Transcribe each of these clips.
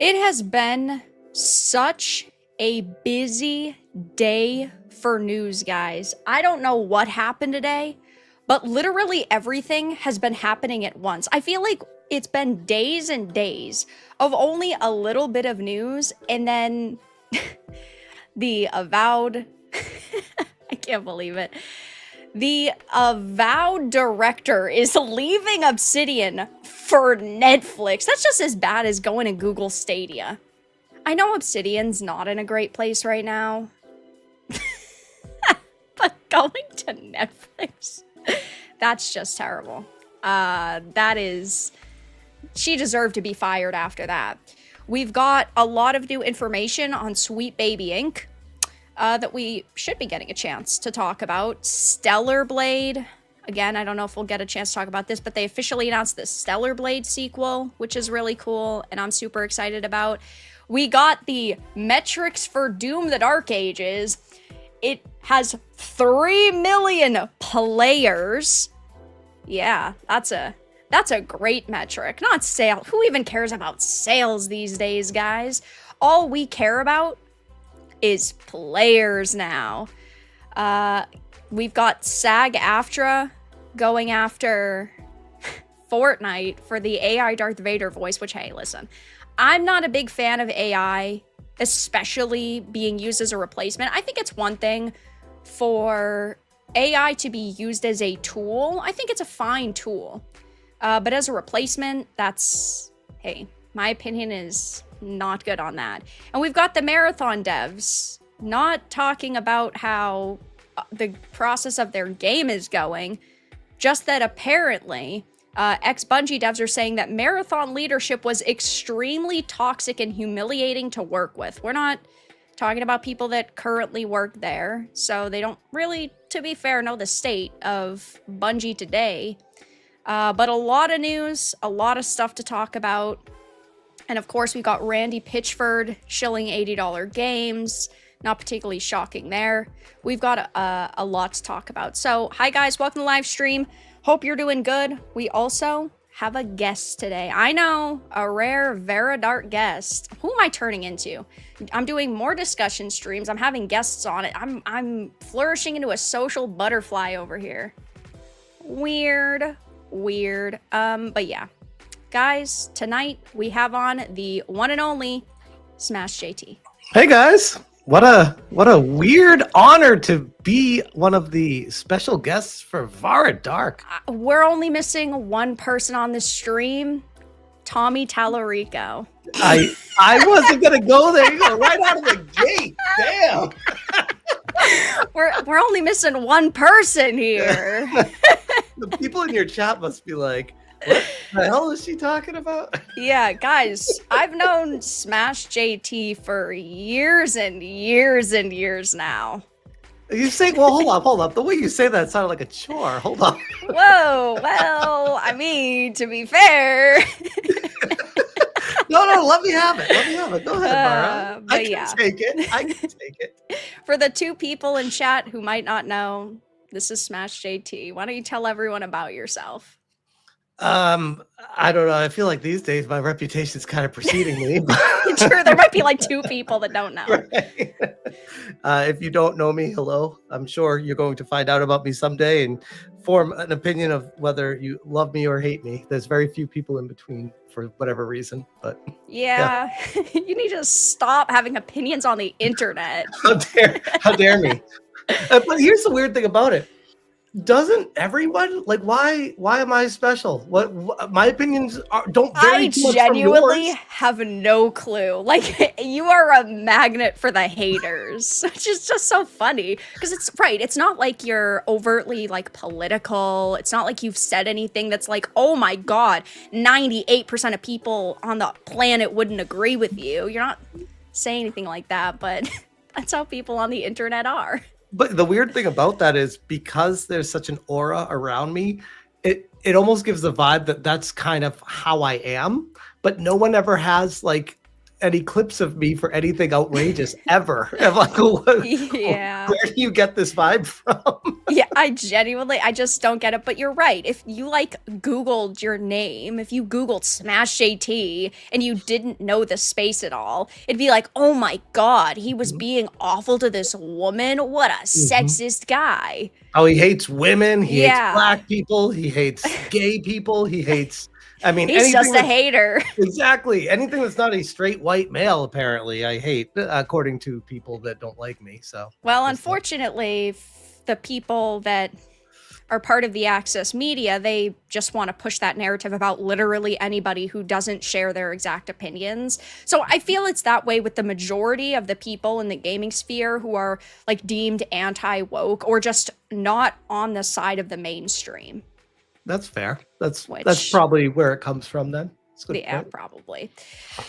It has been such a busy day for news, guys. I don't know what happened today, but literally everything has been happening at once. I feel like it's been days and days of only a little bit of news, and then the Avowed. I can't believe it. The Avowed director is leaving Obsidian for Netflix. That's just as bad as going to Google Stadia. I know Obsidian's not in a great place right now, but going to Netflix, that's just terrible. She deserved to be fired after that. We've got a lot of new information on Sweet Baby Inc. That we should be getting a chance to talk about. Stellar Blade. Again, I don't know if we'll get a chance to talk about this, but they officially announced the Stellar Blade sequel, which is really cool, and I'm super excited about. We got the metrics for Doom the Dark Ages. It has 3 million players. Yeah, that's a great metric. Not sale. Who even cares about sales these days, guys? All we care about is players now. We've got SAG-AFTRA going after Fortnite for the AI Darth Vader voice, which, hey, listen, I'm not a big fan of AI, especially being used as a replacement. I think it's one thing for AI to be used as a tool. I think it's a fine tool. But as a replacement, hey, my opinion is not good on that. And we've got the Marathon devs not talking about how the process of their game is going, just that apparently ex-Bungie devs are saying that Marathon leadership was extremely toxic and humiliating to work with. We're not talking about people that currently work there, so they don't really, to be fair, know the state of Bungie today. But a lot of news, a lot of stuff to talk about. And of course, we've got Randy Pitchford shilling $80 games. Not particularly shocking there. We've got a lot to talk about. So, hi guys, welcome to the live stream. Hope you're doing good. We also have a guest today. I know, a rare Varadark guest. Who am I turning into? I'm doing more discussion streams. I'm having guests on it. I'm flourishing into a social butterfly over here. Weird. But yeah. Guys, tonight we have on the one and only SmashJT. Hey guys, what a weird honor to be one of the special guests for Varadark. We're only missing one person on the stream, Tommy Tallarico. I wasn't gonna go there. You go right out of the gate. Damn. We're only missing one person here. The people in your chat must be like, what the hell is she talking about? Yeah, guys, I've known SmashJT for years and years and years now. You say, well, hold up. The way you say that sounded like a chore. Hold on. Whoa, well, I mean, to be fair. No, let me have it. Go ahead, Mara. I can take it. For the two people in chat who might not know, this is SmashJT. Why don't you tell everyone about yourself? I don't know. I feel like these days my reputation is kind of preceding me. True, there might be like 2 people that don't know. Right. If you don't know me, hello. I'm sure you're going to find out about me someday and form an opinion of whether you love me or hate me. There's very few people in between for whatever reason, but yeah. You need to stop having opinions on the internet. How dare me? But here's the weird thing about it. Doesn't everyone like why am I special? What my opinions don't vary too much from yours. I genuinely have no clue. Like, you are a magnet for the haters, which is just so funny because it's not like you're overtly like political. It's not like you've said anything that's like, oh my god, 98% of people on the planet wouldn't agree with you. You're not saying anything like that, but that's how people on the internet are. But the weird thing about that is because there's such an aura around me, it almost gives the vibe that that's kind of how I am. But no one ever has like any clips of me for anything outrageous ever. I'm like, what, Yeah. where do you get this vibe from? Yeah, I just don't get it. But you're right. If you like Googled your name, if you Googled SmashJT and you didn't know the space at all, it'd be like, oh my God, he was being awful to this woman. What a sexist guy. Oh, he hates women. He hates Yeah. black people. He hates gay people. He hates, I mean, He's just a that's- hater. Exactly. Anything that's not a straight white male, apparently, I hate, according to people that don't like me. So, Well, unfortunately, the people that are part of the Access media, they just want to push that narrative about literally anybody who doesn't share their exact opinions. So I feel it's that way with the majority of the people in the gaming sphere who are like deemed anti-woke or just not on the side of the mainstream. that's fair. That's Which- probably where it comes from then. That's a good Yeah, point. probably.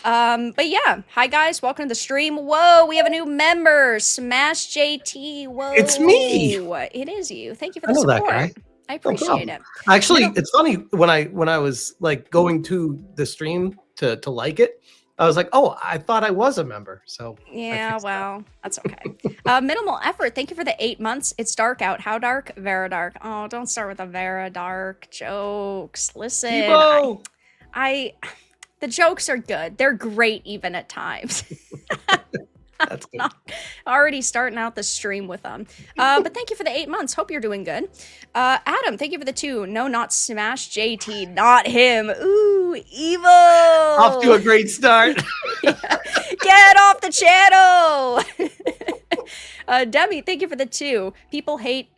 But yeah, hi guys, welcome to the stream. Whoa, we have a new member, SmashJT. Whoa, It's me. It is you. Thank you for I the know that support. guy. I appreciate problem. it. Actually, You know- it's funny when I was like going to the stream to like it, I was like, oh, I thought I was a member. So Yeah, fixed that. well, that's okay. Minimal effort. Thank you for the 8 months. It's dark out. How dark? Varadark. Oh, don't start with the Varadark jokes. Listen, Tebow! the jokes are good. They're great even at times. That's good. Already starting out the stream with them. But thank you for the 8 months. Hope you're doing good. Adam, thank you for the 2. No, not SmashJT, not him. Ooh, evil. Off to a great start. Get off the channel. Demi, thank you for the 2. People hate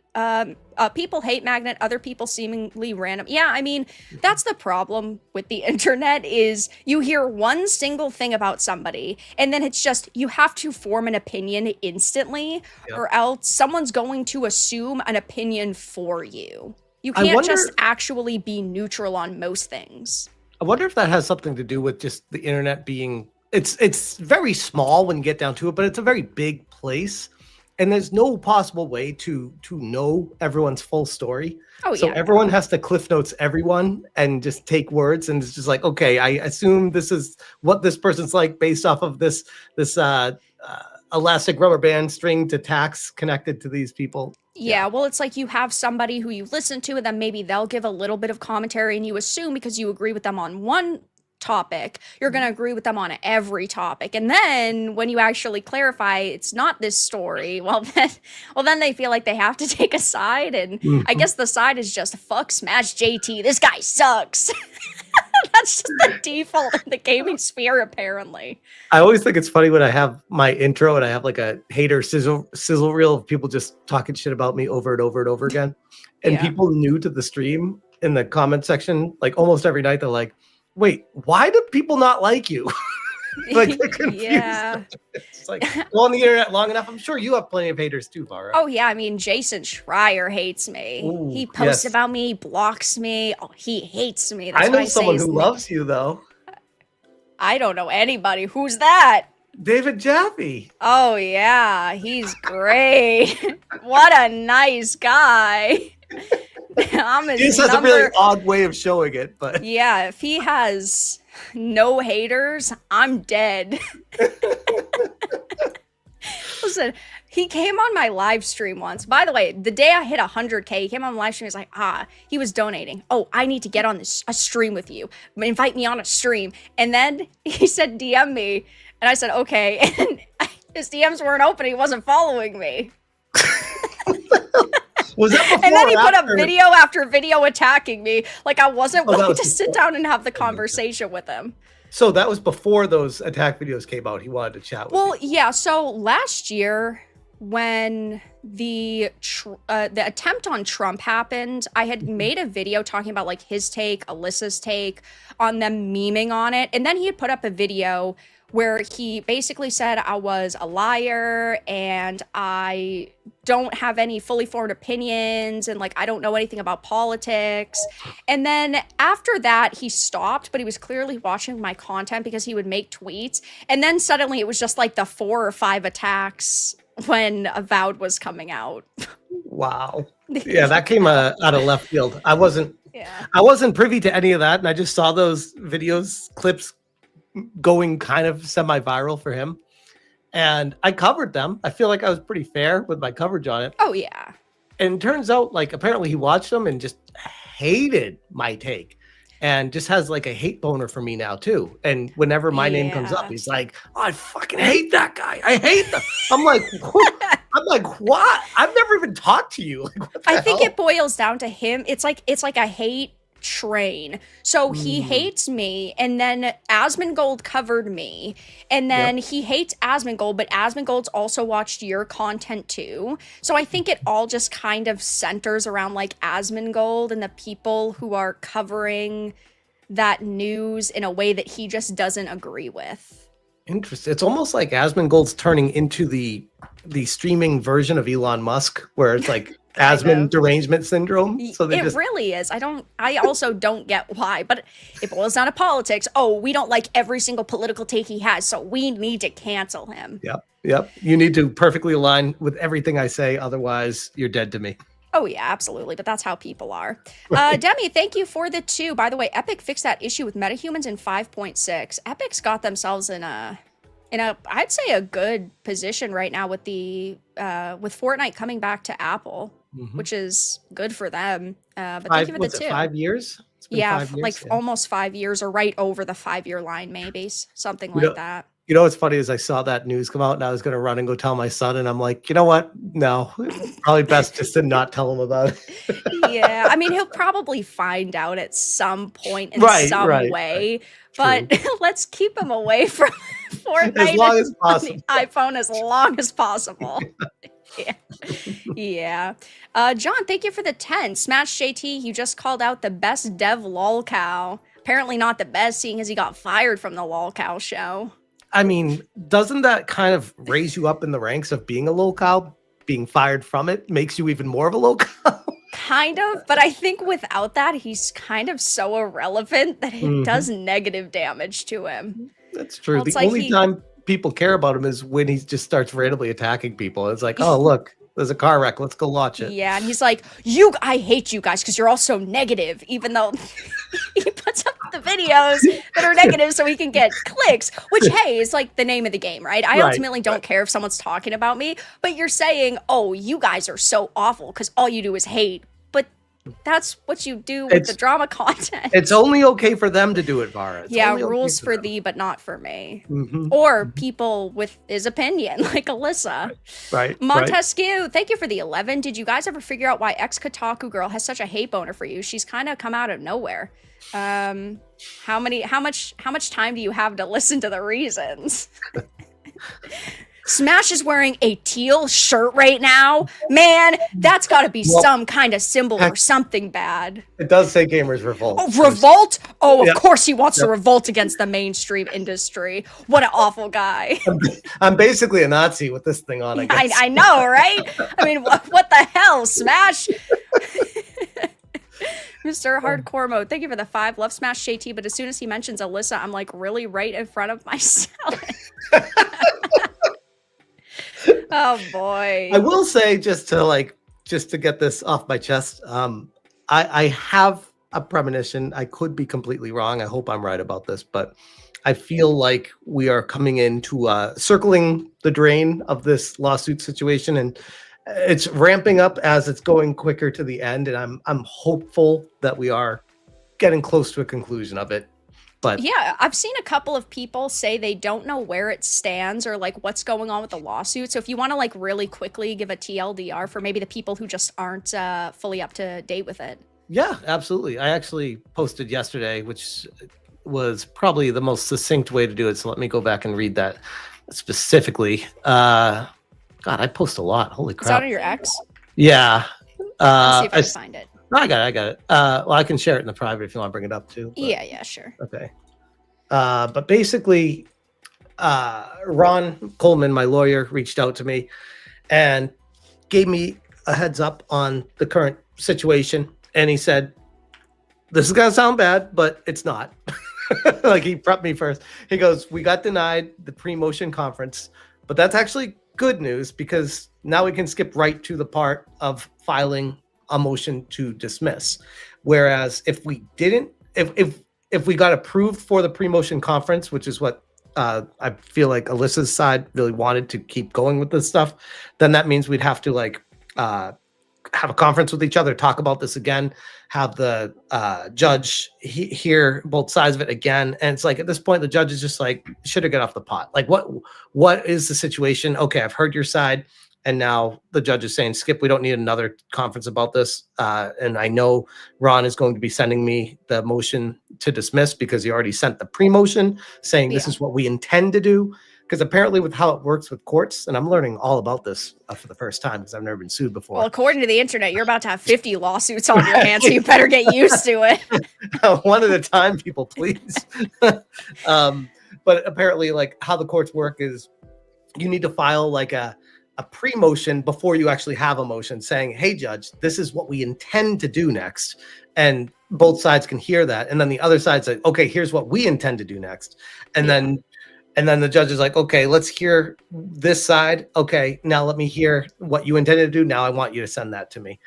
magnet, other people seemingly random. Yeah, I mean, that's the problem with the internet is you hear one single thing about somebody and then it's just you have to form an opinion instantly or else someone's going to assume an opinion for you. You can't just actually be neutral on most things. I wonder if that has something to do with just the internet being it's very small when you get down to it, but it's a very big place. And there's no possible way to know everyone's full story. Oh, so yeah. everyone has to cliff notes everyone and just take words and it's just like, okay, I assume this is what this person's like based off of this elastic rubber band string to tax connected to these people. Yeah, well, it's like you have somebody who you listen to and then maybe they'll give a little bit of commentary and you assume because you agree with them on one topic, you're going to agree with them on every topic. And then when you actually clarify it's not this story, well then they feel like they have to take a side. And I guess the side is just fuck SmashJT. This guy sucks. That's just the default in the gaming sphere, apparently. I always think it's funny when I have my intro and I have like a hater sizzle reel of people just talking shit about me over and over and over again. And Yeah. people new to the stream in the comment section, like almost every night, they're like, wait, why do people not like you? Like they're confused. Yeah. It's like, go on the internet long enough. I'm sure you have plenty of haters too, Vara. Oh yeah, I mean Jason Schreier hates me. Ooh, He posts yes. about me, blocks me. Oh, he hates me. That's I why know someone say his who name. loves you though. I don't know anybody. Who's that? David Jaffe. Oh yeah, he's great. What a nice guy. I'm his This has a really odd way of showing it, but Yeah, if he has no haters, I'm dead. Listen, he came on my live stream once. By the way, the day I hit 100K, he came on the live stream. He was like, he was donating. Oh, I need to get on a stream with you. Invite me on a stream. And then he said, DM me. And I said, okay. And his DMs weren't open. He wasn't following me. was that before And then he or put up after? video after video attacking me. Like I wasn't Oh, that willing was to sit before. down and have the conversation with him. So that was before those attack videos came out. He wanted to chat with Well, you. yeah. So last year, when the attempt on Trump happened, I had made a video talking about like his take, Alyssa's take on them memeing on it, and then he had put up a video where he basically said I was a liar and I don't have any fully formed opinions and like I don't know anything about politics. And then after that he stopped, but he was clearly watching my content because he would make tweets. And then suddenly it was just like the 4 or 5 attacks when Avowed was coming out. Wow. Yeah, that came out of left field. I wasn't Yeah. privy to any of that, and I just saw those videos clips going kind of semi-viral for him. And I covered them. I feel like I was pretty fair with my coverage on it. Oh, yeah. And it turns out, like, apparently he watched them and just hated my take and just has like a hate boner for me now too. And whenever my name comes up, he's like, oh, I fucking hate that guy. I hate them. I'm like, what? I'm like, what? I've never even talked to you. Like, what the I think hell? it boils down to him. It's like a hate train. So he hates me, and then Asmongold covered me, and then he hates Asmongold, but Asmongold's also watched your content too. So I think it all just kind of centers around like Asmongold and the people who are covering that news in a way that he just doesn't agree with. Interesting. It's almost like Asmongold's turning into the streaming version of Elon Musk, where it's like Asmon derangement syndrome. So they just really is. I also don't get why, but it boils down to politics. Oh, we don't like every single political take he has, so we need to cancel him. Yep. You need to perfectly align with everything I say, otherwise you're dead to me. Oh yeah, absolutely. But that's how people are. Demi, thank you for the 2. By the way, Epic fixed that issue with metahumans in 5.6. Epic's got themselves in a I'd say a good position right now with the with Fortnite coming back to Apple, which is good for them. But thank you for the 2. 5 years? It's been 5 years, like almost 5 years, or right over the 5-year line, maybe something like that. You know what's funny is I saw that news come out and I was going to run and go tell my son, and I'm like, you know what? No, probably best just to not tell him about it. Yeah, I mean, he'll probably find out at some point in some way, but let's keep him away from Fortnite as long as possible. The iPhone as long as possible. Yeah. John, thank you for the 10. SmashJT, you just called out the best dev lolcow. Apparently not the best, seeing as he got fired from the lolcow show. I mean, doesn't that kind of raise you up in the ranks of being a lolcow? Being fired from it makes you even more of a lolcow? Kind of, but I think without that, he's kind of so irrelevant that it does negative damage to him. That's true. The only time people care about him is when he just starts randomly attacking people. It's like, oh, look, there's a car wreck. Let's go watch it. Yeah, and he's like, I hate you guys because you're all so negative, even though he puts up the videos that are negative so he can get clicks, which, hey, is like the name of the game, right? I ultimately don't care if someone's talking about me, but you're saying, oh, you guys are so awful because all you do is hate. But that's what you do with the drama content. It's only okay for them to do it, Vara. Rules for thee, but not for me. Or people with his opinion, like Alyssa. Right. Montesquieu, thank you for the 11. Did you guys ever figure out why ex-Kotaku girl has such a hate boner for you? She's kind of come out of nowhere. How much time do you have to listen to the reasons? Smash is wearing a teal shirt right now. Man, that's got to be some kind of symbol or something bad. It does say Gamers Revolt. Oh, revolt? Oh, of course he wants to revolt against the mainstream industry. What an awful guy. I'm basically a Nazi with this thing on, I guess. I know, right? I mean, what the hell, Smash? Mr. Hardcore Mode, thank you for the 5. Love SmashJT, but as soon as he mentions Alyssa, I'm like really right in front of myself. Oh boy. I will say, just to get this off my chest, I have a premonition. I could be completely wrong. I hope I'm right about this, but I feel like we are coming into circling the drain of this lawsuit situation, and it's ramping up as it's going quicker to the end. And I'm hopeful that we are getting close to a conclusion of it. But yeah, I've seen a couple of people say they don't know where it stands or like what's going on with the lawsuit. So if you want to like really quickly give a TLDR for maybe the people who just aren't fully up to date with it. Yeah, absolutely. I actually posted yesterday, which was probably the most succinct way to do it. So let me go back and read that specifically. God, I post a lot. Holy crap. Is that on your X? Yeah. Let's see if I can find it. No, I got it. Well, I can share it in the private if you want to bring it up too. But, yeah, sure. Okay. But basically, Ron Coleman, my lawyer, reached out to me and gave me a heads up on the current situation. And he said, this is going to sound bad, but it's not. Like, he prepped me first. He goes, we got denied the pre-motion conference, but that's actually good news because now we can skip right to the part of filing a motion to dismiss. Whereas if we didn't, if if we got approved for the pre-motion conference, which is what I feel like Alyssa's side really wanted to keep going with this stuff, then that means we'd have to like have a conference with each other, talk about this again, have the judge hear both sides of it again. And it's like, at this point, the judge is just like, should have got off the pot. Like, what is the situation? Okay, I've heard your side. And now the judge is saying, Skip, we don't need another conference about this. And I know Ron is going to be sending me the motion to dismiss because he already sent the pre-motion saying this is what we intend to do. Because apparently with how it works with courts, and I'm learning all about this for the first time because I've never been sued before. Well, according to the internet, you're about to have 50 lawsuits on your hands, so you better get used to it. One at a time, people, please. But apparently, like how the courts work is you need to file like a pre-motion before you actually have a motion saying, hey, judge, this is what we intend to do next. And both sides can hear that. And then the other side says, okay, here's what we intend to do next. And then the judge is like, okay, let's hear this side. Okay, now let me hear what you intended to do. Now I want you to send that to me.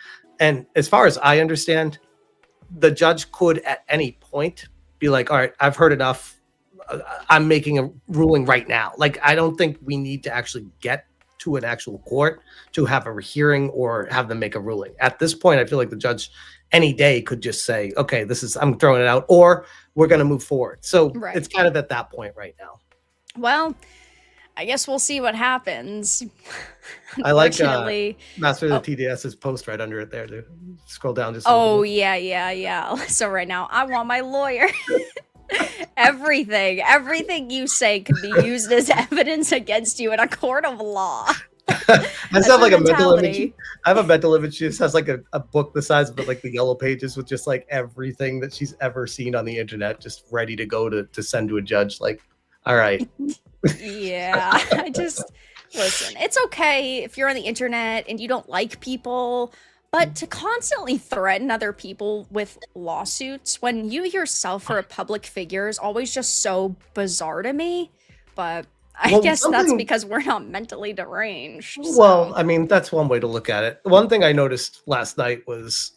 And as far as I understand, the judge could at any point be like, all right, I've heard enough. I'm making a ruling right now. Like, I don't think we need to actually get to an actual court to have a hearing or have them make a ruling. At this point, I feel like the judge any day could just say, okay, I'm throwing it out, or we're going to move forward. So it's kind of at that point right now. Well, I guess we'll see what happens. I like Master of the TDS's post right under it there. To scroll down just. Oh yeah. So right now, I want my lawyer. Everything you say could be used as evidence against you in a court of law. I have like a mental image. I have a mental image. She just has like a book the size of like the yellow pages with just like everything that she's ever seen on the internet, just ready to go to send to a judge. Like, all right. Yeah, listen, it's okay if you're on the internet and you don't like people, but to constantly threaten other people with lawsuits when you yourself are a public figure is always just so bizarre to me. But I guess that's because we're not mentally deranged. So. Well, I mean, that's one way to look at it. One thing I noticed last night was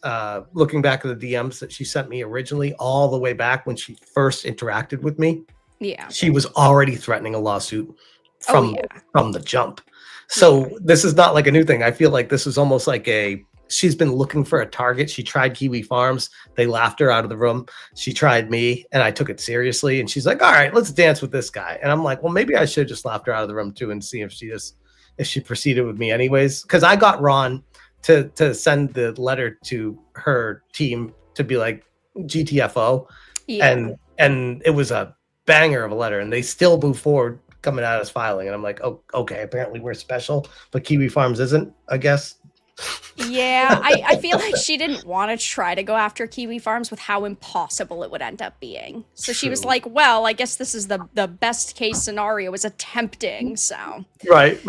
looking back at the DMs that she sent me originally, all the way back when she first interacted with me. Yeah, she was already threatening a lawsuit from the jump. So this is not like a new thing. I feel like this is almost like she's been looking for a target. She tried Kiwi Farms. They laughed her out of the room. She tried me and I took it seriously. And she's like, all right, let's dance with this guy. And I'm like, well, maybe I should just laughed her out of the room too and see if she proceeded with me anyways. Cause I got Ron to send the letter to her team to be like GTFO. Yeah. And it was a banger of a letter and they still move forward coming out as filing. And I'm like, oh, okay, apparently we're special, but Kiwi Farms isn't, I guess. Yeah, I feel like she didn't want to try to go after Kiwi Farms with how impossible it would end up being. So she was like, well, I guess this is the best case scenario is attempting, so. Right.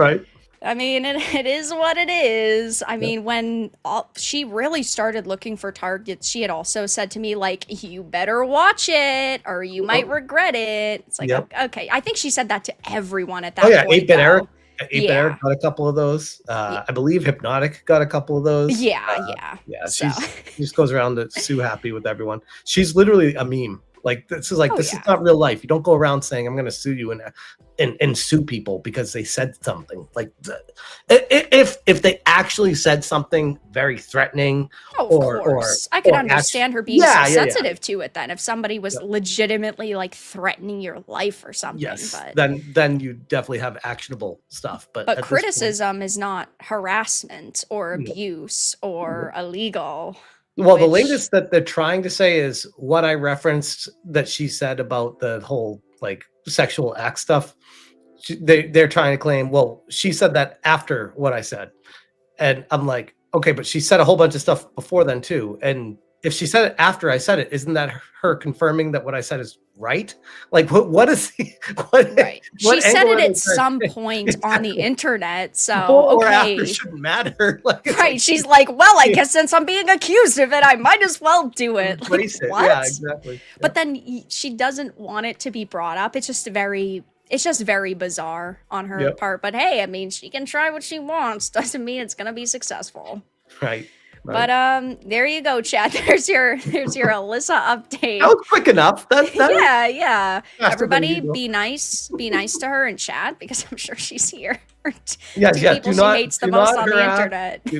I mean, it is what it is. I mean, when she really started looking for targets, she had also said to me, like, you better watch it or you might regret it. It's like, okay. I think she said that to everyone at that point. 8-Bit Eric. 8-Bit Eric got a couple of those. I believe Hypnotic got a couple of those. Yeah. She just goes around to sue happy with everyone. She's literally a meme. Like this is not real life. You don't go around saying I'm going to sue you and sue people because they said something. Like if they actually said something very threatening, of course, I could understand her being sensitive to it. Then if somebody was legitimately like threatening your life or something, but then you definitely have actionable stuff. But criticism is not harassment or abuse or illegal. Well, the latest that they're trying to say is what I referenced that she said about the whole like sexual act stuff. They're trying to claim, well, she said that after what I said. And I'm like, okay, but she said a whole bunch of stuff before then too. And if she said it after I said it, isn't that her confirming that what I said is right? Like, what is right? She said it at some point on the internet, so or after shouldn't matter. Right? She's like, well, I guess since I'm being accused of it, I might as well do it. Embrace it. Yeah, exactly. But then she doesn't want it to be brought up. It's just very bizarre on her part. But hey, I mean, she can try what she wants. Doesn't mean it's gonna be successful. Right. But there you go, chat. There's your Alyssa update. That was quick enough. Yeah. Everybody usual. be nice to her in chat, because I'm sure she's here. Yeah. People she hates the most on the internet. Do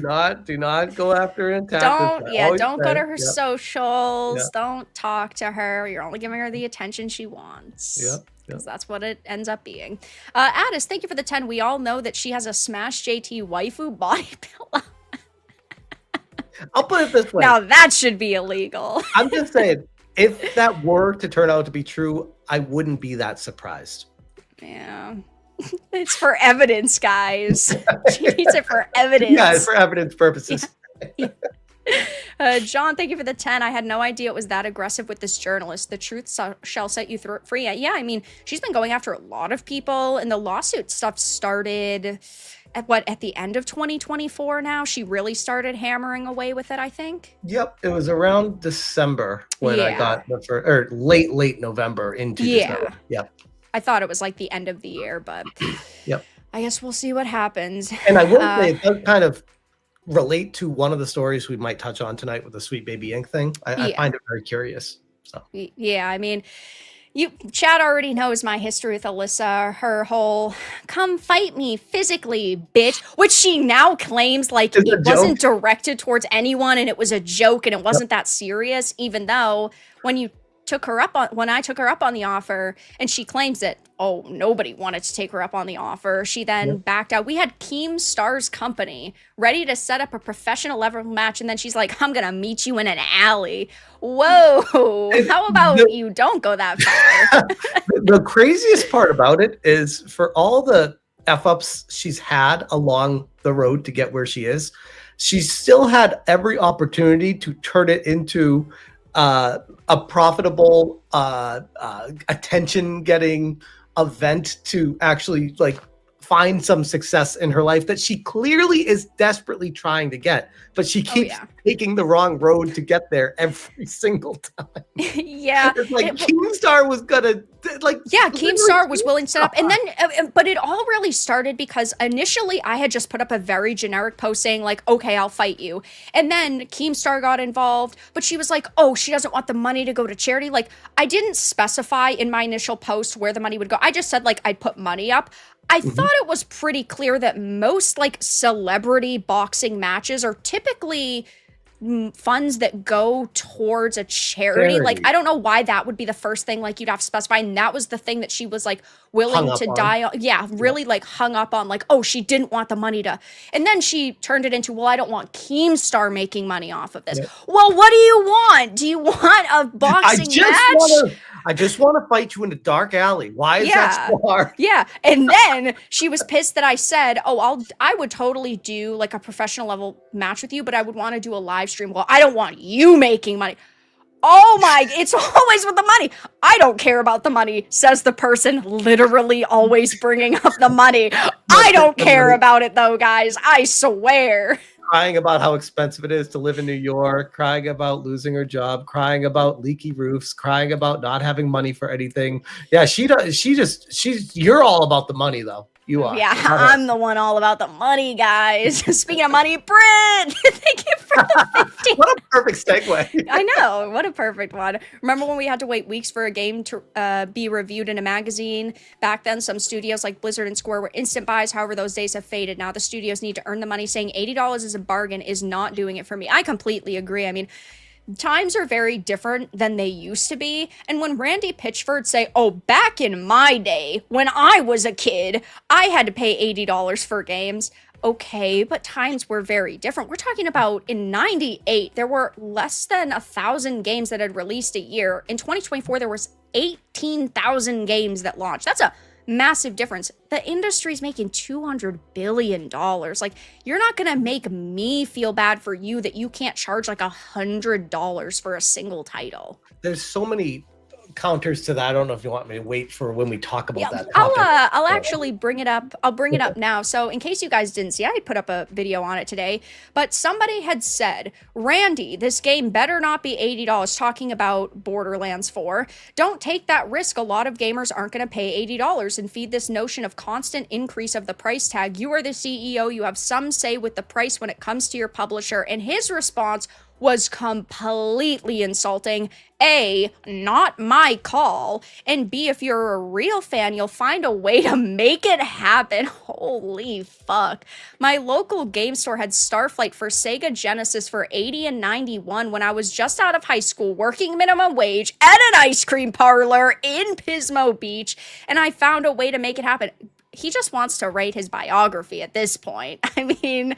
not go after her and tap. Don't go to her socials. Yep. Don't talk to her. You're only giving her the attention she wants. Yep. Because that's what it ends up being. Addis, thank you for the 10. We all know that she has a SmashJT waifu body pillow. I'll put it this way. Now that should be illegal. I'm just saying, if that were to turn out to be true, I wouldn't be that surprised. Yeah. It's for evidence, guys. She needs it for evidence. Yeah, it's for evidence purposes. Yeah. John, thank you for the 10. I had no idea it was that aggressive with this journalist. The truth shall set you free. Yeah, I mean, she's been going after a lot of people, and the lawsuit stuff started at the end of 2024 now? She really started hammering away with it, I think. Yep, it was around December when I got the first, or late November into December. Yep. I thought it was like the end of the year, but yep. I guess we'll see what happens. And I will say it does kind of relate to one of the stories we might touch on tonight with the Sweet Baby Ink thing. I find it very curious. So yeah, I mean, Chad already knows my history with Alyssa, her whole "come fight me physically, bitch," which she now claims like it wasn't directed towards anyone and it was a joke and it wasn't that serious, even though when I took her up on the offer, and she claims that, oh, nobody wanted to take her up on the offer. She then backed out. We had Keemstar's company ready to set up a professional level match, and then she's like, I'm gonna meet you in an alley. Whoa, how about you don't go that far? The craziest part about it is, for all the F-ups she's had along the road to get where she is, she still had every opportunity to turn it into a profitable, attention-getting event to actually like find some success in her life that she clearly is desperately trying to get, but she keeps taking the wrong road to get there every single time. It's like Keemstar was gonna Keemstar was willing to set up, and then but it all really started because initially I had just put up a very generic post saying like, okay, I'll fight you, and then Keemstar got involved, but she was like, oh, she doesn't want the money to go to charity. Like, I didn't specify in my initial post where the money would go. I just said like I'd put money up. I thought it was pretty clear that most like celebrity boxing matches are typically funds that go towards a charity. Like, I don't know why that would be the first thing like you'd have to specify, and that was the thing that she was like willing to die on. Really like hung up on, like, oh, she didn't want the money to, and then she turned it into, well, I don't want Keemstar making money off of this. Well, what do you want? Do you want a boxing match? I just want to fight you in a dark alley. Why is that so hard? Yeah. And then she was pissed that I said, oh, I would totally do like a professional level match with you, but I would want to do a live stream. Well, I don't want you making money. Oh my, it's always with the money. I don't care about the money, says the person literally always bringing up the money. I don't care about it though, guys. I swear. Crying about how expensive it is to live in New York, crying about losing her job, crying about leaky roofs, crying about not having money for anything. Yeah, you're all about the money though. You are. Yeah, I'm the one all about the money, guys. Speaking of money, Brit, thank you for the 50. What a perfect segue. I know, what a perfect one. Remember when we had to wait weeks for a game to be reviewed in a magazine? Back then, some studios like Blizzard and Square were instant buys. However, those days have faded. Now the studios need to earn the money. Saying $80 is a bargain is not doing it for me. I completely agree. I mean, times are very different than they used to be. And when Randy Pitchford say, oh, back in my day, when I was a kid, I had to pay $80 for games. Okay, but times were very different. We're talking about in 98, there were less than 1,000 games that had released a year. In 2024, there was 18,000 games that launched. That's a massive difference. The industry's making $200 billion. Like, you're not gonna make me feel bad for you that you can't charge like $100 for a single title. There's so many counters to that. I don't know if you want me to wait for when we talk about that I'll topic. I'll actually bring it up. I'll bring it up now. So in case you guys didn't see, I put up a video on it today, but somebody had said, Randy, this game better not be $80, talking about Borderlands 4. Don't take that risk. A lot of gamers aren't going to pay $80 and feed this notion of constant increase of the price tag. You are the CEO. You have some say with the price when it comes to your publisher. And his response was completely insulting. A, not my call, and B, if you're a real fan, you'll find a way to make it happen. Holy fuck. My local game store had Starflight for Sega Genesis for $80 and $91 when I was just out of high school working minimum wage at an ice cream parlor in Pismo Beach, and I found a way to make it happen. He just wants to write his biography at this point. I mean,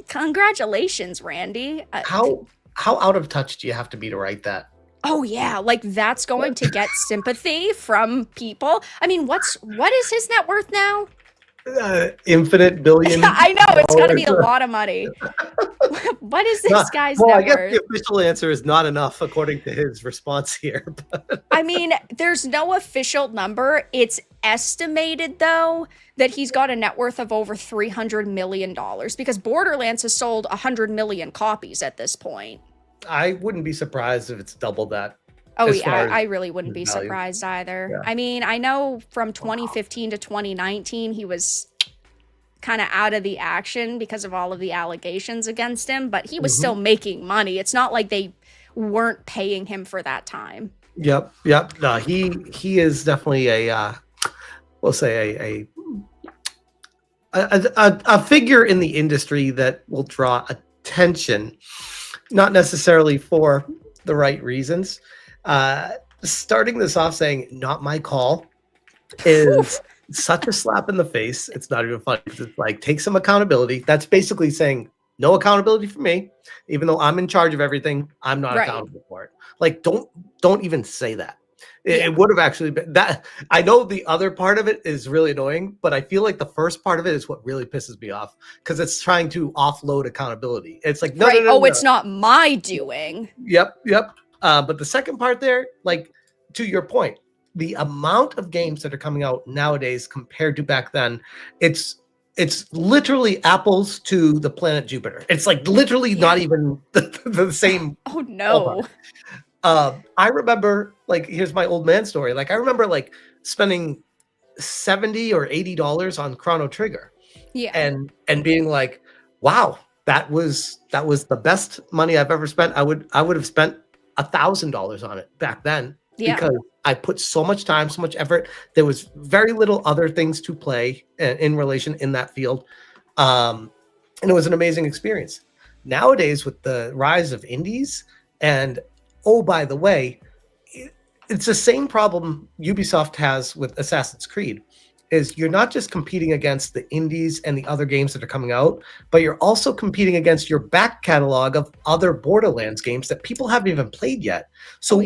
congratulations, Randy. How out of touch do you have to be to write that? Oh yeah, like that's going to get sympathy from people. I mean, what is his net worth now? Infinite billion. I know, it's got to be a lot of money. What is this guy's net worth? I guess the official answer is not enough according to his response here. I mean, there's no official number. It's estimated though that he's got a net worth of over $300 million because Borderlands has sold 100 million copies at this point. I wouldn't be surprised if it's double that. Oh yeah, I really wouldn't be surprised either. Yeah. I mean, I know from 2015 to 2019, he was kind of out of the action because of all of the allegations against him, but he was still making money. It's not like they weren't paying him for that time. Yep. No, he is definitely a we'll say a figure in the industry that will draw attention, not necessarily for the right reasons. Starting this off saying "not my call" is such a slap in the face. It's not even funny. It's like, take some accountability. That's basically saying no accountability for me, even though I'm in charge of everything. I'm not accountable for it. Like, don't even say that. It would have actually been that. I know the other part of it is really annoying, but I feel like the first part of it is what really pisses me off because it's trying to offload accountability. It's like, no. It's not my doing. Yep. But the second part there, like, to your point, the amount of games that are coming out nowadays compared to back then, it's literally apples to the planet Jupiter. It's like literally not even the same. Oh no. I remember, like, here's my old man story. Like, I remember like spending $70 or $80 on Chrono Trigger. Yeah. And being like, wow, that was the best money I've ever spent. I would have spent $1,000 on it back then. Yeah. Because I put so much time, so much effort. There was very little other things to play in relation in that field. And it was an amazing experience. Nowadays, with the rise of indies, and oh, by the way, it's the same problem Ubisoft has with Assassin's Creed, is you're not just competing against the indies and the other games that are coming out, but you're also competing against your back catalog of other Borderlands games that people haven't even played yet. So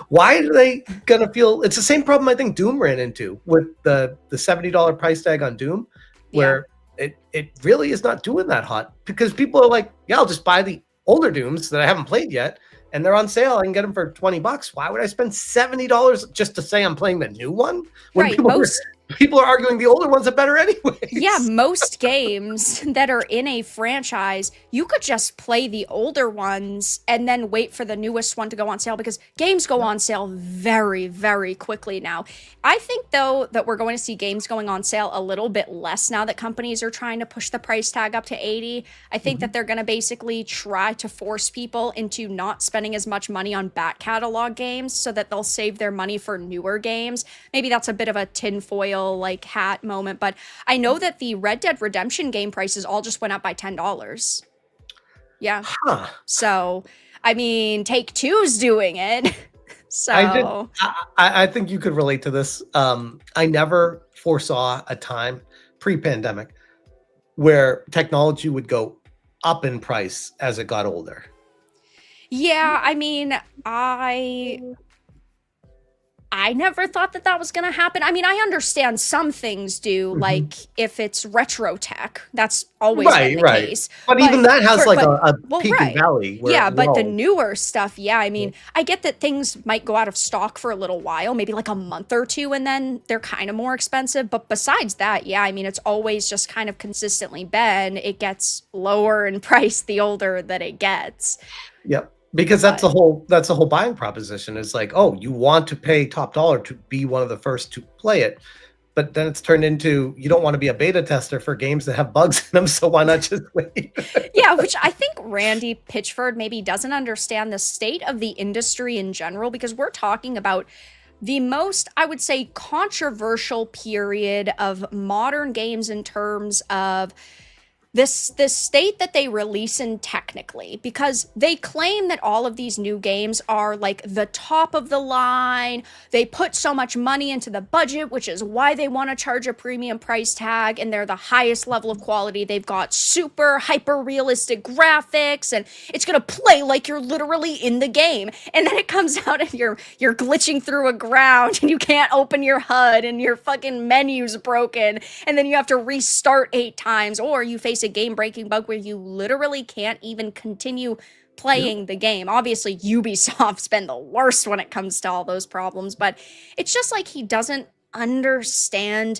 why are they gonna feel it's the same problem I think Doom ran into with the $70 price tag on Doom, where it really is not doing that hot because people are like, yeah, I'll just buy the older Dooms that I haven't played yet, and they're on sale. I can get them for $20. Why would I spend $70 just to say I'm playing the new one? When people are arguing the older ones are better anyway. Yeah, most games that are in a franchise, you could just play the older ones and then wait for the newest one to go on sale because games go on sale very, very quickly now. I think, though, that we're going to see games going on sale a little bit less now that companies are trying to push the price tag up to 80. I think that they're going to basically try to force people into not spending as much money on back catalog games so that they'll save their money for newer games. Maybe that's a bit of a tinfoil like hat moment, but I know that the Red Dead Redemption game prices all just went up by $10. Yeah. So, I mean, Take-Two's doing it. So I think you could relate to this. I never foresaw a time pre-pandemic where technology would go up in price as it got older. Yeah, I mean, I never thought that that was going to happen. I mean, I understand some things do, like if it's retro tech, that's always been the case. But even that has like a peak and right. valley. Yeah, but the low. newer stuff, yeah, I mean, I get that things might go out of stock for a little while, maybe like a month or two, and then they're kind of more expensive. But besides that, yeah, I mean, it's always just kind of consistently been, it gets lower in price the older that it gets. Yep. Because that's the whole buying proposition is like, oh, you want to pay top dollar to be one of the first to play it. But then it's turned into, you don't want to be a beta tester for games that have bugs in them, so why not just wait? Yeah, which I think Randy Pitchford maybe doesn't understand the state of the industry in general, because we're talking about the most, I would say, controversial period of modern games in terms of this state that they release in technically, because they claim that all of these new games are like the top of the line. They put so much money into the budget, which is why they want to charge a premium price tag, and they're the highest level of quality. They've got super hyper realistic graphics, and it's gonna play like you're literally in the game. And then it comes out and you're glitching through a ground and you can't open your HUD and your fucking menu's broken, and then you have to restart 8 times, or you face a game-breaking bug where you literally can't even continue playing the game. Obviously, Ubisoft's been the worst when it comes to all those problems, but it's just like he doesn't understand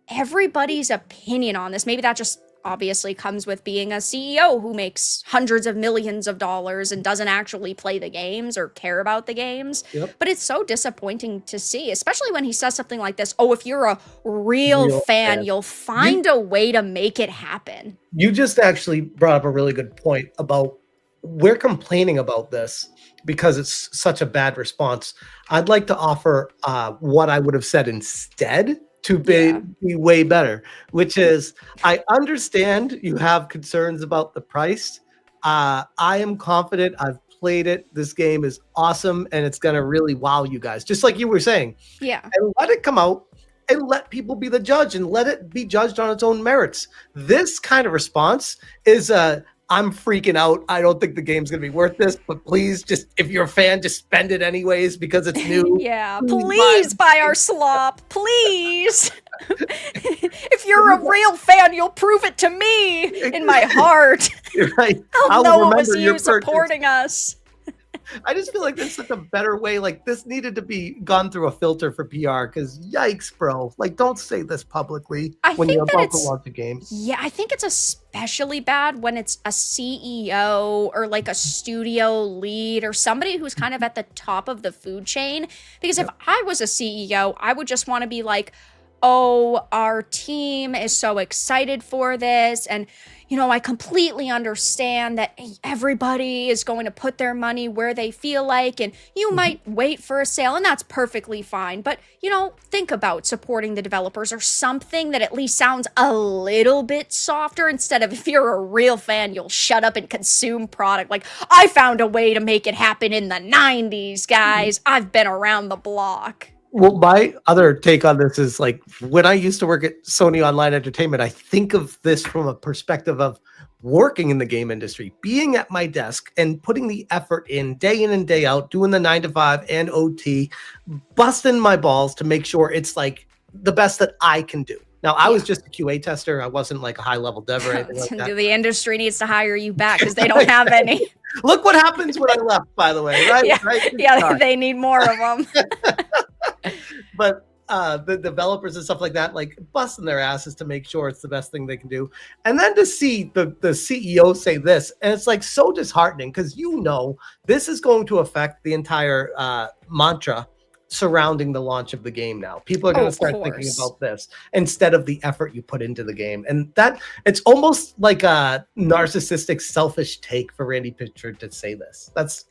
everybody's opinion on this. Maybe that just obviously comes with being a CEO who makes hundreds of millions of dollars and doesn't actually play the games or care about the games. But it's so disappointing to see, especially when he says something like this, oh, if you're a real fan, you'll find a way to make it happen. You just actually brought up a really good point about we're complaining about this because it's such a bad response. I'd like to offer what I would have said instead to be way better, which is, I understand you have concerns about the price. I am confident. I've played it. This game is awesome, and it's going to really wow you guys, just like you were saying. Yeah. And let it come out and let people be the judge and let it be judged on its own merits. This kind of response is I'm freaking out. I don't think the game's going to be worth this, but please, just if you're a fan, just spend it anyways because it's new. Yeah, please buy our slop. Please. If you're a real fan, you'll prove it to me in my heart. You're right. I'll know it was you supporting us. I just feel like there's such a better way. Like, this needed to be gone through a filter for PR, because yikes, bro. Like, don't say this publicly when you're about to launch a game. Yeah, I think it's especially bad when it's a CEO or like a studio lead or somebody who's kind of at the top of the food chain. Because if I was a CEO, I would just want to be like, oh, our team is so excited for this, and you know, I completely understand that everybody is going to put their money where they feel like, and you might wait for a sale, and that's perfectly fine. But, you know, think about supporting the developers or something that at least sounds a little bit softer, instead of, if you're a real fan, you'll shut up and consume product. Like, I found a way to make it happen in the 90s, guys. I've been around the block. Well, my other take on this is, like, when I used to work at Sony Online Entertainment, I think of this from a perspective of working in the game industry, being at my desk and putting the effort in and day out, doing the 9 to 5 and OT, busting my balls to make sure it's like the best that I can do. Now, I was just a QA tester. I wasn't like a high-level dev or anything like that. The industry needs to hire you back because they don't have any. Look what happens when I left, by the way, right? Yeah, they need more of them. But the developers and stuff like that, like, busting their asses to make sure it's the best thing they can do. And then to see the CEO say this, and it's like so disheartening, because you know this is going to affect the entire mantra surrounding the launch of the game now. People are going to start thinking about this instead of the effort you put into the game. And that, it's almost like a narcissistic, selfish take for Randy Pitchford to say this. That's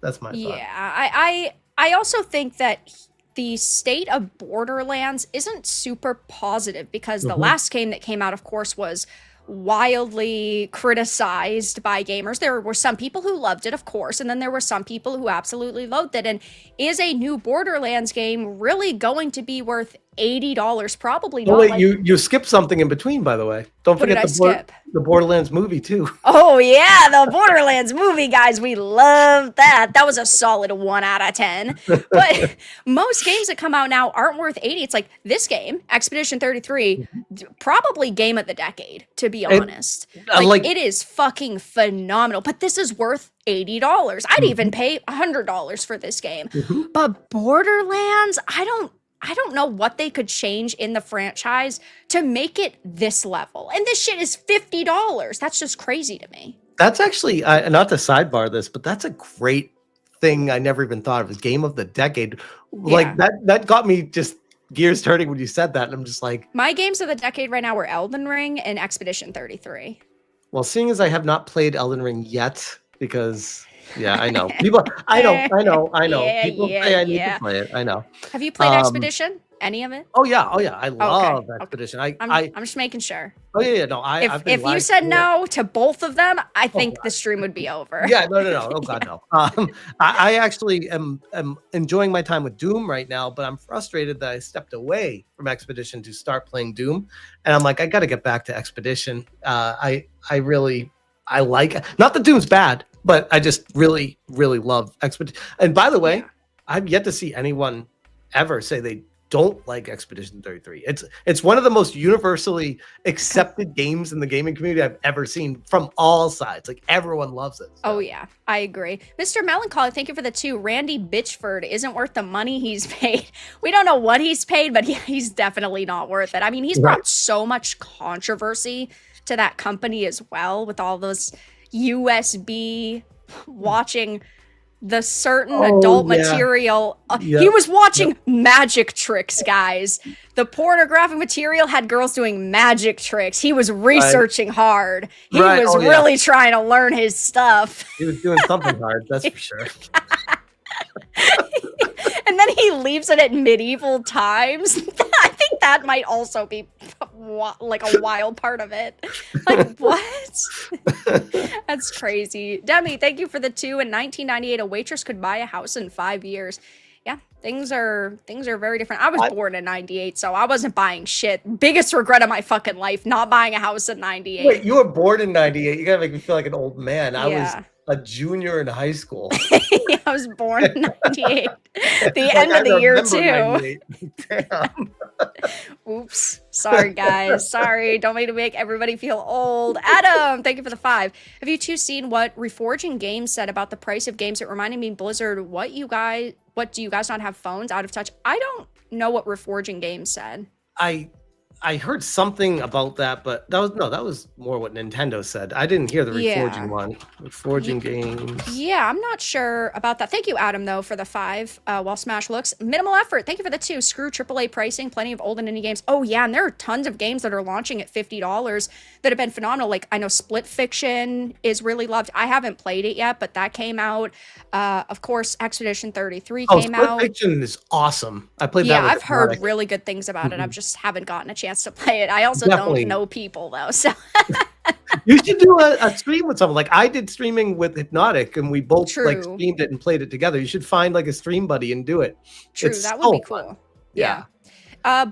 my thought. Yeah, I also think that the state of Borderlands isn't super positive, because the last game that came out, of course, was wildly criticized by gamers. There were some people who loved it, of course, and then there were some people who absolutely loathed it. And is a new Borderlands game really going to be worth $80, probably Oh not. wait, like, you skipped something in between, by the way. Don't What did forget I skip? the Borderlands movie too. Oh yeah, the Borderlands movie, guys. We love that. That was a solid 1 out of 10. But most games that come out now aren't worth 80. It's like this game, Expedition 33, probably game of the decade, to be honest. Like, it is fucking phenomenal. But this is worth $80. I'd even pay $100 for this game. But Borderlands, I don't know what they could change in the franchise to make it this level. And this shit is $50. That's just crazy to me. That's actually, not to sidebar this, but that's a great thing I never even thought of as game of the decade. Like that got me just gears turning when you said that. And I'm just like, my games of the decade right now were Elden Ring and Expedition 33. Well, seeing as I have not played Elden Ring yet, because yeah, I know. People I know. Yeah, People say I need to play it. I know. Have you played Expedition? Any of it? Oh yeah. I love Expedition. I'm just making sure. Oh yeah, no. If you said no to both of them, I think the stream would be over. Yeah, no. Oh god, no. I actually am enjoying my time with Doom right now, but I'm frustrated that I stepped away from Expedition to start playing Doom, and I'm like, I got to get back to Expedition. I like, not that Doom's bad, but I just really love Expedition. And by the way, I've yet to see anyone ever say they don't like Expedition 33. It's one of the most universally accepted games in the gaming community I've ever seen from all sides. Like, everyone loves it. So. Oh yeah, I agree. Mr. Melancholy, thank you for the 2. Randy Pitchford isn't worth the money he's paid. We don't know what he's paid, but he's definitely not worth it. I mean, he's brought so much controversy to that company as well, with all those USB watching the certain adult material. He was watching magic tricks, guys. The pornographic material had girls doing magic tricks. He was researching hard. He was really trying to learn his stuff. He was doing something hard, that's for sure. And then he leaves it at medieval times. I think that might also be like a wild part of it. Like, what? That's crazy. Demi, thank you for the 2. In 1998, a waitress could buy a house in 5 years. Yeah, things are very different. I was born in 98, so I wasn't buying shit. Biggest regret of my fucking life, not buying a house in 98. Wait, you were born in 98? You gotta make me feel like an old man. I was a junior in high school. Yeah, I was born in 98. The end of the year, too. Damn. Oops. Sorry, guys. Sorry. Don't make everybody feel old. Adam, thank you for the 5. Have you 2 seen what Reforging Games said about the price of games? It reminded me, Blizzard, what do you guys not have phones out of touch? I don't know what Reforging Games said. I heard something about that, but that was more what Nintendo said. I didn't hear the Reforging one. Reforging Games. Yeah, I'm not sure about that. Thank you, Adam, though, for the 5. While Smash looks. Minimal effort. Thank you for the 2. Screw AAA pricing. Plenty of old and indie games. Oh, yeah, and there are tons of games that are launching at $50 that have been phenomenal. Like, I know Split Fiction is really loved. I haven't played it yet, but that came out. Of course, Expedition 33 came out. Split Fiction is awesome. I played that. Yeah, I've heard really good things about it. I just haven't gotten a chance to play it. I also don't know people, though, so you should do a stream with someone. Like, I did streaming with Hypnotic, and we both like streamed it and played it together. You should find like a stream buddy and do it. That would be cool. Yeah.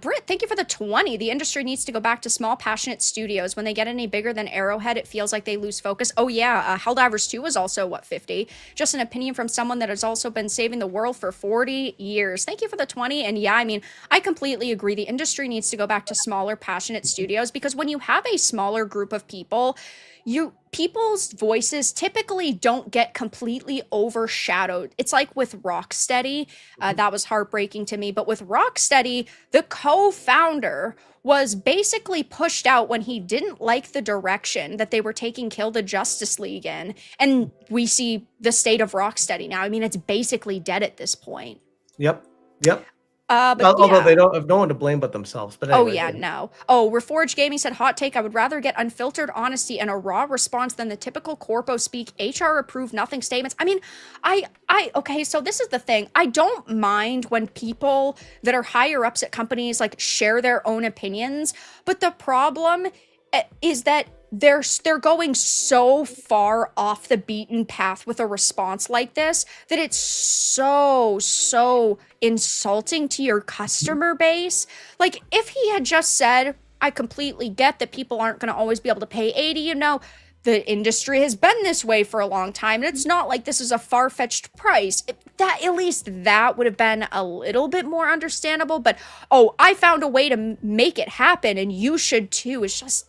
Britt, thank you for the 20. The industry needs to go back to small, passionate studios. When they get any bigger than Arrowhead, it feels like they lose focus. Oh, yeah. Helldivers 2 was also, 50? Just an opinion from someone that has also been saving the world for 40 years. Thank you for the 20. And yeah, I mean, I completely agree. The industry needs to go back to smaller, passionate studios, because when you have a smaller group of people, people's voices typically don't get completely overshadowed. It's like with Rocksteady, that was heartbreaking to me. But with Rocksteady, the co-founder was basically pushed out when he didn't like the direction that they were taking Kill the Justice League in. And we see the state of Rocksteady now. I mean, it's basically dead at this point. Yep. Although they don't have no one to blame but themselves. But anyway, no. Oh, Reforged Gaming said, hot take, I would rather get unfiltered honesty and a raw response than the typical corpo speak, HR approved nothing statements. I mean, okay, so this is the thing. I don't mind when people that are higher ups at companies like share their own opinions, but the problem is that they're going so far off the beaten path with a response like this that it's so insulting to your customer base. Like, if he had just said, I completely get that people aren't going to always be able to pay 80, you know, the industry has been this way for a long time, and it's not like this is a far-fetched price. That, at least that would have been a little bit more understandable. But, oh, I found a way to make it happen, and you should too. It's just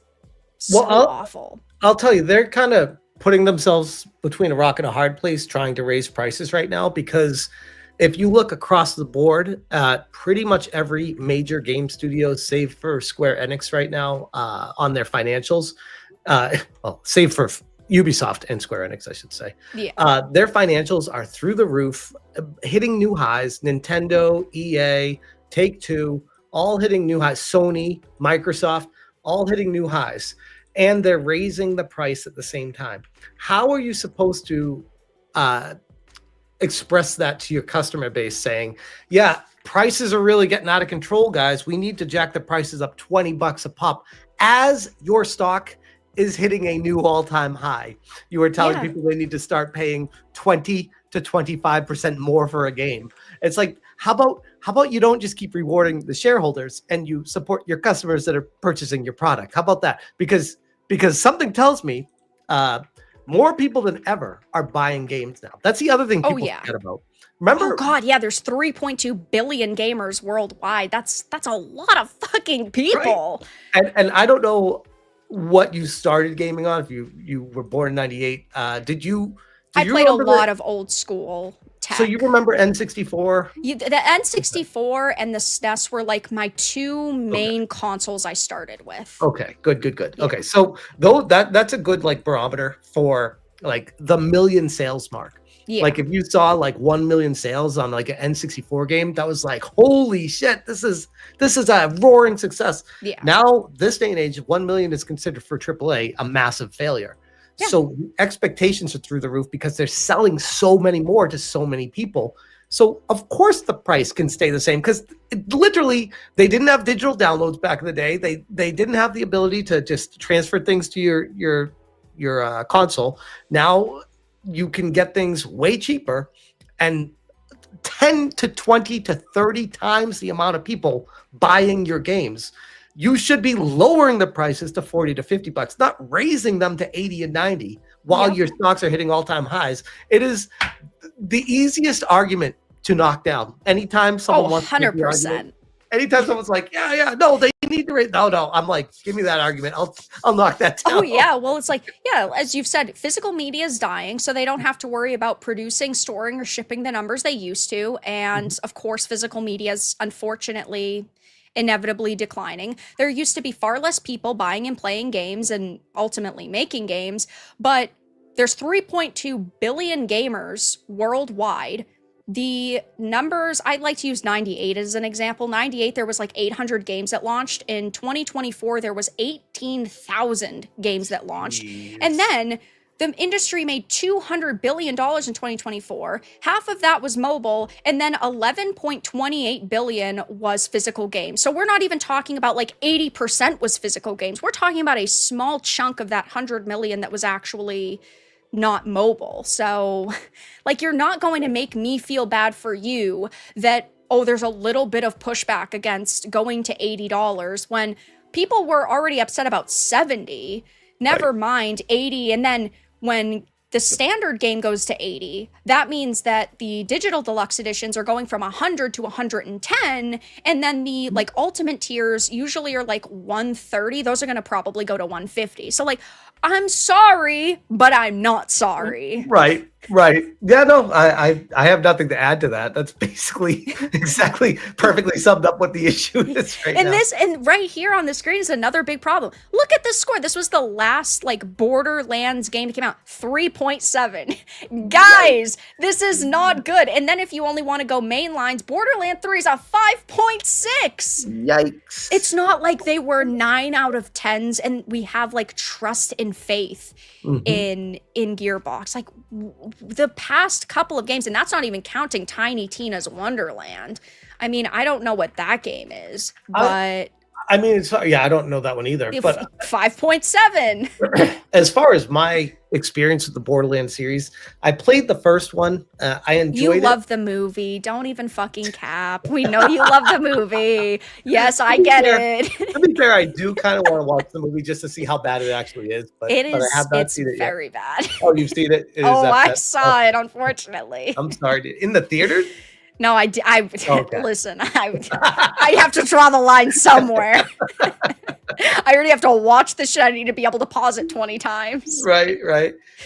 so awful. I'll tell you, they're kind of putting themselves between a rock and a hard place trying to raise prices right now, because if you look across the board at pretty much every major game studio, save for Square Enix right now, on their financials, well, save for Ubisoft and Square Enix, I should say. Yeah. Their financials are through the roof, hitting new highs. Nintendo, EA, Take-Two, all hitting new highs. Sony, Microsoft, all hitting new highs. And they're raising the price at the same time. How are you supposed to express that to your customer base, saying, yeah, prices are really getting out of control, guys. We need to jack the prices up $20 a pop, as your stock is hitting a new all-time high? You are telling people they need to start paying 20 to 25% more for a game. It's like, how about you don't just keep rewarding the shareholders and you support your customers that are purchasing your product? How about that? Because something tells me more people than ever are buying games now. That's the other thing people forget about. Remember? Oh God, yeah, there's 3.2 billion gamers worldwide. That's a lot of fucking people. Right? And I don't know what you started gaming on. If you were born in 98, did you played a lot of old school tech. So you remember N64? The N64 and the SNES were like my two main consoles I started with. Okay, good. Yeah. Okay, so that's a good like barometer for like the million sales mark. Yeah. Like if you saw like 1 million sales on like an N64 game, that was like, holy shit, this is a roaring success. Yeah. Now, this day and age, 1 million is considered for AAA a massive failure. Yeah. So expectations are through the roof because they're selling so many more to so many people. So of course the price can stay the same, because literally they didn't have digital downloads back in the day. They didn't have the ability to just transfer things to your console. Now you can get things way cheaper, and 10 to 20 to 30 times the amount of people buying your games. You should be lowering the prices to 40 to $50, not raising them to 80 and 90 while your stocks are hitting all-time highs. It is the easiest argument to knock down. Anytime someone wants 100%. Anytime someone's like, no, they need to raise. No, I'm like, give me that argument. I'll knock that down. Oh yeah, well, it's like, as you've said, physical media is dying, so they don't have to worry about producing, storing, or shipping the numbers they used to. And of course, physical media is unfortunately inevitably declining. There used to be far less people buying and playing games and ultimately making games, but there's 3.2 billion gamers worldwide. The numbers, I'd like to use 98 as an example. 98, there was like 800 games that launched. In 2024, there was 18,000 games that launched. Jeez. And then the industry made $200 billion in 2024. Half of that was mobile, and then 11.28 billion was physical games. So we're not even talking about like 80% was physical games. We're talking about a small chunk of that 100 million that was actually not mobile. So like, you're not going to make me feel bad for you that, oh, there's a little bit of pushback against going to $80 when people were already upset about 70, never mind 80. And then when the standard game goes to 80, that means that the digital deluxe editions are going from 100 to 110, and then the like ultimate tiers usually are like 130. Those are going to probably go to 150. So like, I'm sorry, but I'm not sorry. Right. Yeah, no, I have nothing to add to that. That's basically exactly perfectly summed up what the issue is right now. And right here on the screen is another big problem. Look at this score. This was the last like Borderlands game that came out, 3.7. Guys, this is not good. And then if you only want to go main lines, Borderlands 3 is a 5.6. Yikes. It's not like they were 9 out of 10s and we have like trust and faith in Gearbox. Like the past couple of games, and that's not even counting Tiny Tina's Wonderland. I mean, I don't know what that game is, but I mean, it's yeah, I don't know that one either. But 5.7. as far as my experience with the Borderlands series, I played the first one. I enjoyed it. You love the movie. Don't even fucking cap. We know you love the movie. Yes, I get it. To be fair, I do kind of want to watch the movie just to see how bad it actually is. But I have not seen it yet. Very bad. Oh, you've seen it? I saw it, unfortunately. I'm sorry. In the theaters? No, listen, I have to draw the line somewhere. I already have to watch the shit. I need to be able to pause it 20 times. Right.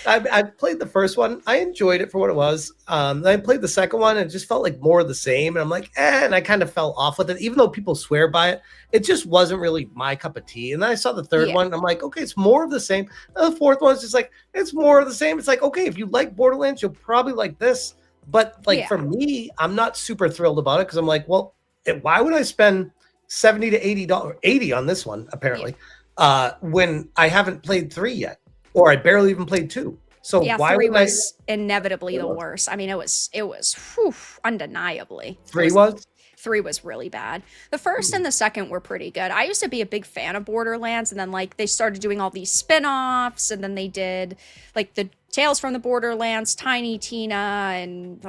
I played the first one. I enjoyed it for what it was. Then I played the second one and it just felt like more of the same. And I'm like, and I kind of fell off with it. Even though people swear by it, it just wasn't really my cup of tea. And then I saw the third one and I'm like, okay, it's more of the same. And the fourth one is just like, it's more of the same. It's like, okay, if you like Borderlands, you'll probably like this. But like for me, I'm not super thrilled about it because I'm like, well, why would I spend $70 to $80 on this one apparently when I haven't played 3 yet, or I barely even played 2? So why 3 was inevitably the worst. I mean, it was undeniably. 3 was. 3 was really bad. The first and the second were pretty good. I used to be a big fan of Borderlands, and then like they started doing all these spin-offs, and then they did like the Tales from the Borderlands, Tiny Tina, and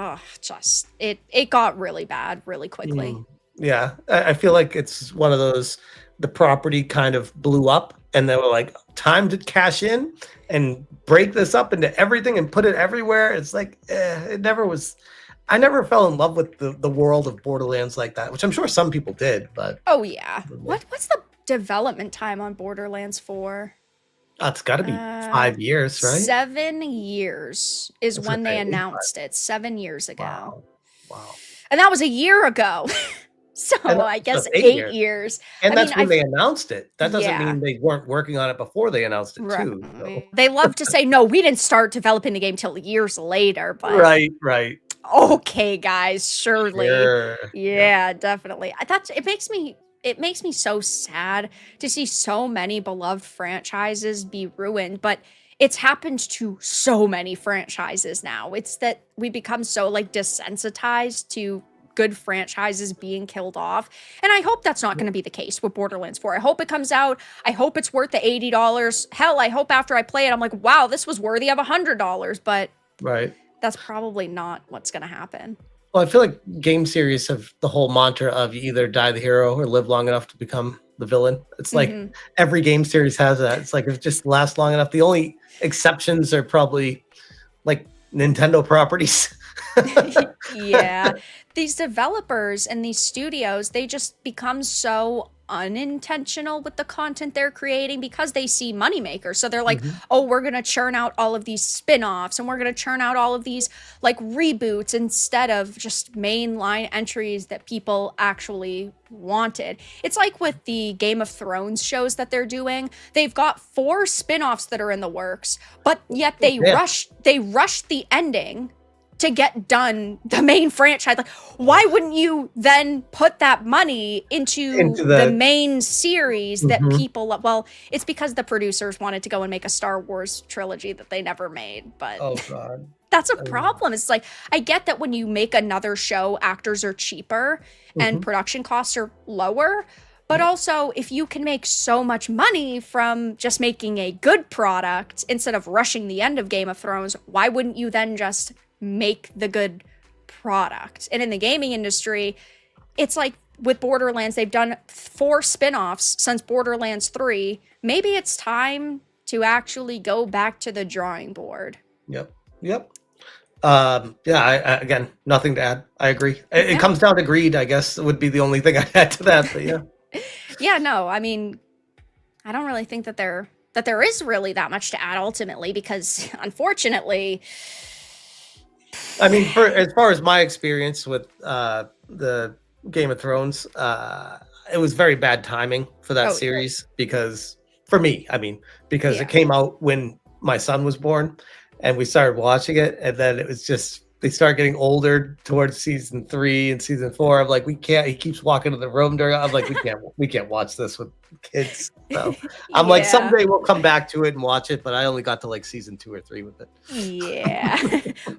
it got really bad really quickly. Yeah, I feel like it's one of those, the property kind of blew up and they were like, time to cash in and break this up into everything and put it everywhere. It's like, it never was. I never fell in love with the world of Borderlands like that, which I'm sure some people did, but. Oh yeah. What's the development time on Borderlands 4? It's got to be 5 years, right? 7 years is when they announced it. 7 years ago. Wow. And that was a year ago. So I guess 8 years. And that's when they announced it. That doesn't mean they weren't working on it before they announced it too. So. They love to say, no, we didn't start developing the game till years later. But right. Okay, guys, surely. Sure. Yeah, definitely. It makes me so sad to see so many beloved franchises be ruined, but it's happened to so many franchises now. It's that we become so like desensitized to good franchises being killed off. And I hope that's not going to be the case with Borderlands 4. I hope it comes out. I hope it's worth the $80. Hell, I hope after I play it, I'm like, wow, this was worthy of $100. But that's probably not what's going to happen. Well, I feel like game series have the whole mantra of you either die the hero or live long enough to become the villain. It's like every game series has that. It's like if it just lasts long enough. The only exceptions are probably like Nintendo properties. Yeah. These developers and these studios, they just become so unintentional with the content they're creating because they see moneymakers. So they're like, oh, we're going to churn out all of these spin-offs and we're going to churn out all of these like reboots instead of just mainline entries that people actually wanted. It's like with the Game of Thrones shows that they're doing. They've got 4 spin-offs that are in the works, but yet they rushed the ending to get done the main franchise. Like, why wouldn't you then put that money into the main series that people love? Well, it's because the producers wanted to go and make a Star Wars trilogy that they never made, but that's a problem. It's like, I get that when you make another show, actors are cheaper and production costs are lower, but also if you can make so much money from just making a good product instead of rushing the end of Game of Thrones, why wouldn't you then just make the good product? And in the gaming industry, it's like with Borderlands, they've done 4 spin-offs since Borderlands 3. Maybe it's time to actually go back to the drawing board. Yep. Again, nothing to add. I agree. It comes down to greed, I guess, would be the only thing I'd add to that. But yeah, no, I mean, I don't really think that there is really that much to add ultimately, because unfortunately, I mean, as far as my experience with the Game of Thrones, it was very bad timing for that series because, for me, because it came out when my son was born and we started watching it, and then it was just, they start getting older towards season 3 and season 4. I'm like, we can't, he keeps walking to the room during, I'm like, we can't watch this with kids. So I'm like, Yeah. someday we'll come back to it and watch it, but I only got to like season 2 or 3 with it. Yeah.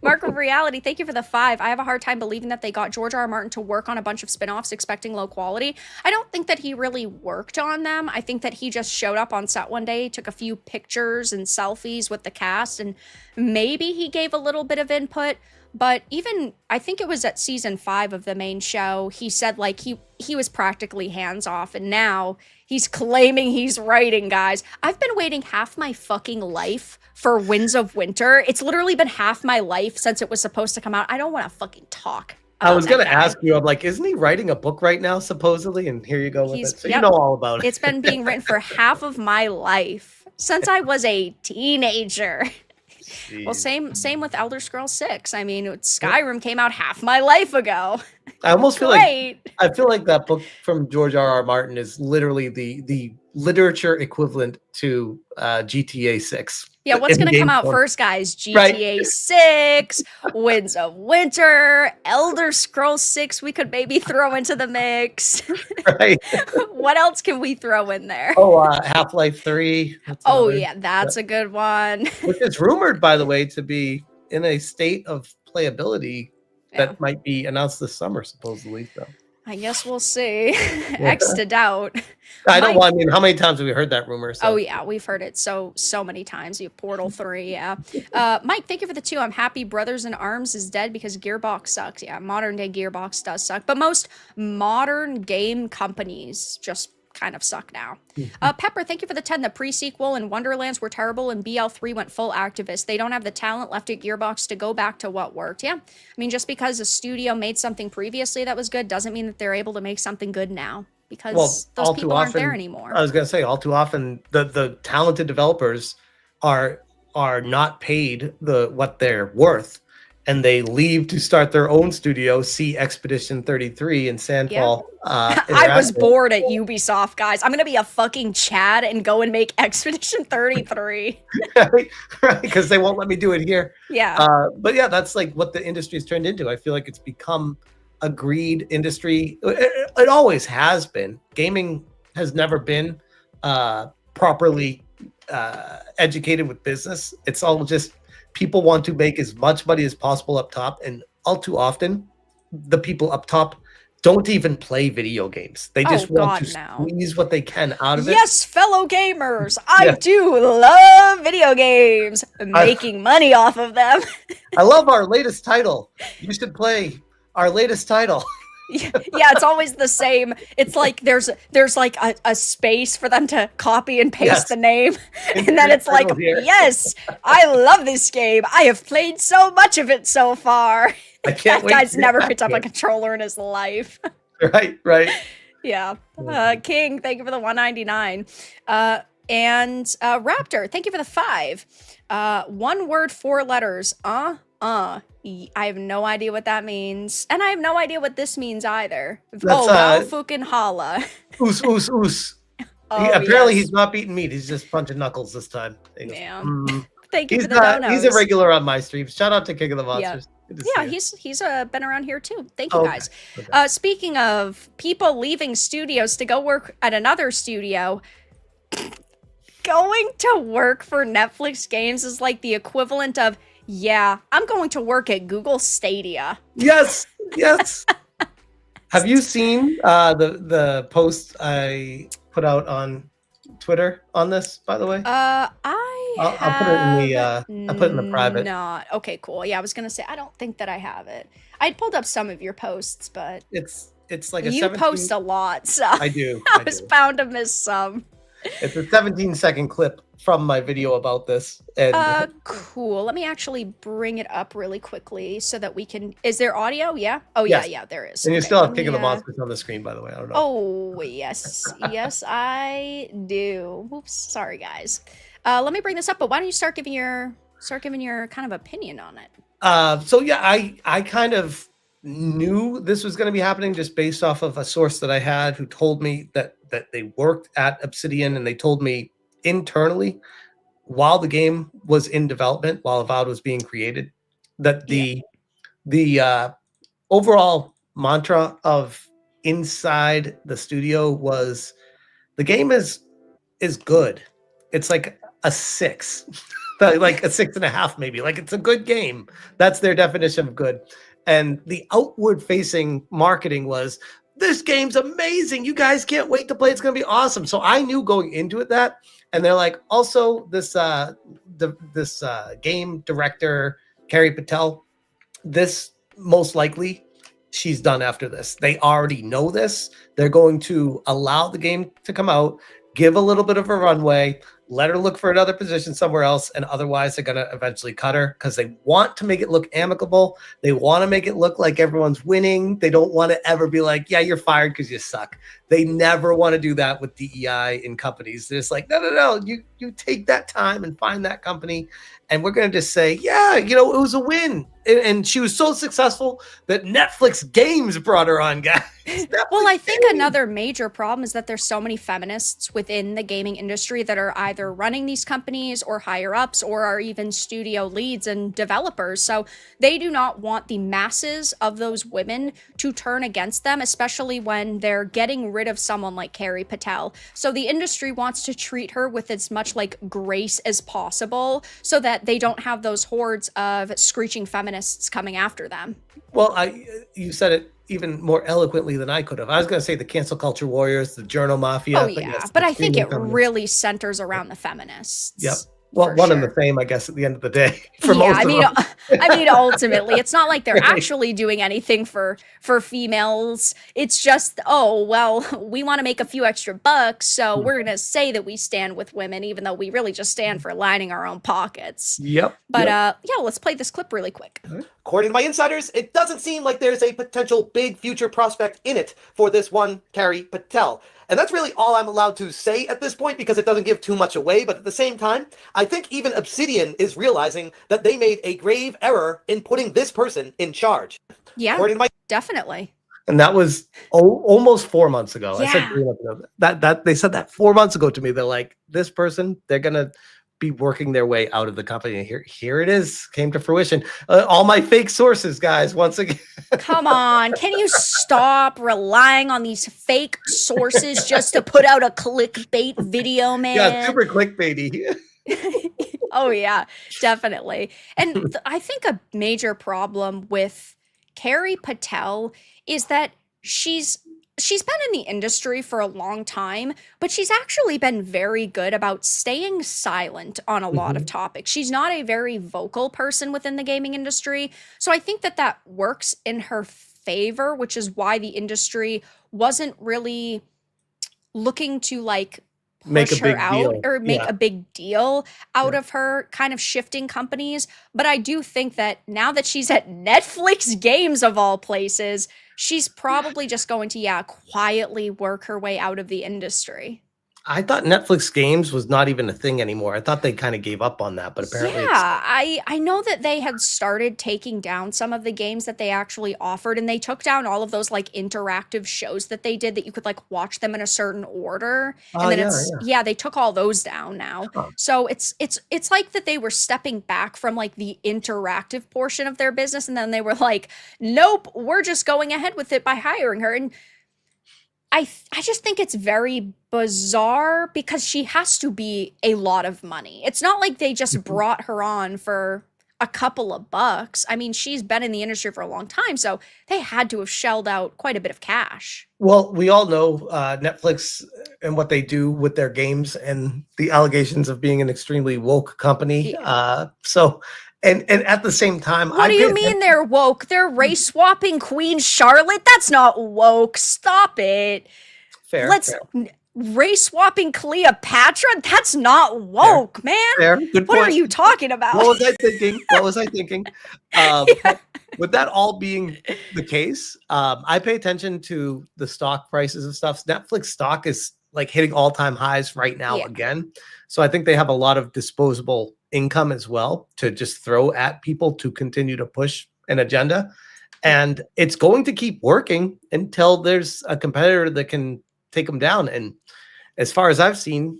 Mark of Reality, thank you for the 5. I have a hard time believing that they got George R. R. Martin to work on a bunch of spin-offs expecting low quality. I don't think that he really worked on them. I think that he just showed up on set one day, took a few pictures and selfies with the cast, and maybe he gave a little bit of input. But even, I think it was at season 5 of the main show, he said like he was practically hands-off, and now he's claiming he's writing, guys. I've been waiting half my fucking life for Winds of Winter. It's literally been half my life since it was supposed to come out. I don't want to fucking talk. I was going to ask you, I'm like, isn't he writing a book right now, supposedly? And here you go with it. So you know all about it. It's been being written for half of my life since I was a teenager. Jeez. Well, same with Elder Scrolls 6. I mean, Skyrim came out half my life ago. I almost feel like that book from George R. R. Martin is literally the literature equivalent to GTA 6. Yeah, what's going to come out first, guys? GTA 6, Winds of Winter, Elder Scrolls 6 we could maybe throw into the mix. Right. What else can we throw in there? Oh, Half-Life 3. That's a good one. Which is rumored, by the way, to be in a state of playability that might be announced this summer, supposedly. So I guess we'll see. X to doubt. I mean, how many times have we heard that rumor? So. Oh yeah, we've heard it so many times. Portal 3, yeah. Mike, thank you for the 2. I'm happy Brothers in Arms is dead because Gearbox sucks. Yeah, modern day Gearbox does suck, but most modern game companies just kind of suck now. Pepper, thank you for the 10. The pre-sequel and Wonderlands were terrible, and BL3 went full activist. They don't have the talent left at Gearbox to go back to what worked. Yeah, I mean, just because a studio made something previously that was good doesn't mean that they're able to make something good now, because those people aren't there anymore. I was gonna say, all too often the talented developers are not paid what they're worth, and they leave to start their own studio. See Expedition 33 and Sandfall. I was bored at Ubisoft, guys. I'm gonna be a fucking Chad and go and make Expedition 33. Right, because they won't let me do it here. Yeah. But yeah, that's like what the industry's turned into. I feel like it's become a greed industry. It always has been. Gaming has never been properly educated with business. It's all just people want to make as much money as possible up top, and all too often the people up top don't even play video games. They just want to squeeze what they can out of it. Yes, fellow gamers, I do love video games, making money off of them. I love our latest title. You should play our latest title. Yeah, it's always the same. It's like there's like a space for them to copy and paste the name, and then it's like, yes, I love this game. I have played so much of it so far. I can't wait. That guy's never picked up a controller in his life. Right. Yeah. King, thank you for the 199. And Raptor, thank you for the 5. 1 word, 4 letters. I have no idea what that means, and I have no idea what this means either. Fucking holla. Oos. Apparently he's not beating meat. He's just punching knuckles this time. Man. Thank you for the donos. He's a regular on my streams. Shout out to King of the Monsters. Yeah, he's been around here too. Thank you, guys. Okay. Speaking of people leaving studios to go work at another studio, going to work for Netflix games is like the equivalent of, yeah, I'm going to work at Google Stadia. Yes. Have you seen the post I put out on Twitter on this, by the way? I'll put it in the private. Not okay, cool. Yeah, I was gonna say I don't think that I have it. I'd pulled up some of your posts, but it's like you post a lot, so I do. I was bound to miss some. It's a 17-second clip from my video about this. And cool. Let me actually bring it up really quickly so that we can. Is there audio? Yeah. Oh yeah, yes. Yeah. There is. And you still have King of the Monsters on the screen, by the way. I don't know. Oh yes, yes I do. Oops, sorry guys. Let me bring this up. But why don't you start giving your kind of opinion on it? So yeah, I kind of knew this was going to be happening just based off of a source that I had who told me that they worked at Obsidian, and they told me internally while the game was in development, while Avowed was being created, that the overall mantra of inside the studio was the game is is good. It's like a 6, like a 6.5, maybe. Like it's a good game. That's their definition of good. And the outward facing marketing was, this game's amazing. You guys can't wait to play. It's going to be awesome. So I knew going into it that, and they're like, also this, this game director, Carrie Patel, this most likely she's done after this. They already know this. They're going to allow the game to come out, give a little bit of a runway, let her look for another position somewhere else, and otherwise they're going to eventually cut her because they want to make it look amicable. They want to make it look like everyone's winning. They don't want to ever be like, yeah, you're fired because you suck. They never want to do that with DEI in companies. They're just like, no. You take that time and find that company, and we're going to just say, yeah, you know, it was a win. And she was so successful that Netflix Games brought her on, guys. Well, I think another major problem is that there's so many feminists within the gaming industry that are either running these companies or higher ups or are even studio leads and developers. So they do not want the masses of those women to turn against them, especially when they're getting rid of someone like Carrie Patel. So the industry wants to treat her with as much like grace as possible so that they don't have those hordes of screeching feminists coming after them. Well, you said it even more eloquently than I could have. I was going to say the cancel culture warriors, the journal mafia. Oh, yeah. But I think it really centers around the feminists. Yep. Well, one and the same, I guess, at the end of the day. For yeah, most of them. I mean, ultimately, it's not like they're actually doing anything for females. It's just, oh, well, we want to make a few extra bucks, so we're going to say that we stand with women, even though we really just stand for lining our own pockets. Yep. But yeah, let's play this clip really quick. According to my insiders, it doesn't seem like there's a potential big future prospect in it for this one Carrie Patel. And that's really all I'm allowed to say at this point because it doesn't give too much away. But at the same time, I think even Obsidian is realizing that they made a grave error in putting this person in charge. Yeah, definitely. And that was almost 4 months ago. Yeah. I said 3 months ago. That they said that 4 months ago to me. They're like, this person, they're gonna be working their way out of the company. And here it is, came to fruition. All my fake sources, guys. Once again, come on, can you stop relying on these fake sources just to put out a clickbait video, man? Yeah, super clickbaity. Oh yeah, definitely. And I think a major problem with Carrie Patel is that she's been in the industry for a long time, but she's actually been very good about staying silent on a lot of topics. She's not a very vocal person within the gaming industry. So I think that works in her favor, which is why the industry wasn't really looking to like push her out or make a big deal out of her, kind of shifting companies. But I do think that now that she's at Netflix Games of all places, she's probably just going to, quietly work her way out of the industry. I thought Netflix Games was not even a thing anymore. I thought they kind of gave up on that, but apparently I know that they had started taking down some of the games that they actually offered, and they took down all of those like interactive shows that they did that you could like watch them in a certain order. And then they took all those down now. So it's like that they were stepping back from like the interactive portion of their business, and then they were like, nope, we're just going ahead with it by hiring her. And I just think it's very bizarre because she has to be a lot of money. It's not like they just brought her on for a couple of bucks. I mean, she's been in the industry for a long time, so they had to have shelled out quite a bit of cash. Well, we all know Netflix and what they do with their games and the allegations of being an extremely woke company. And at the same time, what do you mean they're woke? They're race swapping Queen Charlotte. That's not woke. Stop it. Fair. Race swapping Cleopatra. That's not woke, man. Fair. Good point. What are you talking about? What was I thinking? With that all being the case, I pay attention to the stock prices of stuff. Netflix stock is like hitting all-time highs right now again. So I think they have a lot of disposable income as well to just throw at people to continue to push an agenda. And it's going to keep working until there's a competitor that can take them down. And as far as I've seen,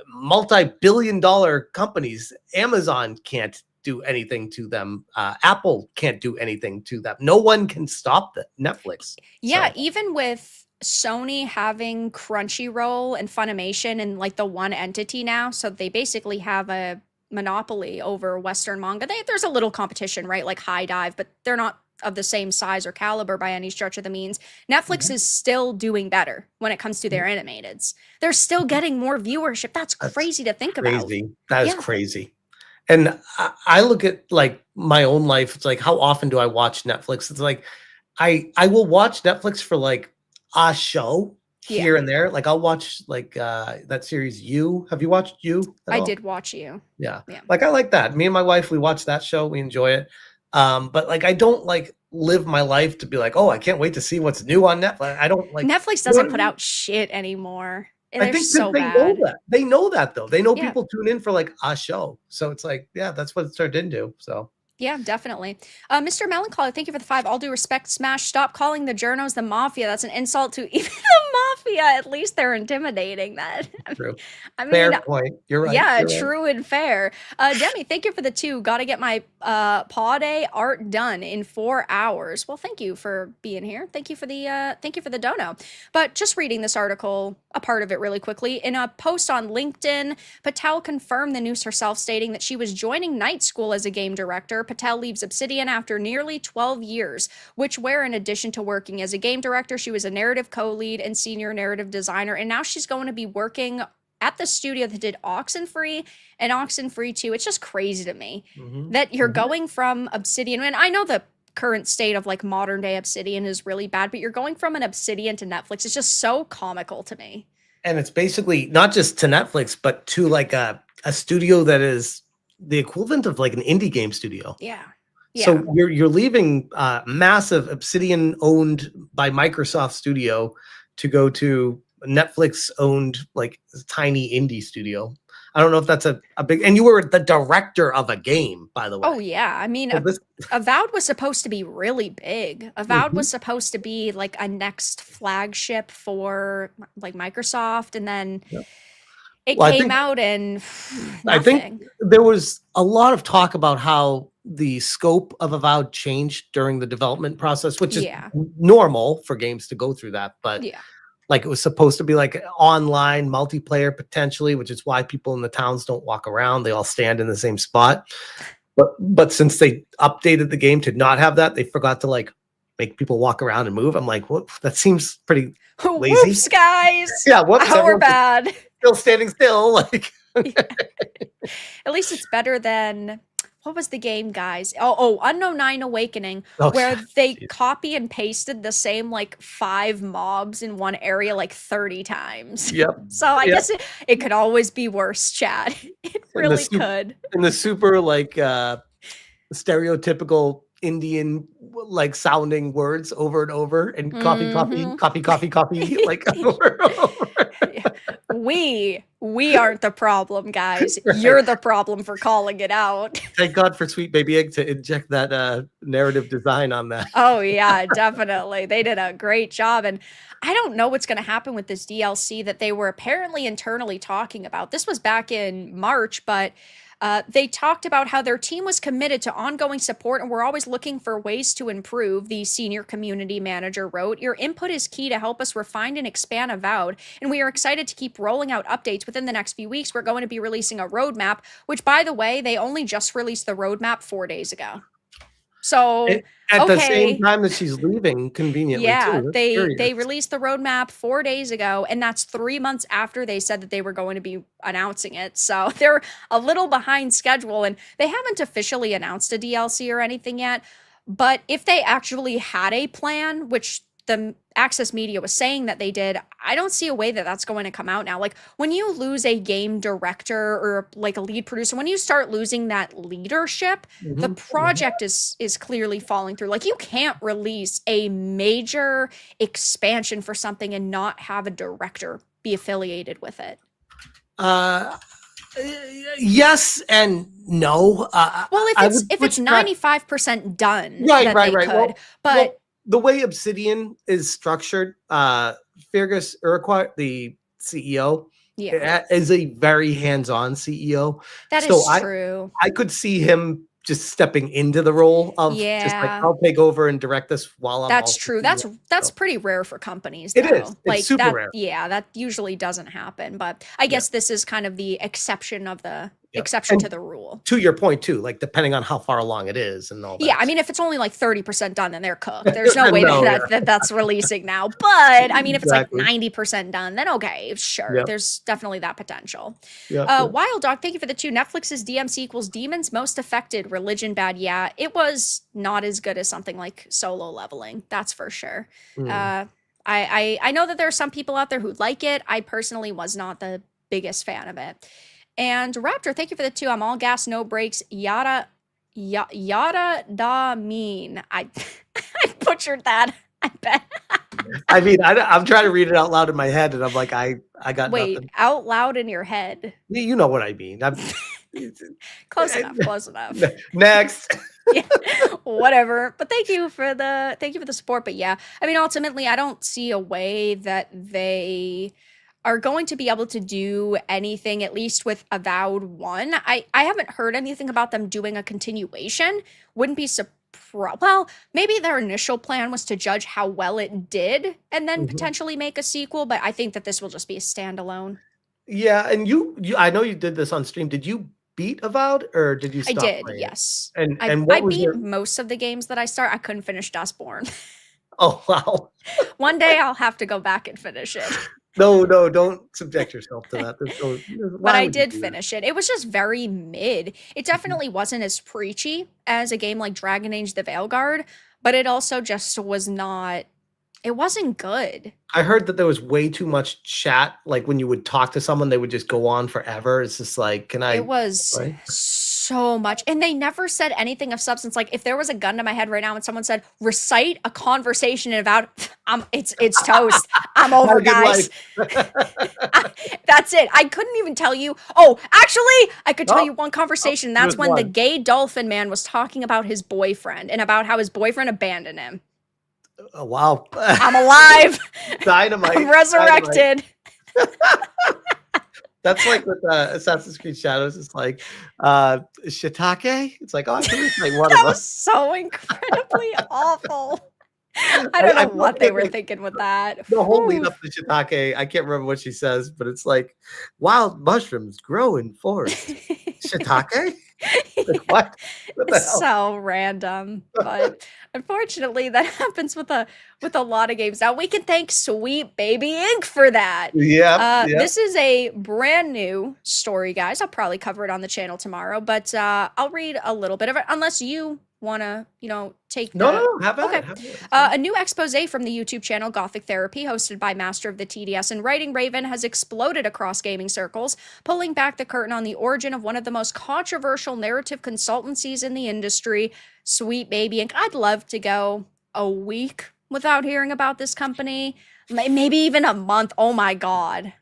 multi-billion-dollar companies, Amazon can't do anything to them. Apple can't do anything to them. No one can stop Netflix. Yeah, So. even with Sony having Crunchyroll and Funimation and like the one entity now, so they basically have a monopoly over Western manga. There's a little competition, right? Like High Dive, but they're not of the same size or caliber by any stretch of the means. Netflix is still doing better when it comes to their animateds. They're still getting more viewership. That's crazy to think about. Crazy. That is crazy. And I look at like my own life. It's like, how often do I watch Netflix? It's like, I will watch Netflix for like a show here and there. Like I'll watch like that series You. Have you watched You? I did watch You. Yeah. Like I like that. Me and my wife, we watch that show. We enjoy it. But like I don't like live my life to be like, oh, I can't wait to see what's new on Netflix. I don't like Netflix doesn't put out shit anymore. I think so they bad. know that. They know that though. They know people tune in for like a show. So it's like, yeah, that's what it turned into. So yeah, definitely. Mr. Melancholy, thank you for the 5. All due respect, Smash, stop calling the journos the mafia. That's an insult to even the mafia. At least they're intimidating. That. True. I mean, fair point. You're right. Yeah, You're true and fair. Demi, thank you for the 2. Got to get my Paw Day art done in 4 hours. Well, thank you for being here. Thank you for the dono. But just reading this article, a part of it really quickly. In a post on LinkedIn, Patel confirmed the news herself, stating that she was joining night school as a game director. Patel leaves Obsidian after nearly 12 years, where in addition to working as a game director, she was a narrative co-lead and senior narrative designer. And now she's going to be working at the studio that did Oxenfree and Oxenfree 2. It's just crazy to me that you're going from Obsidian. And I know the current state of like modern day Obsidian is really bad, but you're going from an Obsidian to Netflix. It's just so comical to me. And it's basically not just to Netflix, but to like a studio that is the equivalent of like an indie game studio. Yeah. So you're leaving massive Obsidian owned by Microsoft studio to go to Netflix owned like tiny indie studio. I don't know if that's a big, and you were the director of a game, by the way. Oh yeah. I mean, Avowed was supposed to be really big. Avowed was supposed to be like a next flagship for like Microsoft. And then it came out and nothing. I think there was a lot of talk about how the scope of Avowed changed during the development process, which is normal for games to go through that. But like it was supposed to be like online multiplayer potentially, which is why people in the towns don't walk around. They all stand in the same spot. But since they updated the game to not have that, they forgot to like make people walk around and move. I'm like, whoop, that seems pretty lazy. Whoops, guys. Yeah, whoops. We're bad. Still standing still. Like at least it's better than what was the game, guys? Unknown 9 Awakening, where they copy and pasted the same like 5 mobs in one area like 30 times. Yep. So I guess it could always be worse, Chad. It really could. And the super like stereotypical Indian like sounding words over and over, and coffee, like over and over. We aren't the problem, guys. Right. You're the problem for calling it out. Thank God for Sweet Baby Egg to inject that narrative design on that. Oh yeah, definitely. They did a great job. And I don't know what's going to happen with this DLC that they were apparently internally talking about. This was back in March, but they talked about how their team was committed to ongoing support and we're always looking for ways to improve, the senior community manager wrote. Your input is key to help us refine and expand Avowed, and we are excited to keep rolling out updates within the next few weeks. We're going to be releasing a roadmap, which, by the way, they only just released the roadmap 4 days ago. So at the same time that she's leaving, conveniently. Yeah, too. they released the roadmap 4 days ago, and that's 3 months after they said that they were going to be announcing it. So they're a little behind schedule, and they haven't officially announced a DLC or anything yet. But if they actually had a plan, which the Access Media was saying that they did, I don't see a way that that's going to come out now. Like when you lose a game director or like a lead producer, when you start losing that leadership, the project is clearly falling through. Like you can't release a major expansion for something and not have a director be affiliated with it. Yes and no. Well, if it's 95% done, right. Could, but the way Obsidian is structured, Fergus Urquhart, the CEO, is a very hands-on CEO. That is true. I could see him just stepping into the role of just like, Yeah. I'll take over and direct this while I'm That's also true. doing That's so. pretty rare for companies, It though. is. It's Like super that, rare. yeah, that usually doesn't happen. But I guess this is kind of the exception of the Yep. exception And to the rule. to your point too, like depending on how far along it is and all that. Yeah, I mean, if it's only like 30% done, then they're cooked. There's no way No, that's releasing now. But I mean, if it's like Exactly. 90% done, then okay, sure. Yep. There's definitely that potential. Yep. Wild Dog, thank you for the 2. Netflix's DMC equals Demons Most Affected, Religion Bad. Yeah, it was not as good as something like Solo Leveling. That's for sure. I know that there are some people out there who like it. I personally was not the biggest fan of it. And Raptor, thank you for the 2. I'm all gas, no brakes. Yada da mean. I butchered that. I bet. I mean, I'm trying to read it out loud in my head, and I'm like, I got Wait, nothing. out loud in your head. You know what I mean. Close enough. Close enough. Next. Yeah, whatever. But thank you for the support. But yeah, I mean, ultimately, I don't see a way that they are going to be able to do anything, at least with Avowed 1. I haven't heard anything about them doing a continuation. Wouldn't be well, maybe their initial plan was to judge how well it did and then potentially make a sequel, but I think that this will just be a standalone. Yeah, and you I know you did this on stream. Did you beat Avowed or did you I stop did, playing? yes. And what I was beat your... most of the games that I start. I couldn't finish Dustborn. Oh, wow. One day I'll have to go back and finish it. No, don't subject yourself to that. But I did finish it. It was just very mid. It definitely wasn't as preachy as a game like Dragon Age the Veilguard, but it also just was not, it wasn't good. I heard that there was way too much chat. Like when you would talk to someone, they would just go on forever. It's just like, It was so much. And they never said anything of substance. Like if there was a gun to my head right now and someone said, recite a conversation about, it's toast. I'm over, guys. That's it. I couldn't even tell you. Oh, actually, I could tell you one conversation. That's when the gay dolphin man was talking about his boyfriend and about how his boyfriend abandoned him. Oh, wow. I'm alive. Dynamite. I'm resurrected. That's like with Assassin's Creed Shadows. It's like shiitake. It's like, oh, I can like one That of was us. so incredibly awful. I don't know what they were thinking with that. The whole lead up to shiitake, I can't remember what she says, but it's like wild mushrooms grow in forest. Shiitake? Like, what? What the hell? So random, but unfortunately, that happens with a lot of games. Now we can thank Sweet Baby Inc. for that. Yeah. This is a brand new story, guys. I'll probably cover it on the channel tomorrow, but I'll read a little bit of it, unless you want to, take the... No, have at it. A new expose from the YouTube channel Gothic Therapy, hosted by Master of the TDS and Writing Raven, has exploded across gaming circles, pulling back the curtain on the origin of one of the most controversial narrative consultancies in the industry, Sweet Baby Inc. I'd love to go a week without hearing about this company, maybe even a month. Oh my God.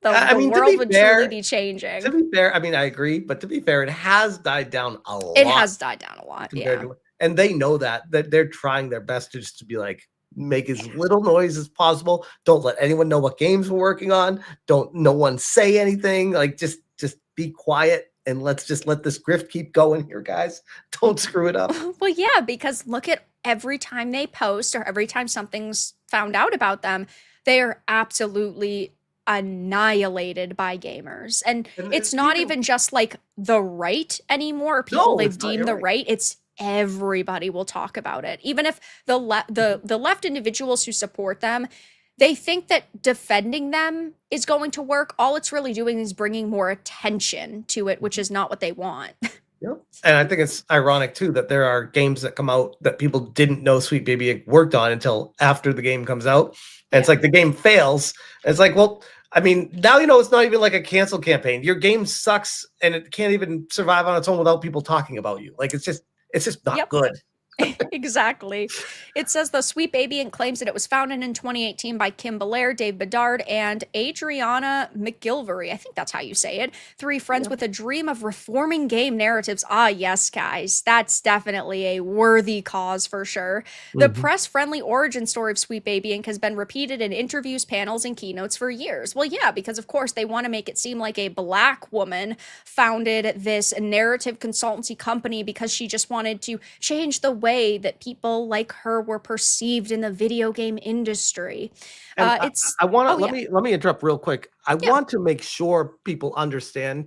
The world would truly be changing. To be fair, I mean, I agree, but to be fair, it has died down a lot. It has died down a lot, yeah. And they know that they're trying their best to just to be like, make as little noise as possible. Don't let anyone know what games we're working on. No one say anything. Like just be quiet and let's just let this grift keep going here, guys. Don't screw it up. Well, yeah, because look at every time they post or every time something's found out about them, they are absolutely annihilated by gamers. And it's not even just like the right anymore, people they've deemed the right. It's everybody will talk about it. Even if the left individuals who support them, they think that defending them is going to work. All it's really doing is bringing more attention to it, which is not what they want. Yep. And I think it's ironic too that there are games that come out that people didn't know Sweet Baby Inc. worked on until after the game comes out. And it's like the game fails. It's like, well, I mean, now it's not even like a cancel campaign. Your game sucks and it can't even survive on its own without people talking about you. Like it's just not good. Exactly. It says the Sweet Baby Inc. claims that it was founded in 2018 by Kim Belair, Dave Bedard, and Adriana McGilvery. I think that's how you say it. Three friends with a dream of reforming game narratives. Ah, yes, guys. That's definitely a worthy cause for sure. The press-friendly origin story of Sweet Baby Inc. has been repeated in interviews, panels, and keynotes for years. Well, yeah, because of course they want to make it seem like a black woman founded this narrative consultancy company because she just wanted to change the way that people like her were perceived in the video game industry. And It's I want to oh yeah, let me interrupt real quick. I yeah, want to make sure people understand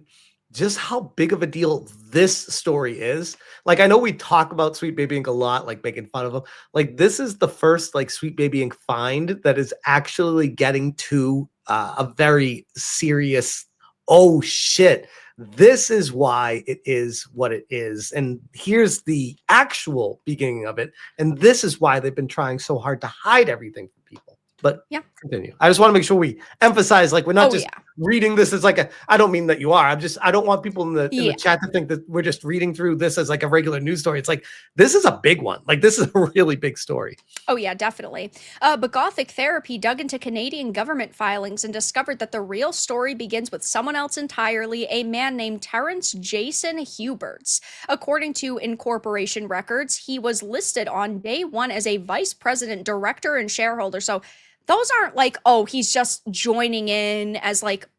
just how big of a deal this story is. Like, I know we talk about Sweet Baby Inc. a lot, like making fun of them. Like, this is the first like Sweet Baby Inc. find that is actually getting to a very serious, oh shit, this is why it is what it is. And here's the actual beginning of it. And this is why they've been trying so hard to hide everything from people. But yeah. continue. I just want to make sure we emphasize, like, we're not Oh just yeah, reading this as like a, I don't mean that you are. I don't want people in the yeah. chat to think that we're just reading through this as like a regular news story. It's like, this is a big one. Like, this is a really big story. Oh, yeah, definitely. But Gothic Therapy dug into Canadian government filings and discovered that the real story begins with someone else entirely, a man named Terrence Jason Huberts. According to incorporation records, he was listed on day one as a vice president, director, and shareholder. So those aren't like, oh, he's just joining in as like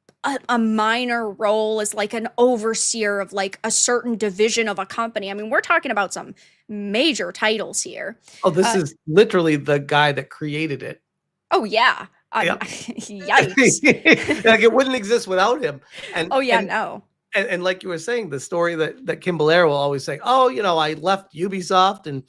a minor role as like an overseer of like a certain division of a company. I mean, we're talking about some major titles here. Oh, this is literally the guy that created it. Oh yeah. Yep. Yikes. Like, it wouldn't exist without him. And Oh yeah, no. and like you were saying, the story that Kim Belair will always say, oh, you know, I left Ubisoft and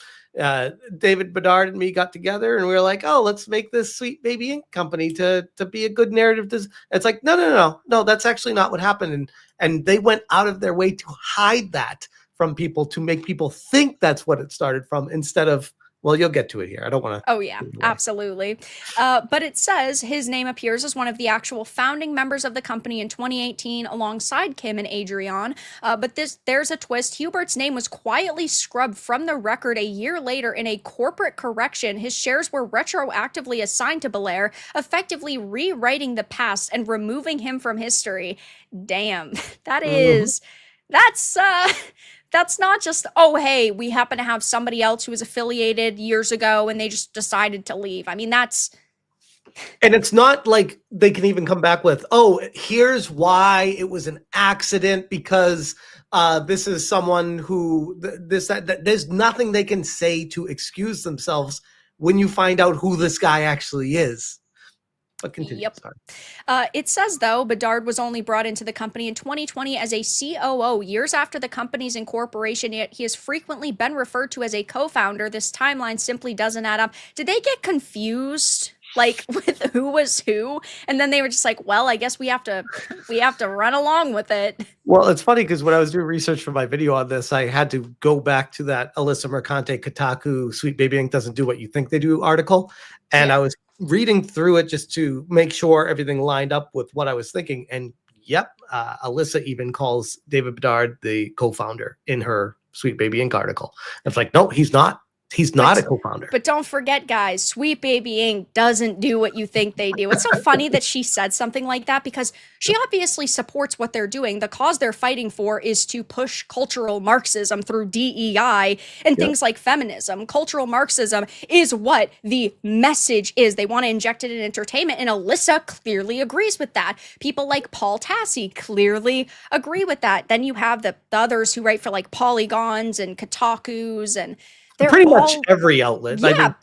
David Bedard and me got together and we were like, oh, let's make this Sweet Baby Inc. company to be a good narrative. It's like, no, that's actually not what happened. And they went out of their way to hide that from people, to make people think that's what it started from, instead of, well, you'll get to it here. I don't want to. Oh yeah, absolutely. But it says his name appears as one of the actual founding members of the company in 2018 alongside Kim and Adrian. But there's a twist. Hubert's name was quietly scrubbed from the record a year later in a corporate correction. His shares were retroactively assigned to Belair, effectively rewriting the past and removing him from history. Damn, that's not just, oh, hey, we happen to have somebody else who was affiliated years ago and they just decided to leave. I mean, that's... And it's not like they can even come back with, oh, here's why it was an accident, because this is someone who, that there's nothing they can say to excuse themselves when you find out who this guy actually is. But continue. Yep. It says, though, Bedard was only brought into the company in 2020 as a COO, years after the company's incorporation, yet he has frequently been referred to as a co-founder. This timeline simply doesn't add up. Did they get confused, like, with who was who? And then they were just like, well, I guess we have to run along with it. Well, it's funny because when I was doing research for my video on this, I had to go back to that Alyssa Mercante Kotaku Sweet Baby Inc. doesn't do what you think they do article. And I was reading through it just to make sure everything lined up with what I was thinking. And yep, Alyssa even calls David Bedard the co-founder in her Sweet Baby Inc. article. It's like, no, he's not. He's not a co-founder. But don't forget, guys, Sweet Baby Inc. doesn't do what you think they do. It's so funny that she said something like that, because she obviously supports what they're doing. The cause they're fighting for is to push cultural Marxism through DEI and things like feminism. Cultural Marxism is what the message is. They want to inject it in entertainment, and Alyssa clearly agrees with that. People like Paul Tassi clearly agree with that. Then you have the others who write for like Polygons and Kotakus, and pretty much every outlet. Yeah,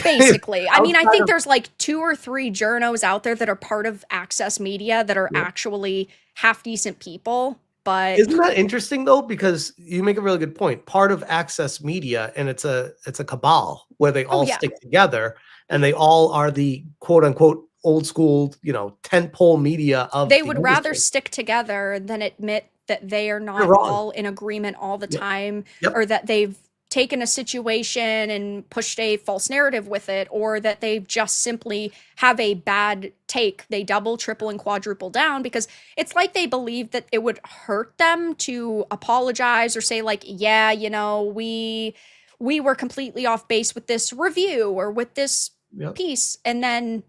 basically. I mean, I think there's like 2 or 3 journos out there that are part of Access Media that are actually half decent people. But isn't that interesting though? Because you make a really good point. Part of Access Media, and it's a cabal where they all stick together, and they all are the quote unquote old school, you know, tentpole media of. They would rather stick together than admit that they are not all in agreement all the time, or that they've taken a situation and pushed a false narrative with it, or that they just simply have a bad take. They double, triple, and quadruple down, because it's like they believe that it would hurt them to apologize or say like, yeah, you know, we we were completely off base with this review or with this Yep. piece. And then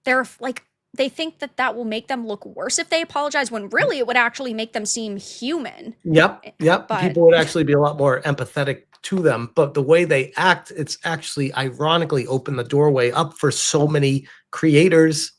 they're like, they think that that will make them look worse if they apologize, when really it would actually make them seem human. Yep. But People would actually be a lot more empathetic to them, but the way they act, it's actually ironically opened the doorway up for so many creators,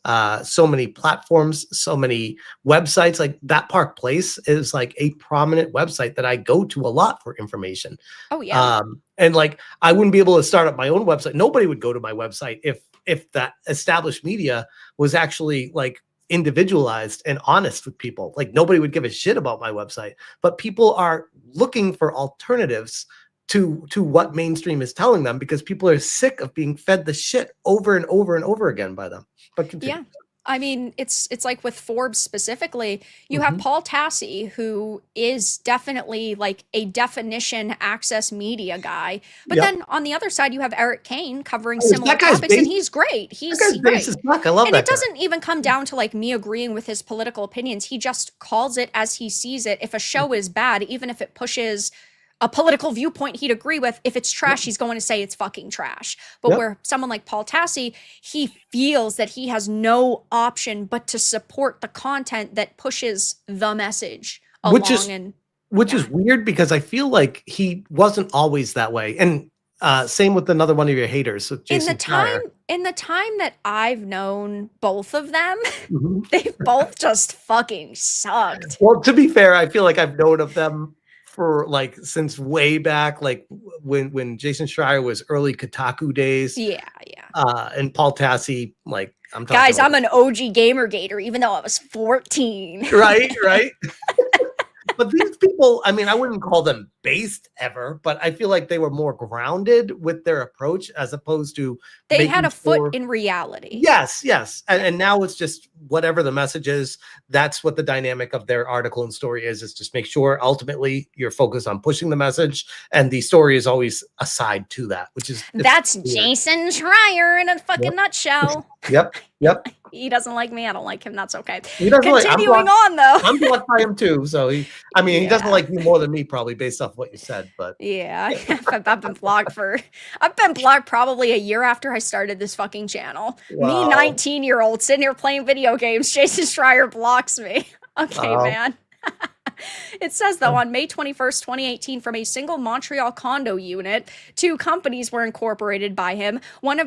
so many platforms, so many websites. Like that Park Place is like a prominent website that I go to a lot for information. oh yeah. And like I wouldn't be able to start up my own website. Nobody would go to my website if that established media was actually like individualized and honest with people. Like nobody would give a shit about my website, but people are looking for alternatives to what mainstream is telling them, because people are sick of being fed the shit over and over and over again by them. But continue. Yeah. I mean, it's like with Forbes specifically, you have Paul Tassi, who is definitely like a definition access media guy. But Yep. then on the other side, you have Eric Kane covering Oh, similar that guy's topics, and base- he's great. He's That guy's great. base as fuck. I love And that it guy. doesn't even come down to like me agreeing with his political opinions. He just calls it as he sees it. If a show is bad, even if it pushes a political viewpoint he'd agree with, if it's trash, he's going to say it's fucking trash. But Yep. where someone like Paul Tassi, he feels that he has no option but to support the content that pushes the message along. Which is weird, because I feel like he wasn't always that way. And same with another one of your haters, with Jason Schreier. In the time that I've known both of them, Mhm. they've both just fucking sucked. Well, to be fair, I feel like I've known of them for like since way back, like when Jason Schreier was early Kotaku days. Yeah. And Paul Tassi, like I'm talking Guys, like, I'm an OG gamer gator, even though I was 14. right. But these people, I mean, I wouldn't call them based ever, but I feel like they were more grounded with their approach as opposed to They had making a foot sure- in reality. Yes. And now it's just whatever the message is. That's what the dynamic of their article and story is just make sure ultimately you're focused on pushing the message, and the story is always a side to that, which is That's weird. Jason Schreier in a fucking Yep. nutshell. Yep. He doesn't like me. I don't like him. That's okay. He doesn't like- I'm Continuing blocked- on, though. I'm blocked by him too. So he doesn't Yeah. like you more than me, probably based off what you said, but Yeah, I've been blocked probably a year after I started this fucking channel. Wow. Me, 19-year-old, sitting here playing video games. Jason Schreier blocks me. Okay, Wow. man. It says, though, on May 21st, 2018, from a single Montreal condo unit, 2 companies were incorporated by him. One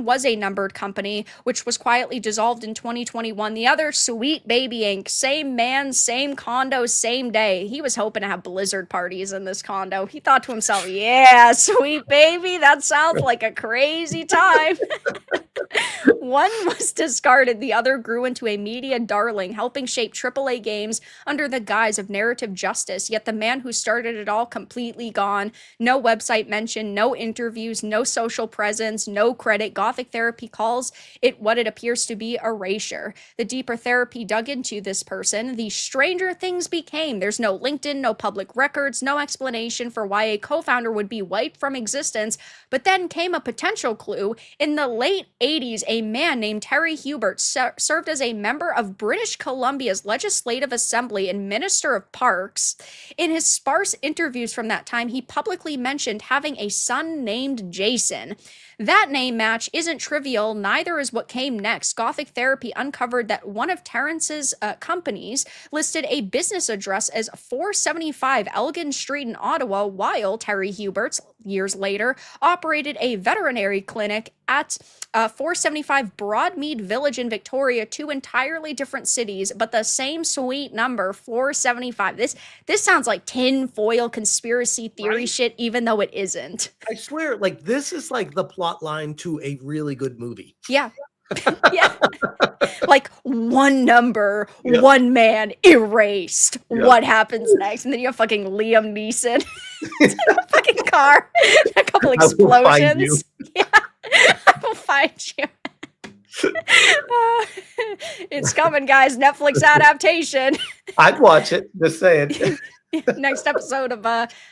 was a numbered company, which was quietly dissolved in 2021. The other, Sweet Baby Inc. Same man, same condo, same day. He was hoping to have blizzard parties in this condo. He thought to himself, yeah, Sweet Baby, that sounds like a crazy time. One was discarded, the other grew into a media darling, helping shape AAA games under the guise of narrative justice. Yet the man who started it all completely gone. No website mention, no interviews, no social presence, no credit. Gothic Therapy calls it what it appears to be erasure. The deeper therapy dug into this person, the stranger things became. There's no LinkedIn, no public records, no explanation for why a co-founder would be wiped from existence. But then came a potential clue. In the late 80s, a man named Terry Hubert served as a member of British Columbia's Legislative Assembly and Minister of Parks. In his sparse interviews from that time, he publicly mentioned having a son named Jason. That name match isn't trivial, neither is what came next. Gothic Therapy uncovered that one of Terrence's companies listed a business address as 475 Elgin Street in Ottawa, while Terry Hubert's, years later, operated a veterinary clinic at 475 Broadmead Village in Victoria, 2 entirely different cities, but the same sweet number, 475. This sounds like tinfoil conspiracy theory Right? shit, even though it isn't. I swear, like this is like the plot line to a really good movie. Yeah. Yeah. Like one number, Yep. one man, erased. Yep. What happens next? And then you have fucking Liam Neeson in a fucking car. A couple I will find explosions. Yeah. I will find you. It's coming, guys. Netflix adaptation. I'd watch it. Just saying. Next episode of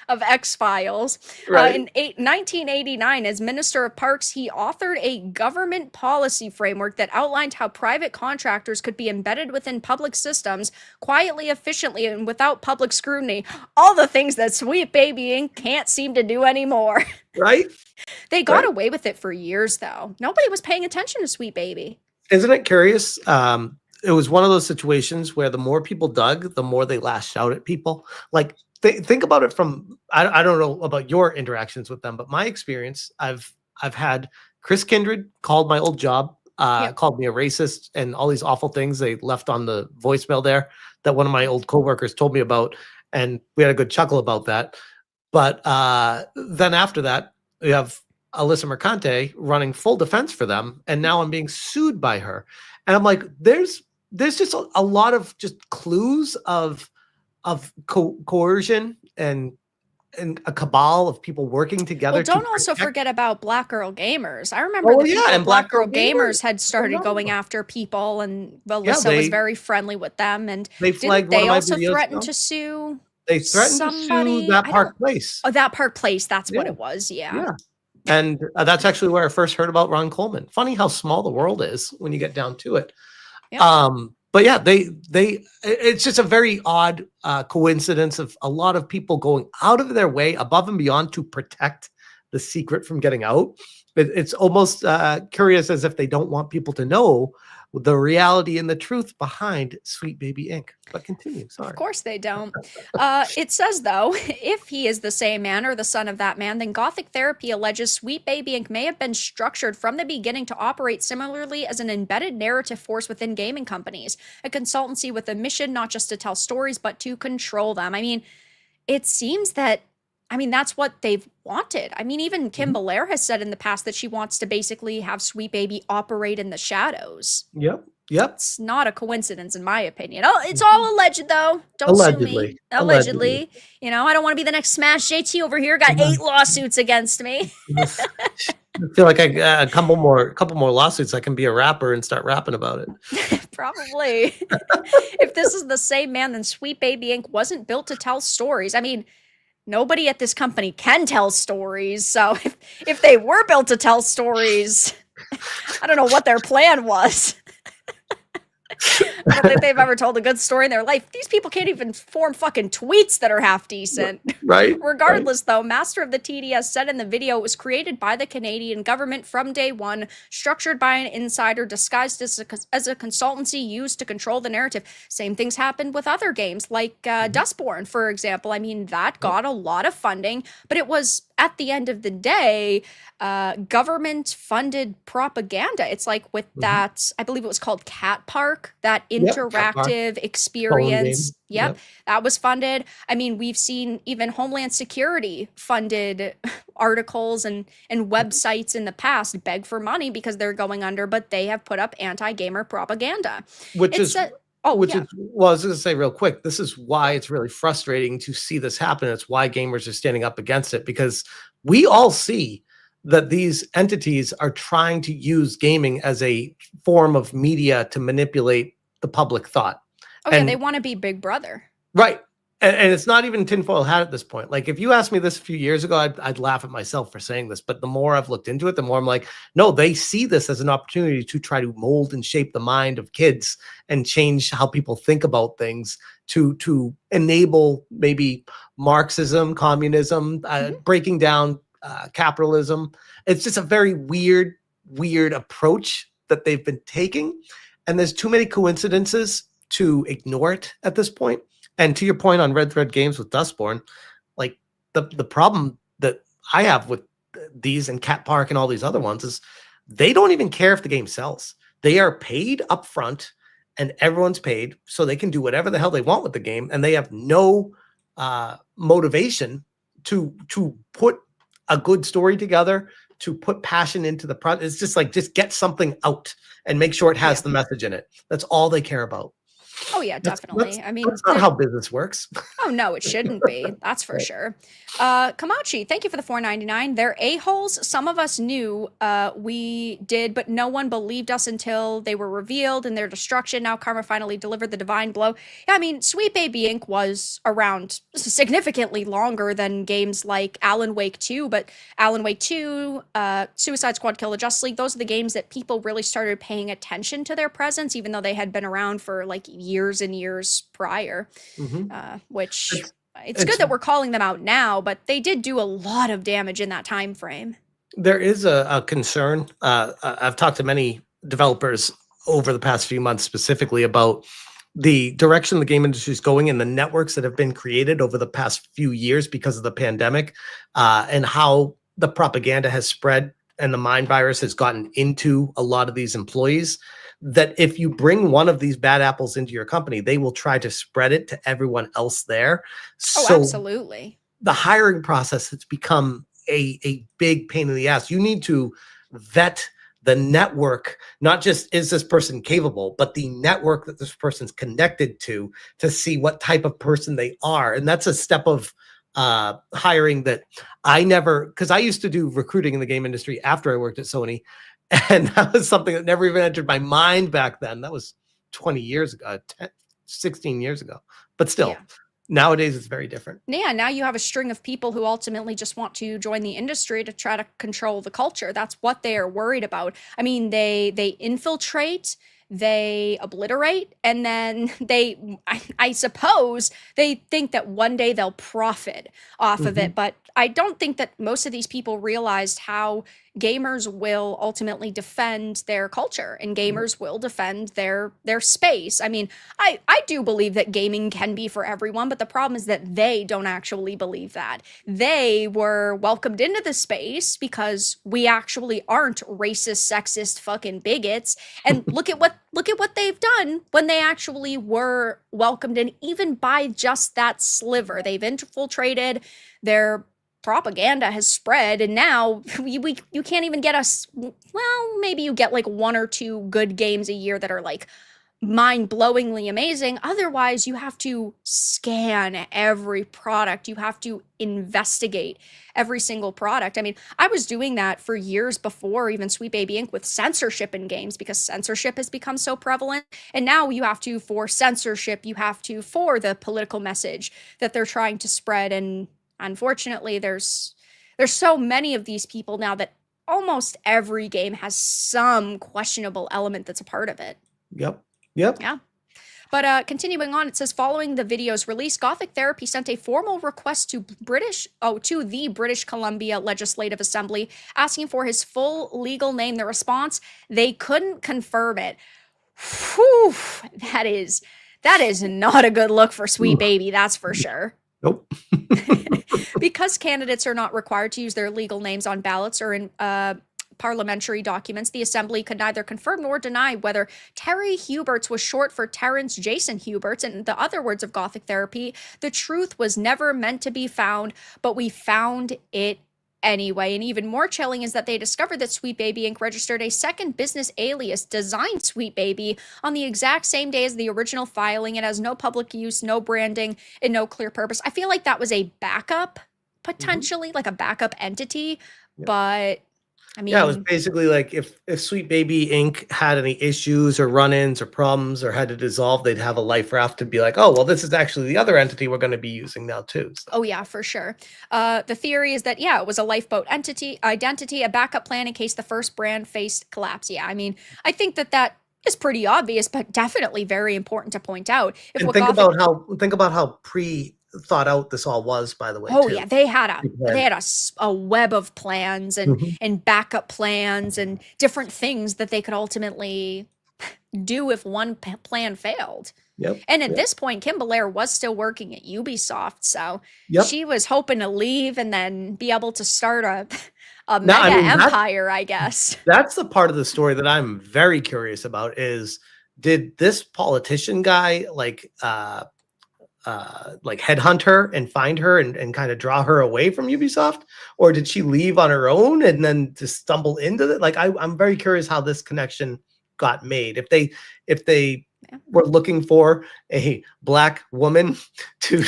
X-Files. Right. In 1989, as Minister of Parks, he authored a government policy framework that outlined how private contractors could be embedded within public systems quietly, efficiently, and without public scrutiny. All the things that Sweet Baby Inc. can't seem to do anymore. Right? They got Right. away with it for years, though. Nobody was paying attention to Sweet Baby. Isn't it curious? It was one of those situations where the more people dug, the more they lashed out at people. Like, think about it from, I don't know about your interactions with them, but my experience, I've had Chris Kindred called my old job, called me a racist and all these awful things they left on the voicemail there that one of my old coworkers told me about. And we had a good chuckle about that. But then after that, we have Alyssa Mercante running full defense for them. And now I'm being sued by her. And I'm like, there's just a lot of just clues of coercion and a cabal of people working together. Well, don't also forget about Black Girl Gamers. I remember and Black Girl Gamers had started going after people, and Alyssa was very friendly with them. And didn't they also threaten to sue? They threatened to sue That Park Place. Oh, That Park Place. That's what it was. Yeah. And that's actually where I first heard about Ron Coleman. Funny how small the world is when you get down to it. Yep. But yeah, it's just a very odd coincidence of a lot of people going out of their way above and beyond to protect the secret from getting out. It's almost curious, as if they don't want people to know the reality and the truth behind Sweet Baby Inc. But continue, sorry. Of course they don't. It says, though, if he is the same man or the son of that man, then Gothic Therapy alleges Sweet Baby Inc. may have been structured from the beginning to operate similarly as an embedded narrative force within gaming companies, a consultancy with a mission not just to tell stories, but to control them. I mean, it seems that, that's what they've wanted. Even Kim Belair has said in the past that she wants to basically have Sweet Baby operate in the shadows. Yep. It's not a coincidence, in my opinion. Oh, it's all alleged, though. Don't sue me. Allegedly. I don't want to be the next SmashJT over here. Got 8 lawsuits against me. I feel like a couple more lawsuits, I can be a rapper and start rapping about it. Probably. If this is the same man, then Sweet Baby Inc. wasn't built to tell stories. Nobody at this company can tell stories. So if they were built to tell stories, I don't know what their plan was. I don't think they've ever told a good story in their life. These people can't even form fucking tweets that are half decent. Right. Regardless, though, Master of the TDS said in the video it was created by the Canadian government from day one, structured by an insider, disguised as a consultancy used to control the narrative. Same things happened with other games, like Dustborn, for example. That got a lot of funding, but it was, at the end of the day, government-funded propaganda. It's like with that, I believe it was called Cat Park, that interactive experience. Yep, that was funded. We've seen even Homeland Security funded articles and websites in the past beg for money because they're going under, but they have put up anti-gamer propaganda. Well, I was going to say real quick, this is why it's really frustrating to see this happen. It's why gamers are standing up against it, because we all see that these entities are trying to use gaming as a form of media to manipulate the public thought. They want to be Big Brother. Right. And it's not even tinfoil hat at this point. Like, if you asked me this a few years ago, I'd laugh at myself for saying this. But the more I've looked into it, the more I'm like, no, they see this as an opportunity to try to mold and shape the mind of kids and change how people think about things, to enable maybe Marxism, communism, breaking down capitalism. It's just a very weird approach that they've been taking. And there's too many coincidences to ignore it at this point. And to your point on Red Thread Games with Dustborn, like the problem that I have with these and Cat Park and all these other ones is they don't even care if the game sells. They are paid up front, and everyone's paid, so they can do whatever the hell they want with the game, and they have no motivation to put a good story together, to put passion into the product. It's just like, just get something out and make sure it has the message in it. That's all they care about. Oh yeah, definitely. I mean, That's not how business works. oh no, it shouldn't be. That's for Right. sure. Kamachi, thank you for the 4.99. They're a-holes. Some of us knew we did, but no one believed us until they were revealed in their destruction. Now Karma finally delivered the divine blow. Yeah, I mean, Sweet Baby Inc. was around significantly longer than games like Alan Wake 2, but Alan Wake 2, Suicide Squad Kill the Justice League, those are the games that people really started paying attention to their presence, even though they had been around for like years and years prior. Which it's good that we're calling them out now, but they did do a lot of damage in that time frame. There is a concern. I've talked to many developers over the past few months specifically about the direction the game industry is going and the networks that have been created over the past few years because of the pandemic, and how the propaganda has spread and the mind virus has gotten into a lot of these employees, that if you bring one of these bad apples into your company, they will try to spread it to everyone else there. Oh, so absolutely. The hiring process has become a big pain in the ass. You need to vet the network, not just is this person capable, but the network that this person's connected to see what type of person they are. And that's a step of hiring that I never, because I used to do recruiting in the game industry after I worked at Sony. And that was something that never even entered my mind back then. That was 20 years ago, 16 years ago. But still, nowadays it's very different. Yeah, now you have a string of people who ultimately just want to join the industry to try to control the culture. That's what they are worried about. I mean, they infiltrate, they obliterate, and then I suppose they think that one day they'll profit off of it. But I don't think that most of these people realized how gamers will ultimately defend their culture, and gamers will defend their space. I mean, I do believe that gaming can be for everyone, but the problem is that they don't actually believe that. They were welcomed into the space because we actually aren't racist, sexist, fucking bigots. And look at what they've done when they actually were welcomed in, even by just that sliver. They've infiltrated, their propaganda has spread, and now you can't even get us, well, maybe you get like one or two good games a year that are like mind-blowingly amazing. Otherwise, you have to scan every product. You have to investigate every single product. I mean, I was doing that for years before even Sweet Baby Inc. with censorship in games, because censorship has become so prevalent. And now you have to, for censorship, you have to for the political message that they're trying to spread. And unfortunately, there's so many of these people now that almost every game has some questionable element that's a part of it. Yep. Yeah. But continuing on, it says, following the video's release, Gothic Therapy sent a formal request to the British Columbia Legislative Assembly asking for his full legal name. The response, they couldn't confirm it. Whew, that is not a good look for Sweet Baby, that's for sure. Nope. Because candidates are not required to use their legal names on ballots or in parliamentary documents, the assembly could neither confirm nor deny whether Terry Huberts was short for Terrence Jason Huberts. In the other words of Gothic Therapy, the truth was never meant to be found, but we found it anyway. And even more chilling is that they discovered that Sweet Baby Inc. registered a second business alias, Designed Sweet Baby, on the exact same day as the original filing. It has no public use, no branding, and no clear purpose. I feel like that was a backup, potentially, like a backup entity, but I mean, yeah, it was basically like if Sweet Baby Inc. had any issues or run-ins or problems or had to dissolve, they'd have a life raft to be like, oh, well, this is actually the other entity we're going to be using now too. So. Oh yeah, for sure. The theory is that, yeah, it was a lifeboat identity, a backup plan in case the first brand faced collapse. Yeah, I mean, I think that is pretty obvious, but definitely very important to point out. And think about how thought out this all was, by the way. Oh yeah, they had a web of plans and backup plans and different things that they could ultimately do if one plan failed. Yep. And at this point, Kim Belair was still working at Ubisoft, so she was hoping to leave and then be able to start a empire, I guess. That's the part of the story that I'm very curious about is, did this politician guy like headhunt her and find her and kind of draw her away from Ubisoft, or did she leave on her own and then just stumble into it? Like I'm very curious how this connection got made. If they were looking for a black woman to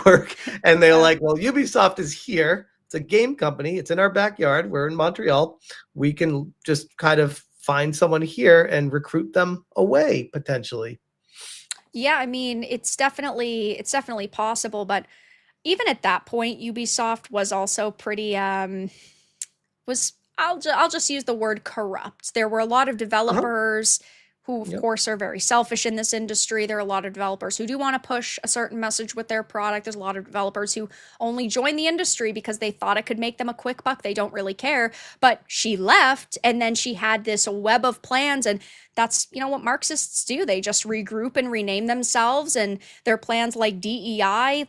work, and they're like, well, Ubisoft is here. It's a game company. It's in our backyard. We're in Montreal. We can just kind of find someone here and recruit them away potentially. Yeah, I mean, it's definitely possible, but even at that point, Ubisoft was also pretty was I'll just use the word corrupt. There were a lot of developers who, of course, are very selfish in this industry. There are a lot of developers who do want to push a certain message with their product. There's a lot of developers who only join the industry because they thought it could make them a quick buck. They don't really care. But she left, and then she had this web of plans, and that's, you know, what Marxists do. They just regroup and rename themselves, and their plans like DEI.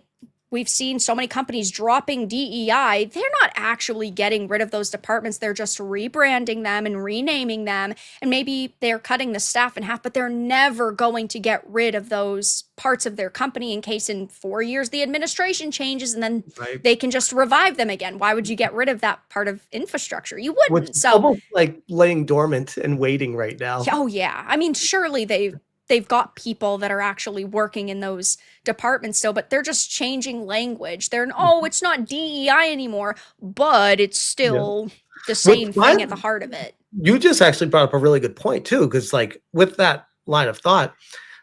We've seen so many companies dropping DEI. They're not actually getting rid of those departments. They're just rebranding them and renaming them. And maybe they're cutting the staff in half, but they're never going to get rid of those parts of their company in case in 4 years the administration changes and then they can just revive them again. Why would you get rid of that part of infrastructure? You wouldn't. It's almost like laying dormant and waiting right now. Oh, yeah. I mean, surely they've got people that are actually working in those departments still, but they're just changing language. It's not DEI anymore, but it's still the same thing at the heart of it. You just actually brought up a really good point too, because like with that line of thought,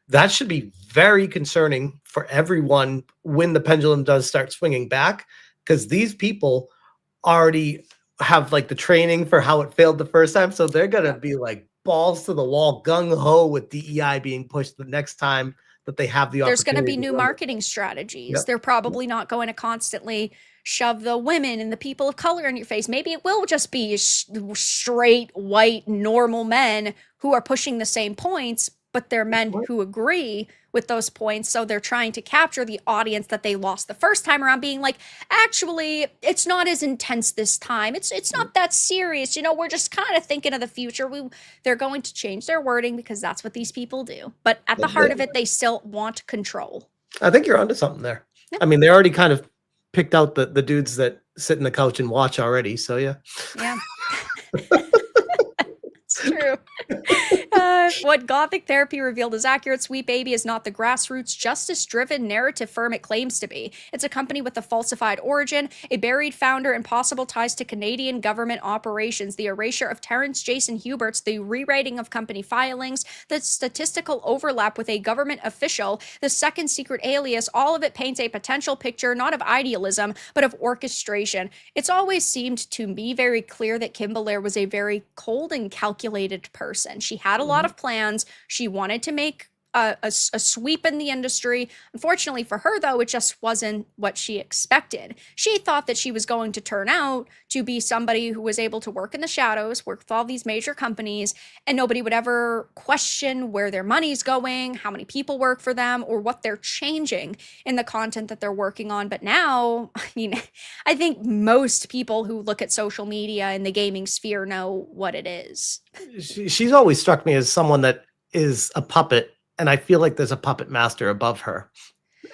that should be very concerning for everyone when the pendulum does start swinging back, because these people already have like the training for how it failed the first time. So they're going to be like balls to the wall, gung-ho with DEI being pushed the next time that they have the opportunity. There's going to be new marketing strategies. They're probably not going to constantly shove the women and the people of color in your face. Maybe it will just be straight, white, normal men who are pushing the same points, but they're men who agree with those points. So they're trying to capture the audience that they lost the first time around, being like, actually, it's not as intense this time. It's not that serious. You know, we're just kind of thinking of the future. They're going to change their wording because that's what these people do. But at the heart of it, they still want control. I think you're onto something there. I mean, they already kind of picked out the dudes that sit in the couch and watch already. So yeah. Yeah. It's true. What Gothic Therapy revealed is accurate. Sweet Baby is not the grassroots, justice-driven narrative firm it claims to be. It's a company with a falsified origin, a buried founder, and possible ties to Canadian government operations, the erasure of Terrence Jason Huberts, the rewriting of company filings, the statistical overlap with a government official, the second secret alias. All of it paints a potential picture not of idealism, but of orchestration. It's always seemed to me very clear that Kim Belair was a very cold and calculated person. She had a lot of plans. She wanted to make a sweep in the industry. Unfortunately for her, though, it just wasn't what she expected. She thought that she was going to turn out to be somebody who was able to work in the shadows, work with all these major companies, and nobody would ever question where their money's going, how many people work for them, or what they're changing in the content that they're working on. But now, I mean, I think most people who look at social media in the gaming sphere know what it is. She's always struck me as someone that is a puppet, and I feel like there's a puppet master above her,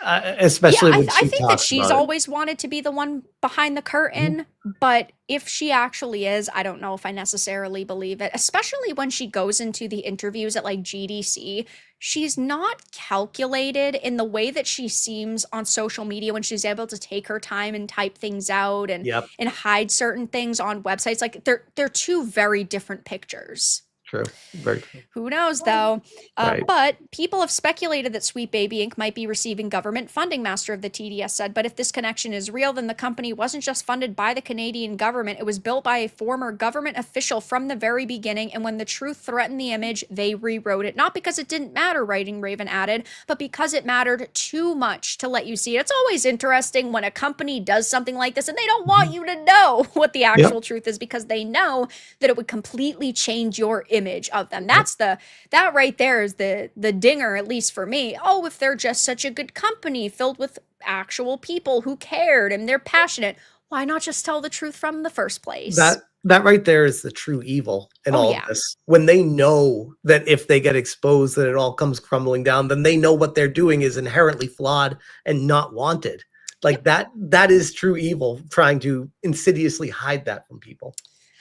especially when I think that she's always wanted to be the one behind the curtain, but if she actually is, I don't know if I necessarily believe it, especially when she goes into the interviews at like GDC. She's not calculated in the way that she seems on social media when she's able to take her time and type things out and hide certain things on websites. Like they're two very different pictures. True. Very true. Who knows, though? But people have speculated that Sweet Baby Inc. might be receiving government funding, Master of the TDS said. But if this connection is real, then the company wasn't just funded by the Canadian government. It was built by a former government official from the very beginning. And when the truth threatened the image, they rewrote it. Not because it didn't matter, Writing Raven added, but because it mattered too much to let you see it. It's always interesting when a company does something like this and they don't want you to know what the actual truth is, because they know that it would completely change your image of them. That right there is the dinger, at least for me. Oh, if they're just such a good company filled with actual people who cared and they're passionate, why not just tell the truth from the first place? That right there is the true evil in all of this. When they know that if they get exposed that it all comes crumbling down, then they know what they're doing is inherently flawed and not wanted. Like that is true evil, trying to insidiously hide that from people.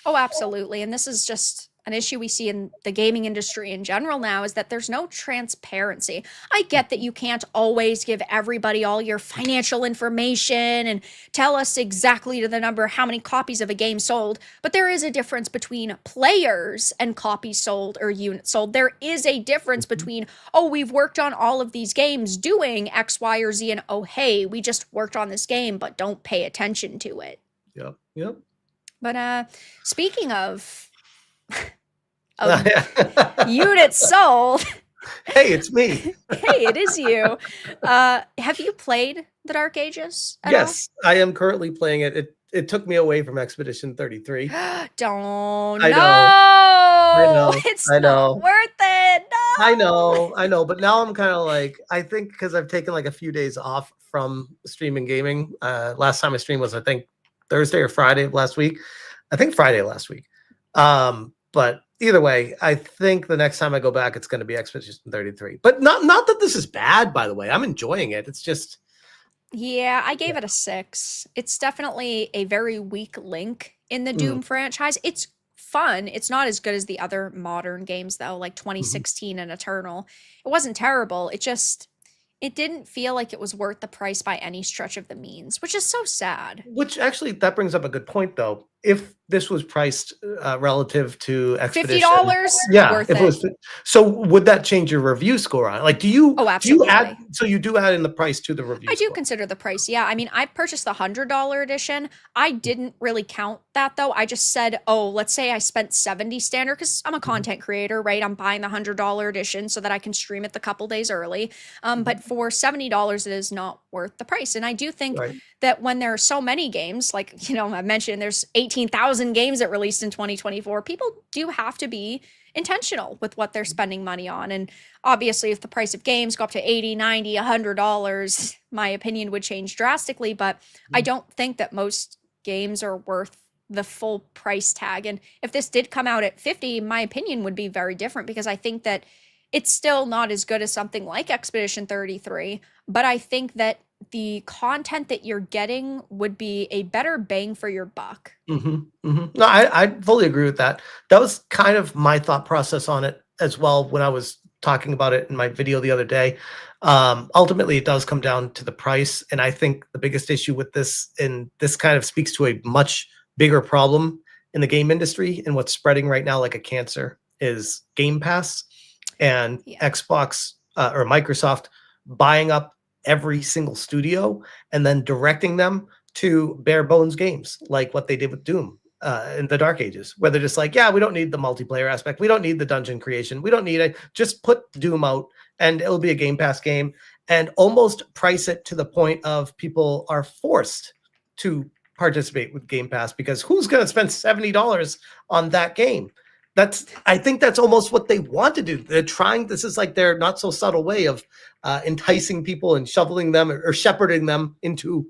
Oh, absolutely. And this is just an issue we see in the gaming industry in general now is that there's no transparency. I get that you can't always give everybody all your financial information and tell us exactly to the number how many copies of a game sold, but there is a difference between players and copies sold or units sold. There is a difference between, oh, we've worked on all of these games doing X, Y, or Z, and oh, hey, we just worked on this game, but don't pay attention to it. Yep. But speaking of units sold. Hey, it's me. Hey, it is you. Have you played the Dark Ages at Yes, I am currently playing it. It took me away from Expedition 33. Don't. I know. I know. It's I know. not worth it. No. I know. But now I'm kind of like, I think because I've taken like a few days off from streaming gaming. Last time I streamed was, I think, Thursday or Friday of last week. I think Friday last week. But either way, I think the next time I go back, it's going to be Expedition 33. But not that this is bad, by the way. I'm enjoying it. It's just. Yeah, I gave it a 6. It's definitely a very weak link in the Doom franchise. It's fun. It's not as good as the other modern games, though, like 2016 and Eternal. It wasn't terrible. It didn't feel like it was worth the price by any stretch of the means, which is so sad. Which actually, that brings up a good point, though. If this was priced relative to Expedition, $50, yeah, worth if it was, so would that change your review score on it? Like, do you? Oh, absolutely. Do you add? So you do add in the price to the review. I do score. consider the price. Yeah, I mean, I purchased the $100 edition. I didn't really count that though. I just said, oh, let's say I spent 70 standard because I'm a content creator, right? I'm buying the $100 edition so that I can stream it the couple days early. But for $70, it is not worth the price. And I do think that when there are so many games, like, I mentioned there's 18,000 games that released in 2024, people do have to be intentional with what they're spending money on. And obviously, if the price of games go up to $80, $90, $100, my opinion would change drastically. But I don't think that most games are worth the full price tag. And if this did come out at 50, my opinion would be very different because I think that it's still not as good as something like Expedition 33. But I think that the content that you're getting would be a better bang for your buck. No, I fully agree with that. That was kind of my thought process on it as well when I was talking about it in my video the other day. Ultimately, it does come down to the price. And I think the biggest issue with this, and this kind of speaks to a much bigger problem in the game industry and what's spreading right now like a cancer, is Game Pass and Xbox or Microsoft buying up every single studio and then directing them to bare bones games like what they did with Doom in the Dark Ages, where they're just like, yeah, we don't need the multiplayer aspect, we don't need the dungeon creation, we don't need it, just put Doom out and it'll be a Game Pass game, and almost price it to the point of people are forced to participate with Game Pass because who's going to spend $70 on that game? I think that's almost what they want to do. They're trying, this is like their not so subtle way of enticing people and shoveling them or shepherding them into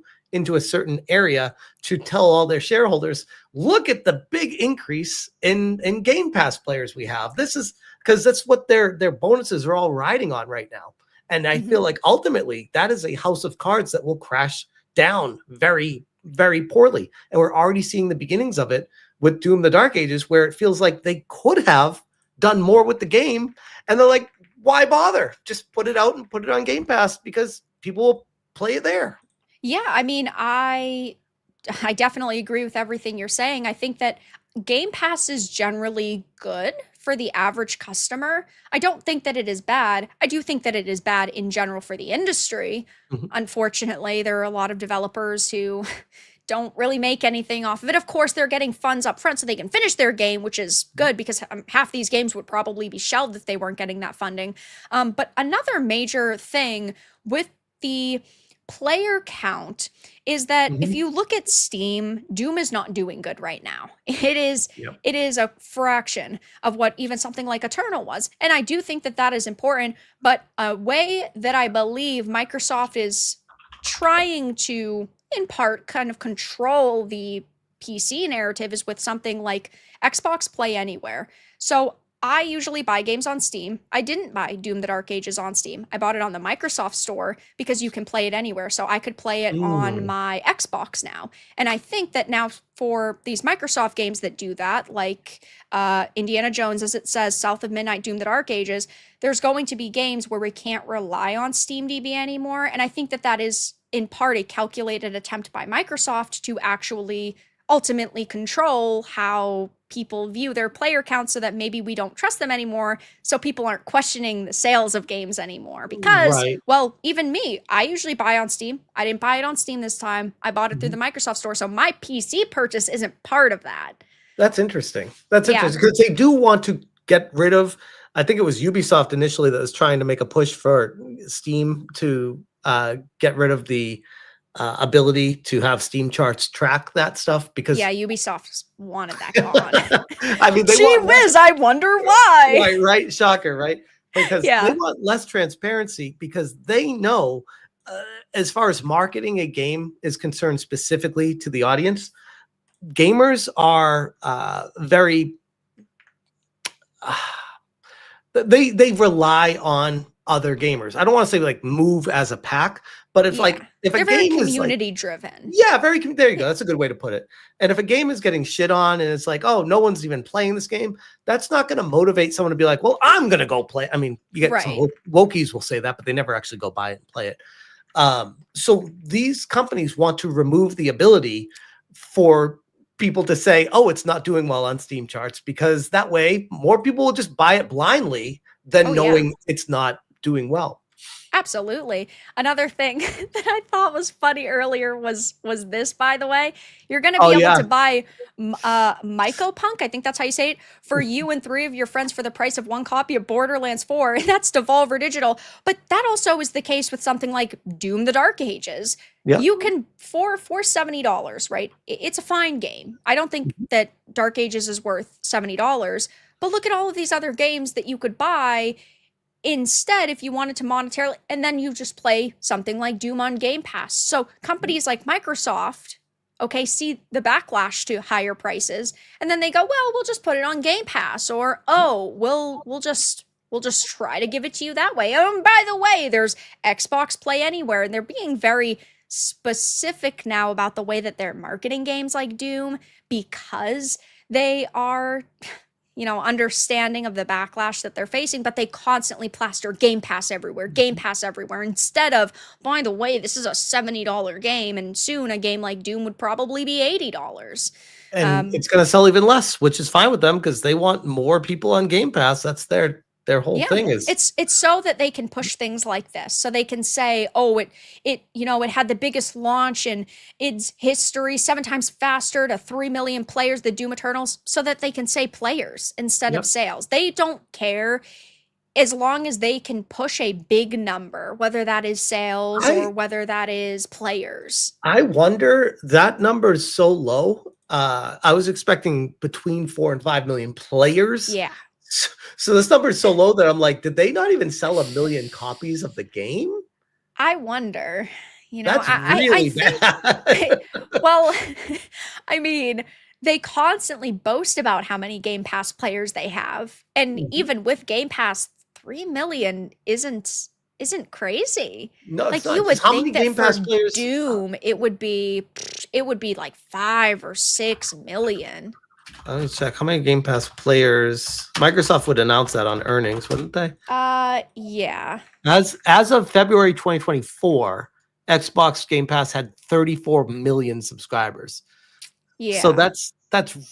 a certain area to tell all their shareholders, look at the big increase in Game Pass players we have. This is because that's what their bonuses are all riding on right now. And I feel like ultimately that is a house of cards that will crash down very, very poorly. And we're already seeing the beginnings of it with Doom the Dark Ages, where it feels like they could have done more with the game. And they're like, why bother? Just put it out and put it on Game Pass because people will play it there. Yeah, I mean, I definitely agree with everything you're saying. I think that Game Pass is generally good for the average customer. I don't think that it is bad. I do think that it is bad in general for the industry. Unfortunately, there are a lot of developers who don't really make anything off of it. Of course, they're getting funds up front so they can finish their game, which is good because half these games would probably be shelved if they weren't getting that funding. But another major thing with the player count is that if you look at Steam, Doom is not doing good right now. It is a fraction of what even something like Eternal was. And I do think that that is important, but a way that I believe Microsoft is trying to, in part, kind of control the PC narrative is with something like Xbox Play Anywhere. So I usually buy games on Steam. I didn't buy Doom the Dark Ages on Steam. I bought it on the Microsoft Store because you can play it anywhere. So I could play it on my Xbox now. And I think that now for these Microsoft games that do that, like Indiana Jones, as it says, South of Midnight, Doom the Dark Ages, there's going to be games where we can't rely on SteamDB anymore. And I think that that is in part a calculated attempt by Microsoft to actually ultimately control how people view their player count so that maybe we don't trust them anymore, so people aren't questioning the sales of games anymore. Because, well, even me, I usually buy on Steam. I didn't buy it on Steam this time. I bought it through the Microsoft Store, so my PC purchase isn't part of that. That's interesting. That's interesting, because they do want to get rid of, I think it was Ubisoft initially that was trying to make a push for Steam to get rid of the ability to have Steam charts track that stuff, because Ubisoft wanted that gone. I mean, they Gee whiz, I wonder why. Right, shocker, right? Because they want less transparency, because they know, as far as marketing a game is concerned, specifically to the audience, gamers are very they rely on other gamers. I don't want to say like move as a pack, but if if they're a very game community is driven. there you go. That's a good way to put it. And if a game is getting shit on and it's like, oh, no one's even playing this game, that's not going to motivate someone to be like, well, I'm going to go play. I mean, you get some wokies will say that, but they never actually go buy it and play it. So these companies want to remove the ability for people to say, oh, it's not doing well on Steam charts, because that way more people will just buy it blindly than knowing it's not doing well. Absolutely. Another thing that I thought was funny earlier was this, by the way. You're going to be able to buy Mycopunk, I think that's how you say it, for you and 3 of your friends for the price of 1 copy of Borderlands 4, and that's Devolver Digital. But that also is the case with something like Doom the Dark Ages. You can, for $70, right? It's a fine game. I don't think that Dark Ages is worth $70, but look at all of these other games that you could buy instead if you wanted to monetarily, and then you just play something like Doom on Game Pass. So companies like Microsoft, see the backlash to higher prices, and then they go, well, we'll just put it on Game Pass, or we'll just try to give it to you that way. By the way, there's Xbox Play Anywhere, and they're being very specific now about the way that they're marketing games like Doom, because they are understanding of the backlash that they're facing, but they constantly plaster Game Pass everywhere, instead of, by the way, this is a $70 game, and soon a game like Doom would probably be $80. And it's going to sell even less, which is fine with them, because they want more people on Game Pass. That's their whole thing is. It's so that they can push things like this. So they can say, oh, it had the biggest launch in its history, 7 times faster to 3 million players, the Doom Eternals, so that they can say players instead of sales. They don't care as long as they can push a big number, whether that is sales or whether that is players. I wonder, that number is so low. I was expecting between 4 and 5 million players. Yeah. So this number is so low that I'm like, did they not even sell 1 million copies of the game? I wonder. That's really bad. Well, I mean, they constantly boast about how many Game Pass players they have, and even with Game Pass, 3 million isn't crazy. No, like you would think that for Doom, it would be like 5 or 6 million. Let me check how many Game Pass players. Microsoft would announce that on earnings, wouldn't they? Yeah. As of February 2024, Xbox Game Pass had 34 million subscribers. Yeah. So that's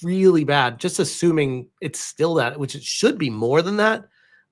really bad. Just assuming it's still that, which it should be more than that.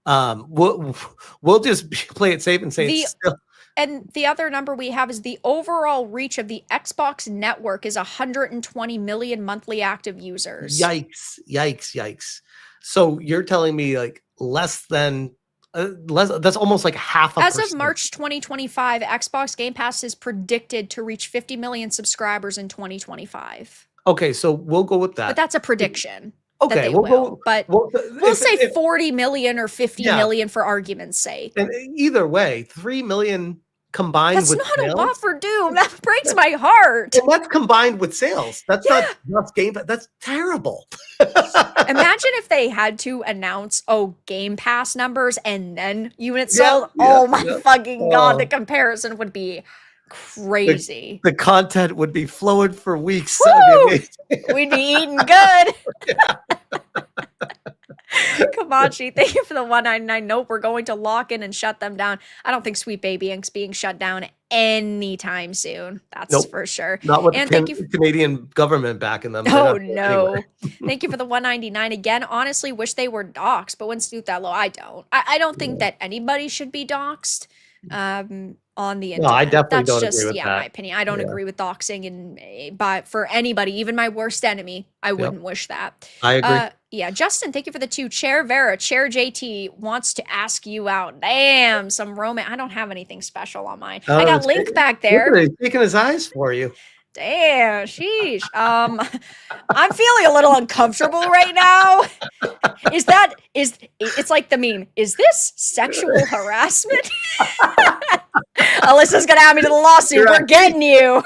We'll just play it safe and say it's still. And the other number we have is the overall reach of the Xbox network is 120 million monthly active users. Yikes. So you're telling me like less than that's almost like half a percent. As of March 2025, Xbox Game Pass is predicted to reach 50 million subscribers in 2025. Okay, so we'll go with that. But that's a prediction. Okay, we'll say 40 million or 50 million for argument's sake. And either way, 3 million combined That's with not a sales. lot for Doom. That breaks my heart. And that's combined with sales. That's not just Game Pass. That's terrible. Imagine if they had to announce, Game Pass numbers and then units Yeah, sold. yeah, Oh my yeah. fucking God. The Oh. comparison would be crazy. The content would be flowing for weeks. Woo! That'd be amazing. We'd be eating good. Kamachi, thank you for the 199. Nope, we're going to lock in and shut them down. I don't think Sweet Baby Inc.'s being shut down anytime soon. That's Nope. for sure. Not with And the thank you Canadian government backing them. They're Oh not going no. anywhere. Thank you for the 199 again. Honestly, wish they were doxxed, but when stooped that low, I don't. I don't think that anybody should be doxxed on the internet. No, I definitely That's don't just agree with my that. opinion. I don't Yeah. agree with doxing, and but for anybody, even my worst enemy, I wouldn't wish that. I agree. Yeah, Justin, thank you for the 2. Chair Vera, Chair JT wants to ask you out. Damn, some romance. I don't have anything special on mine. I got Link back there. Look at it, he's taking his eyes for you. Damn, sheesh. I'm feeling a little uncomfortable right now. It's like the meme. Is this sexual harassment? Alyssa's gonna add me to the lawsuit. We're getting you.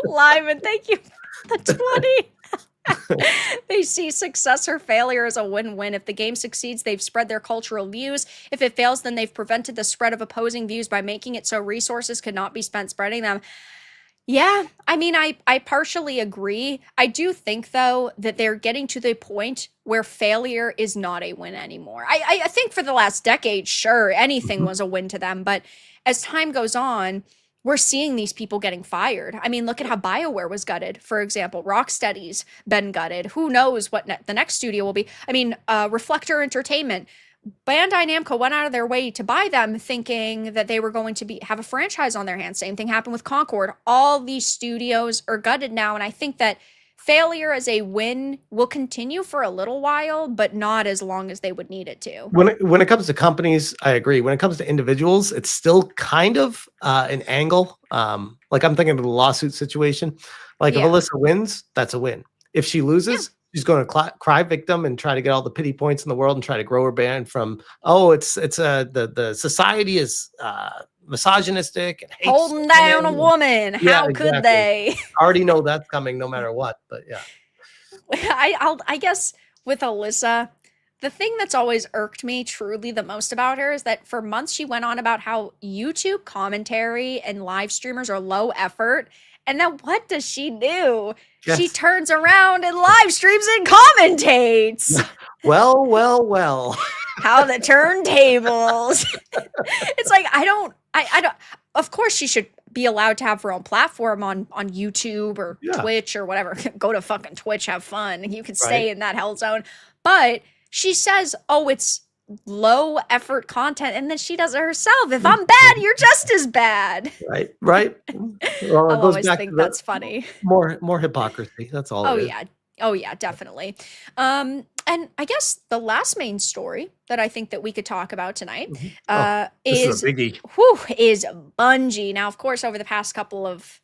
Lyman, thank you for the 20. They see success or failure as a win-win. If the game succeeds, they've spread their cultural views. If it fails, then they've prevented the spread of opposing views by making it so resources could not be spent spreading them. Yeah, I mean, I partially agree. I do think, though, that they're getting to the point where failure is not a win anymore. I think for the last decade, sure, anything was a win to them. But as time goes on, we're seeing these people getting fired. I mean, look at how BioWare was gutted, for example. Rocksteady's been gutted. Who knows what the next studio will be? I mean, Reflector Entertainment. Bandai Namco went out of their way to buy them thinking that they were going to have a franchise on their hands. Same thing happened with Concord. All these studios are gutted now, and I think that failure as a win will continue for a little while, but not as long as they would need it to. When it comes to companies, I agree. When it comes to individuals, it's still kind of an angle. Like I'm thinking of the lawsuit situation. Like if Alyssa wins, that's a win. If she loses, she's going to cry victim and try to get all the pity points in the world and try to grow her brand from, the society is misogynistic and hates holding down a woman. How could they? I already know that's coming no matter what, but yeah. I guess with Alyssa, the thing that's always irked me truly the most about her is that for months she went on about how YouTube commentary and live streamers are low effort. And then what does she do? Yes. She turns around and live streams and commentates. Well. How the turntables. It's like, I don't, of course she should be allowed to have her own platform on YouTube or Twitch or whatever. Go to fucking Twitch, have fun. You can stay in that hell zone. But she says, it's low effort content, and then she does it herself. If I'm bad, you're just as bad. Right. I'll Well, always think that's funny. More hypocrisy. That's all. Oh yeah, definitely. And I guess the last main story that I think that we could talk about tonight is a biggie. Is Bungie. Now, of course, over the past couple of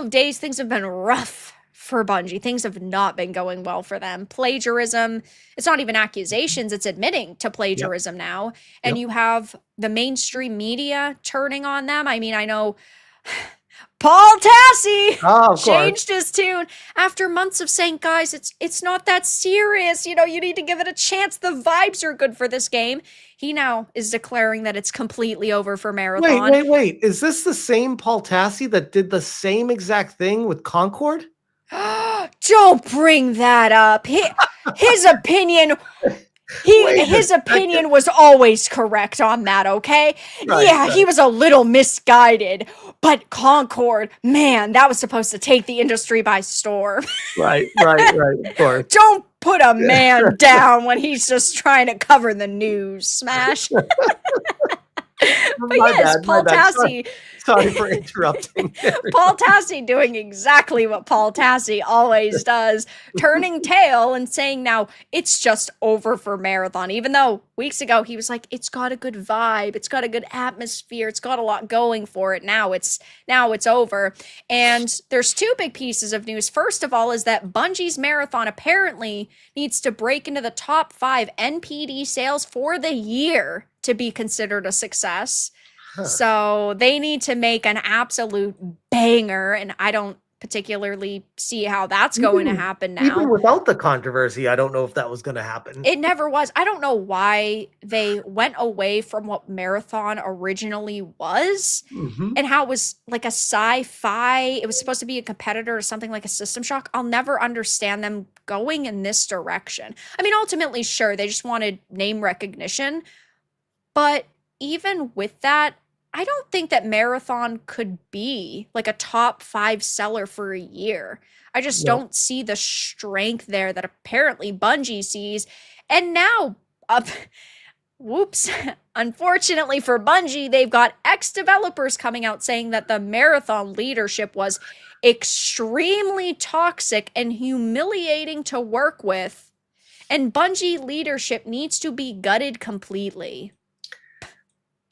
days, things have been rough for Bungie. Things have not been going well for them. Plagiarism, it's not even accusations, it's admitting to plagiarism now. And you have the mainstream media turning on them. I mean, I know Paul Tassi changed his tune after months of saying, guys, it's not that serious. You need to give it a chance. The vibes are good for this game. He now is declaring that it's completely over for Marathon. Wait. Is this the same Paul Tassi that did the same exact thing with Concord? Don't bring that up. His opinion his opinion was always correct on that, okay? Right. He was a little misguided, but Concord, man, that was supposed to take the industry by storm. Right, of course. Don't put a man down when he's just trying to cover the news, Smash. But yes, Paul Tassi. Sorry for interrupting. Paul Tassi doing exactly what Paul Tassi always does, turning tail and saying now it's just over for Marathon, even though weeks ago, he was like, it's got a good vibe, it's got a good atmosphere, it's got a lot going for it. Now it's over. And there's two big pieces of news. First of all is that Bungie's Marathon apparently needs to break into the top 5 NPD sales for the year to be considered a success. So they need to make an absolute banger, and I don't particularly see how that's going to happen now. Even without the controversy, I don't know if that was going to happen. It never was. I don't know why they went away from what Marathon originally was and how it was like a sci-fi. It was supposed to be a competitor to something like a System Shock. I'll never understand them going in this direction. I mean, ultimately, sure, they just wanted name recognition. But even with that, I don't think that Marathon could be like a top 5 seller for a year. I just don't see the strength there that apparently Bungie sees. And now, whoops, unfortunately for Bungie, they've got ex-developers coming out saying that the Marathon leadership was extremely toxic and humiliating to work with. And Bungie leadership needs to be gutted completely.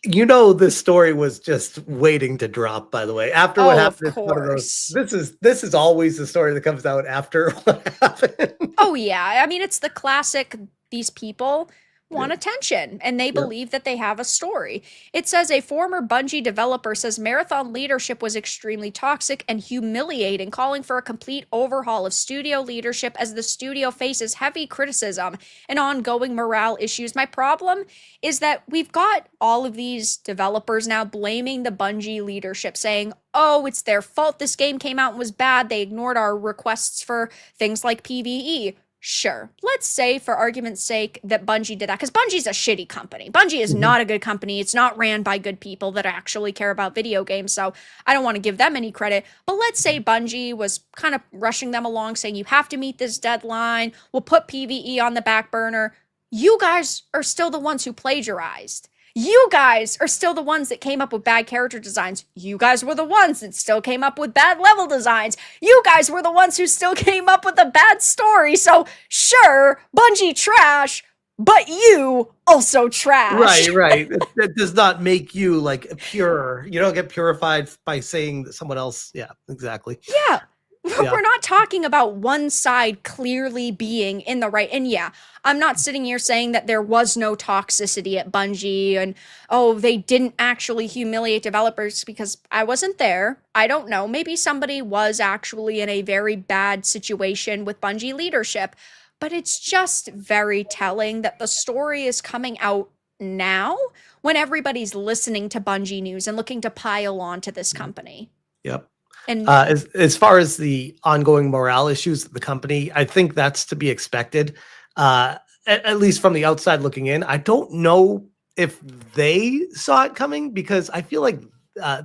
You know, this story was just waiting to drop, by the way. After what happened, of course. This is always the story that comes out after what happened. Oh yeah. I mean, it's the classic, these people want attention and they believe that they have a story. It says a former Bungie developer says Marathon leadership was extremely toxic and humiliating, calling for a complete overhaul of studio leadership as the studio faces heavy criticism and ongoing morale issues. My problem is that we've got all of these developers now blaming the Bungie leadership, saying, oh, it's their fault this game came out and was bad. They ignored our requests for things like PvE. Sure, let's say for argument's sake that Bungie did that, because Bungie's a shitty company. Bungie is not a good company. It's not ran by good people that actually care about video games, so I don't want to give them any credit. But let's say Bungie was kind of rushing them along, saying you have to meet this deadline, we'll put PvE on the back burner. You guys are still the ones who plagiarized. You guys are still the ones that came up with bad character designs. You guys were the ones that still came up with bad level designs. You guys were the ones who still came up with a bad story. So sure, Bungie trash, but you also trash. Right. It does not make you like pure. You don't get purified by saying that someone else. Yeah, exactly. Yeah. We're not talking about one side clearly being in the right. And yeah, I'm not sitting here saying that there was no toxicity at Bungie and, oh, they didn't actually humiliate developers, because I wasn't there. I don't know. Maybe somebody was actually in a very bad situation with Bungie leadership. But it's just very telling that the story is coming out now when everybody's listening to Bungie news and looking to pile on to this company. Yep. And as far as the ongoing morale issues of the company, I think that's to be expected, at least from the outside looking in. I don't know if they saw it coming, because I feel like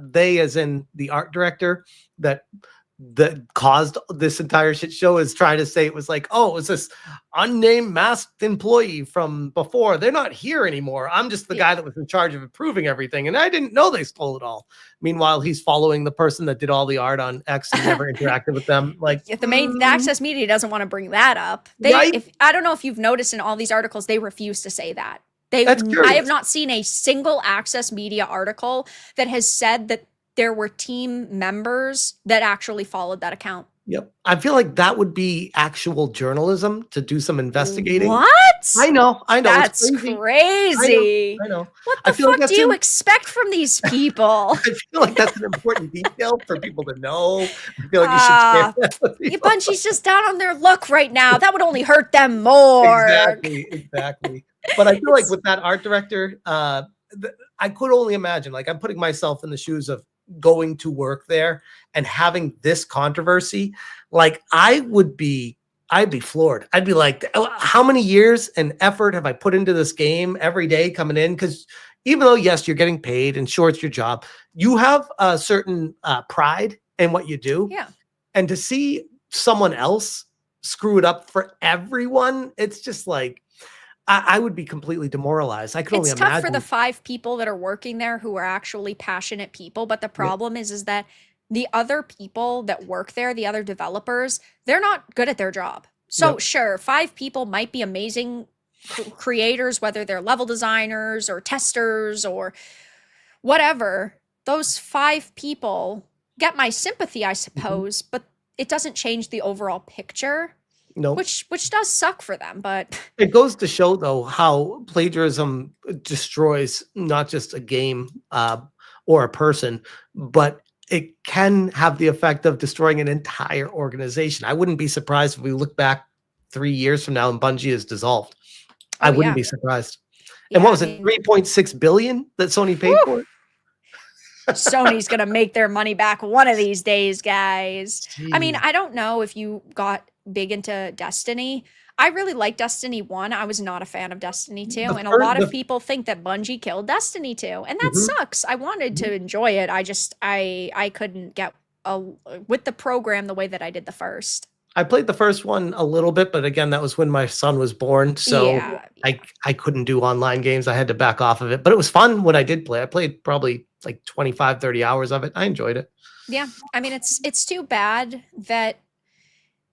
they, as in the art director that caused this entire shit show, is trying to say it was like, oh, it's this unnamed masked employee from before. They're not here anymore. I'm just the guy that was in charge of approving everything, and I didn't know they stole it all. Meanwhile, he's following the person that did all the art on X and never interacted with them. Like, the Access Media doesn't want to bring that up. I don't know if you've noticed in all these articles, they refuse to say that. I have not seen a single Access Media article that has said that there were team members that actually followed that account. Yep. I feel like that would be actual journalism, to do some investigating. What? I know. That's crazy. I know. What the fuck do you expect from these people? I feel like that's an important detail for people to know. I feel like you should share that with people. Bunchie's just down on their luck right now. That would only hurt them more. Exactly. But I feel like with that art director, I could only imagine, like, I'm putting myself in the shoes of going to work there and having this controversy. Like, I'd be floored. I'd be like, how many years and effort have I put into this game every day coming in? Because even though, yes, you're getting paid and sure, it's your job, you have a certain pride in what you do. Yeah. And to see someone else screw it up for everyone, it's just like, I would be completely demoralized. I could only imagine. It's tough for the 5 people that are working there who are actually passionate people. But the problem is that the other people that work there, the other developers, they're not good at their job. So sure, 5 people might be amazing creators, whether they're level designers or testers or whatever, those 5 people get my sympathy, I suppose, but it doesn't change the overall picture. No, which does suck for them, but it goes to show though how plagiarism destroys not just a game or a person, but it can have the effect of destroying an entire organization. I wouldn't be surprised if we look back 3 years from now and Bungie is dissolved. I wouldn't be surprised. And what was it, 3.6 billion that Sony paid for it? Sony's gonna make their money back one of these days, guys. Jeez. I mean, I don't know if you got big into Destiny. I really like Destiny 1. I was not a fan of Destiny 2. And a lot of people think that Bungie killed Destiny 2. And that sucks. I wanted to enjoy it. I couldn't get with the program the way that I did the first. I played the first one a little bit, but again, that was when my son was born. So I couldn't do online games. I had to back off of it. But it was fun when I did play. I played probably like 25, 30 hours of it. I enjoyed it. Yeah. I mean, it's too bad that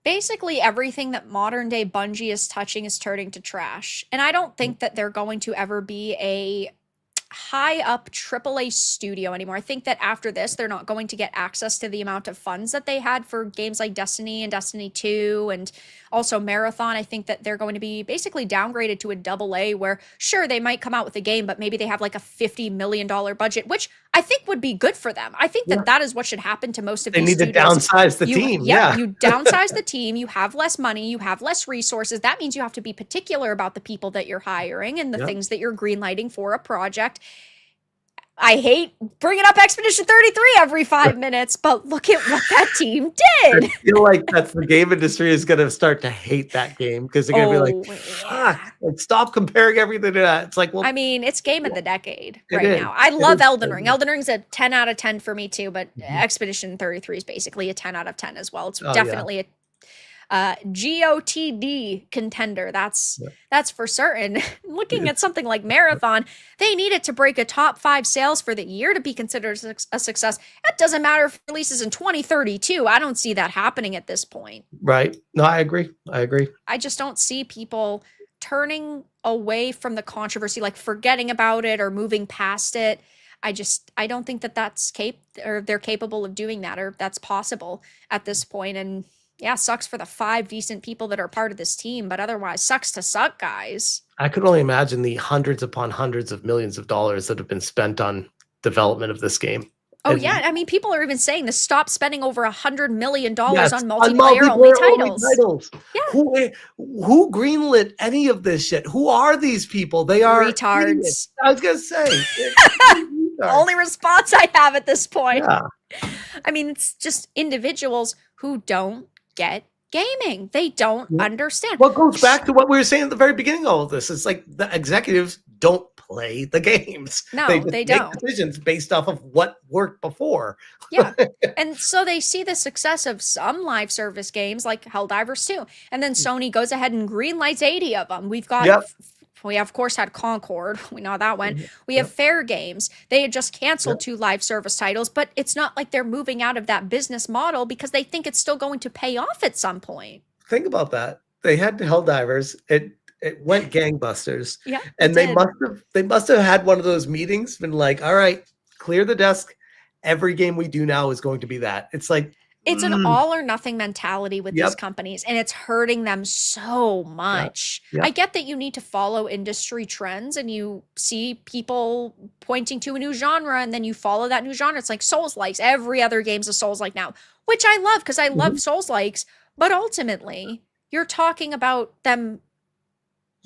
basically everything that modern day Bungie is touching is turning to trash. And I don't think that they're going to ever be a high up AAA studio anymore. I think that after this, they're not going to get access to the amount of funds that they had for games like Destiny and Destiny 2 and also Marathon. I think that they're going to be basically downgraded to a AA where, sure, they might come out with a game, but maybe they have like a $50 million budget, which I think would be good for them. I think that that is what should happen to most of these studios. They need to downsize the team. You downsize the team, you have less money, you have less resources. That means you have to be particular about the people that you're hiring and the things that you're greenlighting for a project. I hate bringing up Expedition 33 every 5 minutes, but look at what that team did. I feel like that's the game industry is going to start to hate that game because they're going to be like, fuck, like, stop comparing everything to that. It's like, well, I mean, it's game of the decade now. I love Elden Ring. Elden Ring's a 10 out of 10 for me too, but Expedition 33 is basically a 10 out of 10 as well. It's definitely a GOTD contender. That's for certain. Looking at something like Marathon, they need it to break a top 5 sales for the year to be considered a success. It doesn't matter if it releases in 2032. I don't see that happening at this point. Right. No, I agree. I just don't see people turning away from the controversy, like forgetting about it or moving past it. I don't think that that's they're capable of doing that, or that's possible at this point. And yeah, sucks for the 5 decent people that are part of this team, but otherwise sucks to suck, guys. I could only imagine the hundreds upon hundreds of millions of dollars that have been spent on development of this game. Oh, yeah. I mean, people are even saying to stop spending over $100 million on multiplayer-only titles. Yeah. Who greenlit any of this shit? Who are these people? They are retards. Idiots. I was going to say. Only response I have at this point. Yeah. I mean, it's just individuals who don't get gaming. They don't understand. What goes back to what we were saying at the very beginning of all of this. It's like the executives don't play the games. No, they don't. Make decisions based off of what worked before. Yeah. And so they see the success of some live service games like Helldivers 2. And then Sony goes ahead and greenlights 80 of them. We have, of course, had Concord. We know how that went. We have Fair Games. They had just canceled 2 live service titles, but it's not like they're moving out of that business model because they think it's still going to pay off at some point. Think about that. They had Helldivers. It went gangbusters. Yeah. And they must have had one of those meetings, been like, all right, clear the desk. Every game we do now is going to be that. It's like, it's an all or nothing mentality with these companies, and it's hurting them so much. I get that you need to follow industry trends and you see people pointing to a new genre and then you follow that new genre. It's like Souls-likes. Every other game's a Souls-like now, which I love because I love Souls-likes. But ultimately, you're talking about them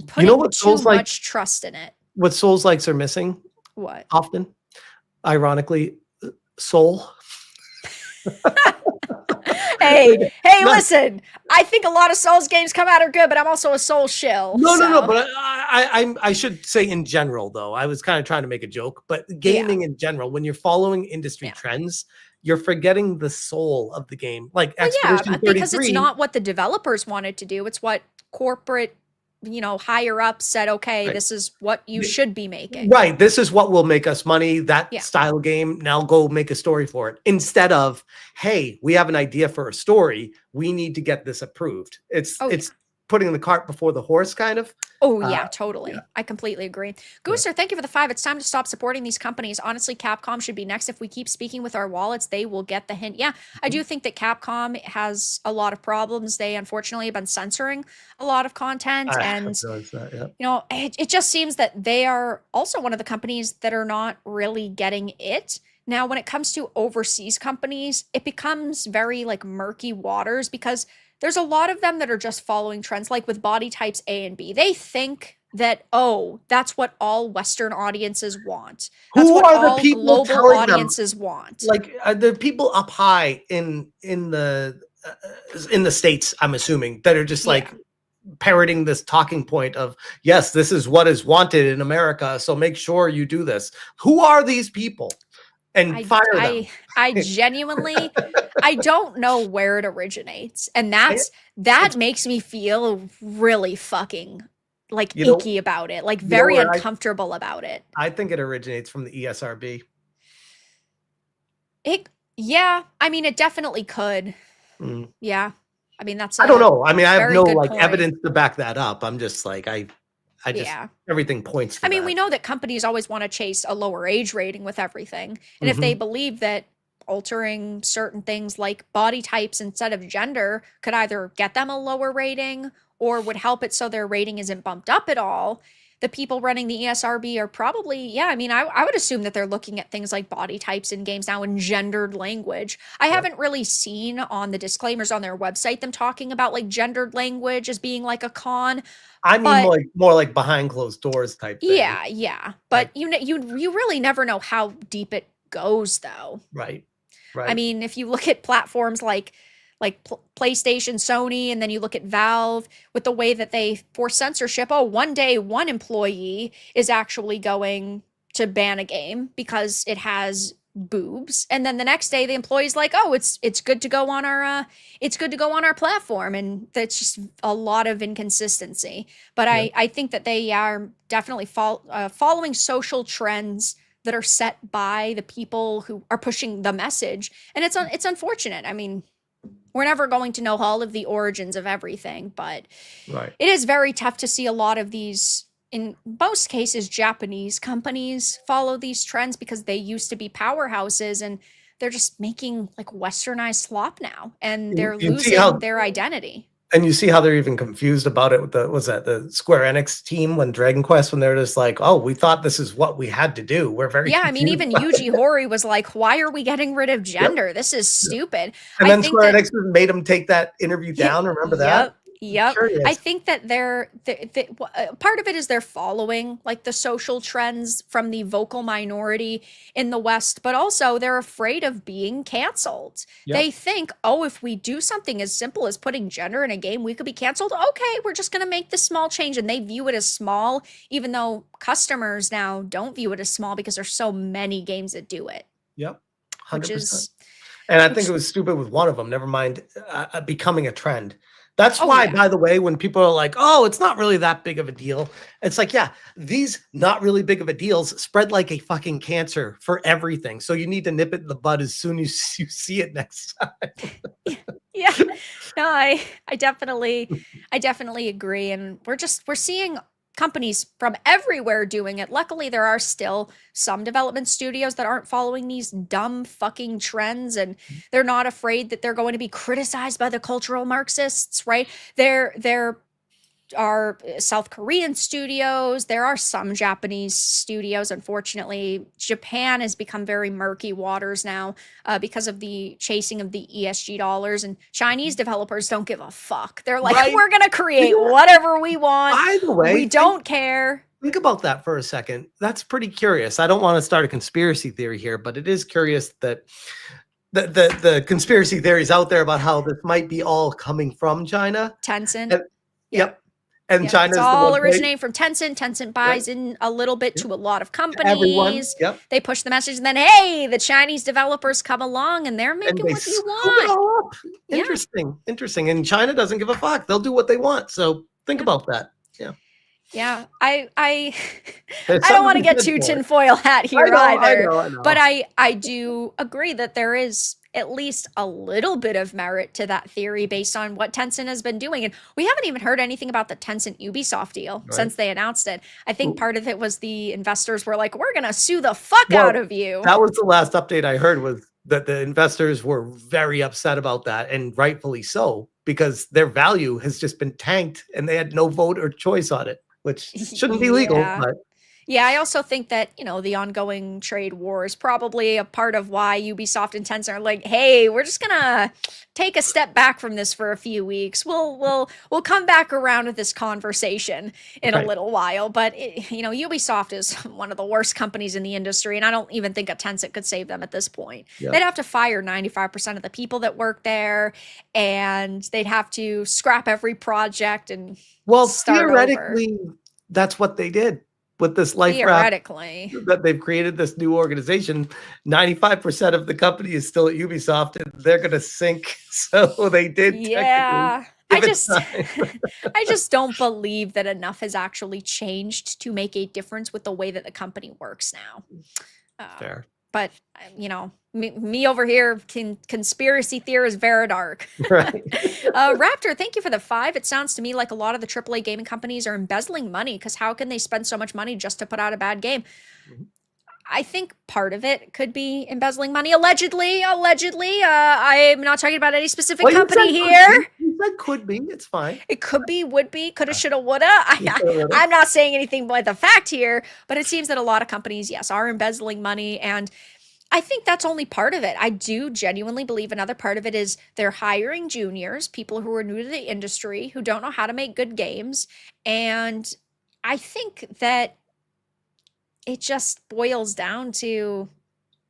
putting too much trust in it. What Souls-likes are missing? What? Often, ironically, soul. Hey, listen, I think a lot of Souls games come out are good, but I'm also a Souls shill. No, but I should say in general, though. I was kind of trying to make a joke, but gaming in general, when you're following industry trends, you're forgetting the soul of the game. Like Expedition 33. Because it's not what the developers wanted to do. It's what corporate, higher up said, okay, this is what you should be making. Right. This is what will make us money. That style game. Now go make a story for it. Instead of, hey, we have an idea for a story. We need to get this approved. It's putting the cart before the horse, kind of. Oh, yeah, totally. yeah. I completely agree. Gooser, thank you for the 5. It's time to stop supporting these companies. Honestly, Capcom should be next. If we keep speaking with our wallets, they will get the hint. Yeah, I do think that Capcom has a lot of problems. They unfortunately have been censoring a lot of content. And, That, you know, it just seems that they are also one of the companies that are not really getting it. Now, when it comes to overseas companies, it becomes very like murky waters because there's a lot of them that are just following trends, like with body types A and B. They think that, oh, that's what all Western audiences want. That's Who what are the all people global telling them? audiences want. Like the people up high in the States, I'm assuming, that are just like parroting this talking point of, yes, this is what is wanted in America, so make sure you do this. Who are these people? And fire them. I genuinely, I don't know where it originates, and that makes me feel really fucking like icky about it, like very uncomfortable about it. I think it originates from the ESRB. Yeah, I mean, it definitely could. Yeah, I mean, that's. I don't know. I mean, I have no like point. evidence to back that up. I'm just like I just everything points to I mean, that. we know that companies always want to chase a lower age rating with everything. And if they believe that altering certain things like body types instead of gender could either get them a lower rating or would help it so their rating isn't bumped up at all, the people running the ESRB are probably, I mean, I would assume that they're looking at things like body types in games now in gendered language. I haven't really seen on the disclaimers on their website them talking about like gendered language as being like a con. I mean, more like behind closed doors type thing. Yeah. But like, you really never know how deep it goes, though. Right. I mean, if you look at platforms like PlayStation, Sony, and then you look at Valve with the way that they force censorship. Oh, one day one employee is actually going to ban a game because it has boobs, and then the next day the employee's like, oh, it's good to go on our platform, and that's just a lot of inconsistency. But I think that they are definitely following social trends that are set by the people who are pushing the message, and it's unfortunate. I mean, we're never going to know all of the origins of everything, but it is very tough to see a lot of these, in most cases, Japanese companies follow these trends because they used to be powerhouses and they're just making like westernized slop now, and they're losing their identity. And you see how they're even confused about it with the Square Enix team when Dragon Quest, when they're just like, oh, we thought this is what we had to do. We're very I mean, even Yuji Horii was like, why are we getting rid of gender? This is stupid. And then Square Enix made him take that interview down. Remember that? Yep. I think that part of it is they're following like the social trends from the vocal minority in the West, but also they're afraid of being canceled. They think, oh, if we do something as simple as putting gender in a game, we could be canceled. Okay, we're just going to make this small change. And they view it as small, even though customers now don't view it as small because there's so many games that do it. Yep. 100%. And I think it was stupid with one of them, never mind becoming a trend. That's why, by the way, when people are like, oh, it's not really that big of a deal. It's like, yeah, these not really big of a deals spread like a fucking cancer for everything. So you need to nip it in the bud as soon as you see it next time. No, I definitely agree. And we're seeing companies from everywhere doing it. Luckily, there are still some development studios that aren't following these dumb fucking trends, and they're not afraid that they're going to be criticized by the cultural Marxists, right? There are South Korean studios. There are some Japanese studios. Unfortunately, Japan has become very murky waters now because of the chasing of the ESG dollars, and Chinese developers don't give a fuck. They're like, we're going to create whatever we want. By the way, we don't care. Think about that for a second. That's pretty curious. I don't want to start a conspiracy theory here, but it is curious that the conspiracy theories out there about how this might be all coming from China. Tencent. Yep. And China's it's all originating from Tencent. Tencent buys in a little bit to a lot of companies. Everyone. They push the message, and then hey, the Chinese developers come along and they're making what you want. Interesting. And China doesn't give a fuck. They'll do what they want. So think about that. Yeah, I don't want to get too tinfoil hat here either. I know. But I do agree that there is at least a little bit of merit to that theory based on what Tencent has been doing. And we haven't even heard anything about the Tencent Ubisoft deal since they announced it. I think part of it was the investors were like, we're going to sue the fuck out of you. That was the last update I heard, was that the investors were very upset about that, and rightfully so, because their value has just been tanked and they had no vote or choice on it, which shouldn't be legal. But yeah, I also think that, you know, the ongoing trade war is probably a part of why Ubisoft and Tencent are like, hey, we're just gonna take a step back from this for a few weeks. We'll come back around with this conversation in a little while. But you know, Ubisoft is one of the worst companies in the industry, and I don't even think a Tencent could save them at this point. They'd have to fire 95% of the people that work there, and they'd have to scrap every project and start theoretically, that's what they did. With this life theoretically that they've created this new organization, 95% of the company is still at Ubisoft, and they're going to sink. So they did. Yeah, I just don't believe that enough has actually changed to make a difference with the way that the company works now. Fair. But, you know, me over here, conspiracy theorist Varadark. Right. Raptor, thank you for the 5. It sounds to me like a lot of the AAA gaming companies are embezzling money, because how can they spend so much money just to put out a bad game? I think part of it could be embezzling money. Allegedly. I'm not talking about any specific company here. That could be. It's fine. It could be, would be, coulda, shoulda, woulda. I'm not saying anything by the fact here, but it seems that a lot of companies, yes, are embezzling money. And I think that's only part of it. I do genuinely believe another part of it is they're hiring juniors, people who are new to the industry, who don't know how to make good games. And I think that it just boils down to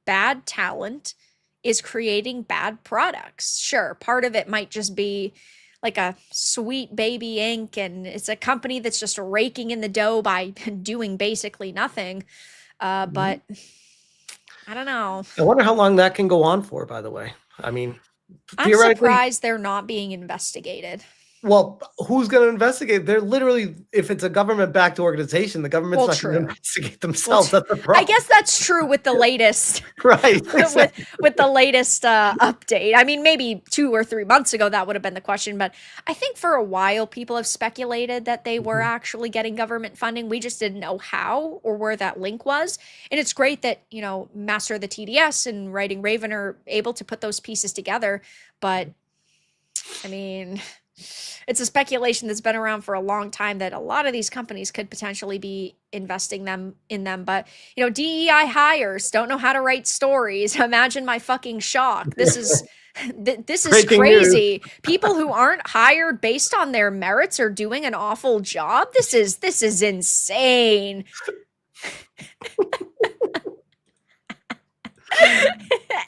bad talent is creating bad products. Sure, part of it might just be like a Sweet Baby Inc. and it's a company that's just raking in the dough by doing basically nothing. But I don't know. I wonder how long that can go on for, by the way. I mean, I'm surprised they're not being investigated. Well, who's going to investigate? They're literally, if it's a government-backed organization, the government's not going to investigate themselves. That's the problem. I guess that's true with the latest, right? Exactly. with the latest update. I mean, maybe 2 or 3 months ago that would have been the question, but I think for a while people have speculated that they were actually getting government funding. We just didn't know how or where that link was. And it's great that, you know, Master of the TDS and Writing Raven are able to put those pieces together. But I mean, it's a speculation that's been around for a long time that a lot of these companies could potentially be investing in them. But, you know, DEI hires don't know how to write stories. Imagine my fucking shock. This is crazy. News. People who aren't hired based on their merits are doing an awful job. This is insane.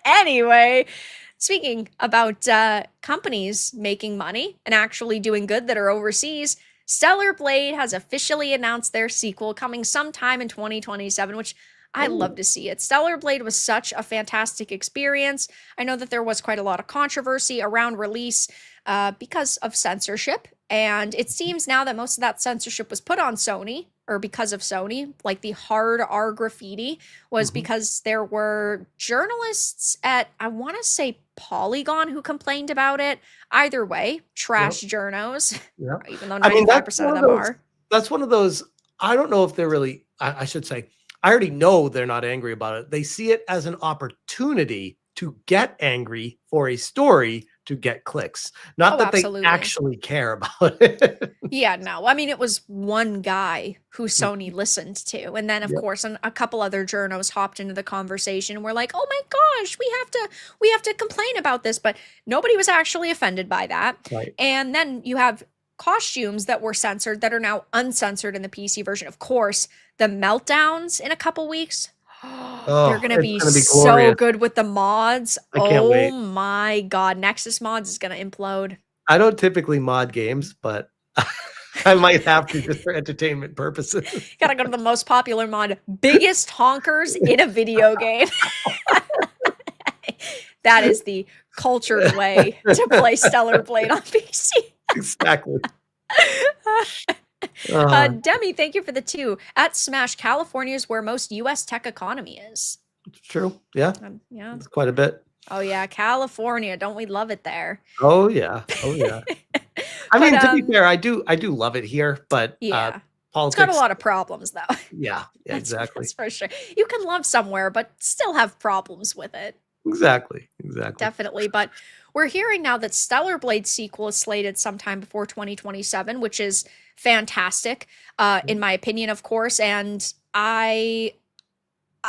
Anyway, speaking about companies making money and actually doing good that are overseas, Stellar Blade has officially announced their sequel coming sometime in 2027, which I'd love to see it. Stellar Blade was such a fantastic experience. I know that there was quite a lot of controversy around release because of censorship, and it seems now that most of that censorship was put on Sony, or because of Sony, like the hard R graffiti was because there were journalists at, I want to say Polygon, who complained about it. Either way, trash journos, even though 95% of them are. That's one of those, I don't know if they're really, I should say, I already know they're not angry about it. They see it as an opportunity to get angry for a story to get clicks. Not that they actually care about it. Yeah, no. I mean, it was one guy who Sony listened to. And then, of course, a couple other journos hopped into the conversation and were like, oh my gosh, we have to complain about this. But nobody was actually offended by that. Right. And then you have costumes that were censored that are now uncensored in the PC version. Of course, the meltdowns in a couple weeks. They're gonna be so good with the mods. I can't wait. My god, Nexus mods is gonna implode. I don't typically mod games, but I might have to just for entertainment purposes. Gotta go to the most popular mod, biggest honkers in a video game. That is the cultured way to play Stellar Blade on PC. Exactly. Demi, thank you for the 2. At Smash, California is where most U.S. tech economy is. It's true. Yeah. Yeah. It's quite a bit. Oh yeah, California. Don't we love it there? Oh yeah. Oh yeah. I But mean, to be fair, I do love it here, but yeah. It's got a politics, lot of problems though. yeah, exactly. That's for sure. You can love somewhere, but still have problems with it. Exactly. Definitely. But we're hearing now that Stellar Blade sequel is slated sometime before 2027, which is fantastic, in my opinion, of course. And I,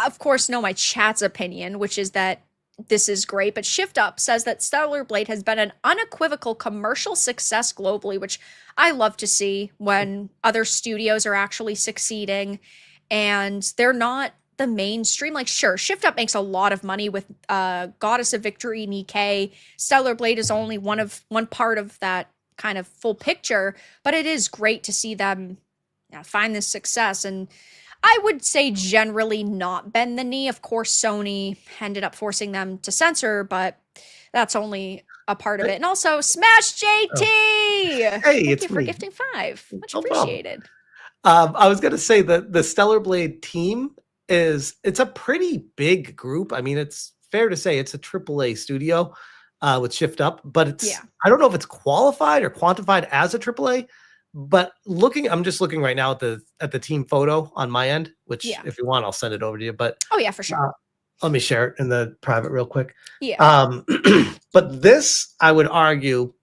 of course, know my chat's opinion, which is that this is great. But Shift Up says that Stellar Blade has been an unequivocal commercial success globally, which I love to see when other studios are actually succeeding and they're not the mainstream. Like, sure, Shift Up makes a lot of money with Goddess of Victory, Nikkei. Stellar Blade is only one part of that kind of full picture, but it is great to see them find this success. And I would say generally not bend the knee. Of course, Sony ended up forcing them to censor, but that's only a part of it. And also, SmashJT! Hey, Thank it's you for me. gifting 5. Much No problem. appreciated. I was gonna say that the Stellar Blade team it's a pretty big group. I mean, it's fair to say it's a AAA studio with Shift Up, but it's I don't know if it's qualified or quantified as a AAA. But I'm just looking right now at the team photo on my end, which if you want, I'll send it over to you. But oh yeah, for sure. Let me share it in the private real quick. Yeah. But this, I would argue,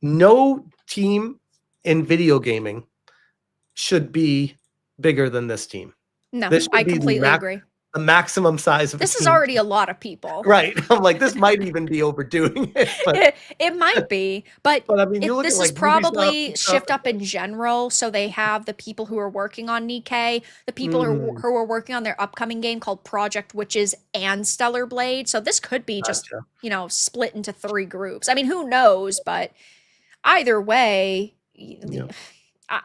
no team in video gaming should be bigger than this team. No, this I completely agree. The maximum size of this a is team. Already a lot of people, right? I'm like, this might even be overdoing it. But it might be, but I mean, this is probably Shift Up in general. So they have the people who are working on Nikkei, the people who are working on their upcoming game called Project Witches and Stellar Blade. So this could be just split into 3 groups. I mean, who knows? But either way.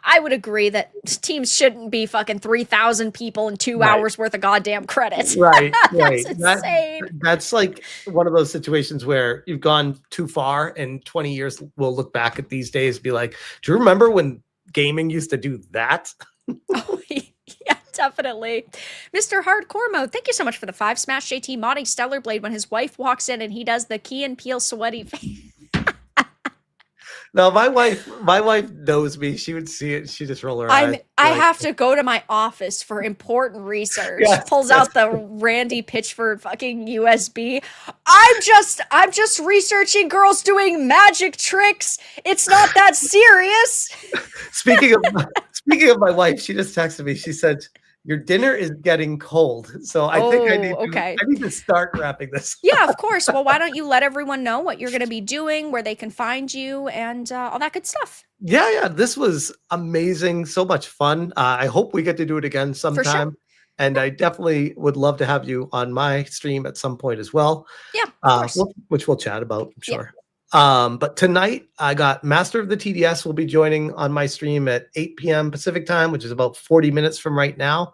I would agree that teams shouldn't be fucking 3,000 people and 2 hours worth of goddamn credits. Right. That's insane. That's like one of those situations where you've gone too far, and 20 years we'll look back at these days and be like, do you remember when gaming used to do that? Oh, yeah, definitely. Mr. Hardcore Mode, thank you so much for the 5. SmashJT modding Stellar Blade when his wife walks in and he does the Key and Peele sweaty face. No, my wife knows me. She would see it. She just roll her eyes. I have to go to my office for important research. Pulls out the Randy Pitchford fucking USB. I'm just researching girls doing magic tricks. It's not that serious. Speaking of my wife, she just texted me. She said, your dinner is getting cold. So I think I need to start wrapping this up. Yeah, of course. Well, why don't you let everyone know what you're going to be doing, where they can find you, and all that good stuff. Yeah. This was amazing. So much fun. I hope we get to do it again sometime. For sure. And I definitely would love to have you on my stream at some point as well. Yeah, of course. Which we'll chat about, I'm sure. But tonight I got Master of the TDS will be joining on my stream at 8 p.m. Pacific time, which is about 40 minutes from right now.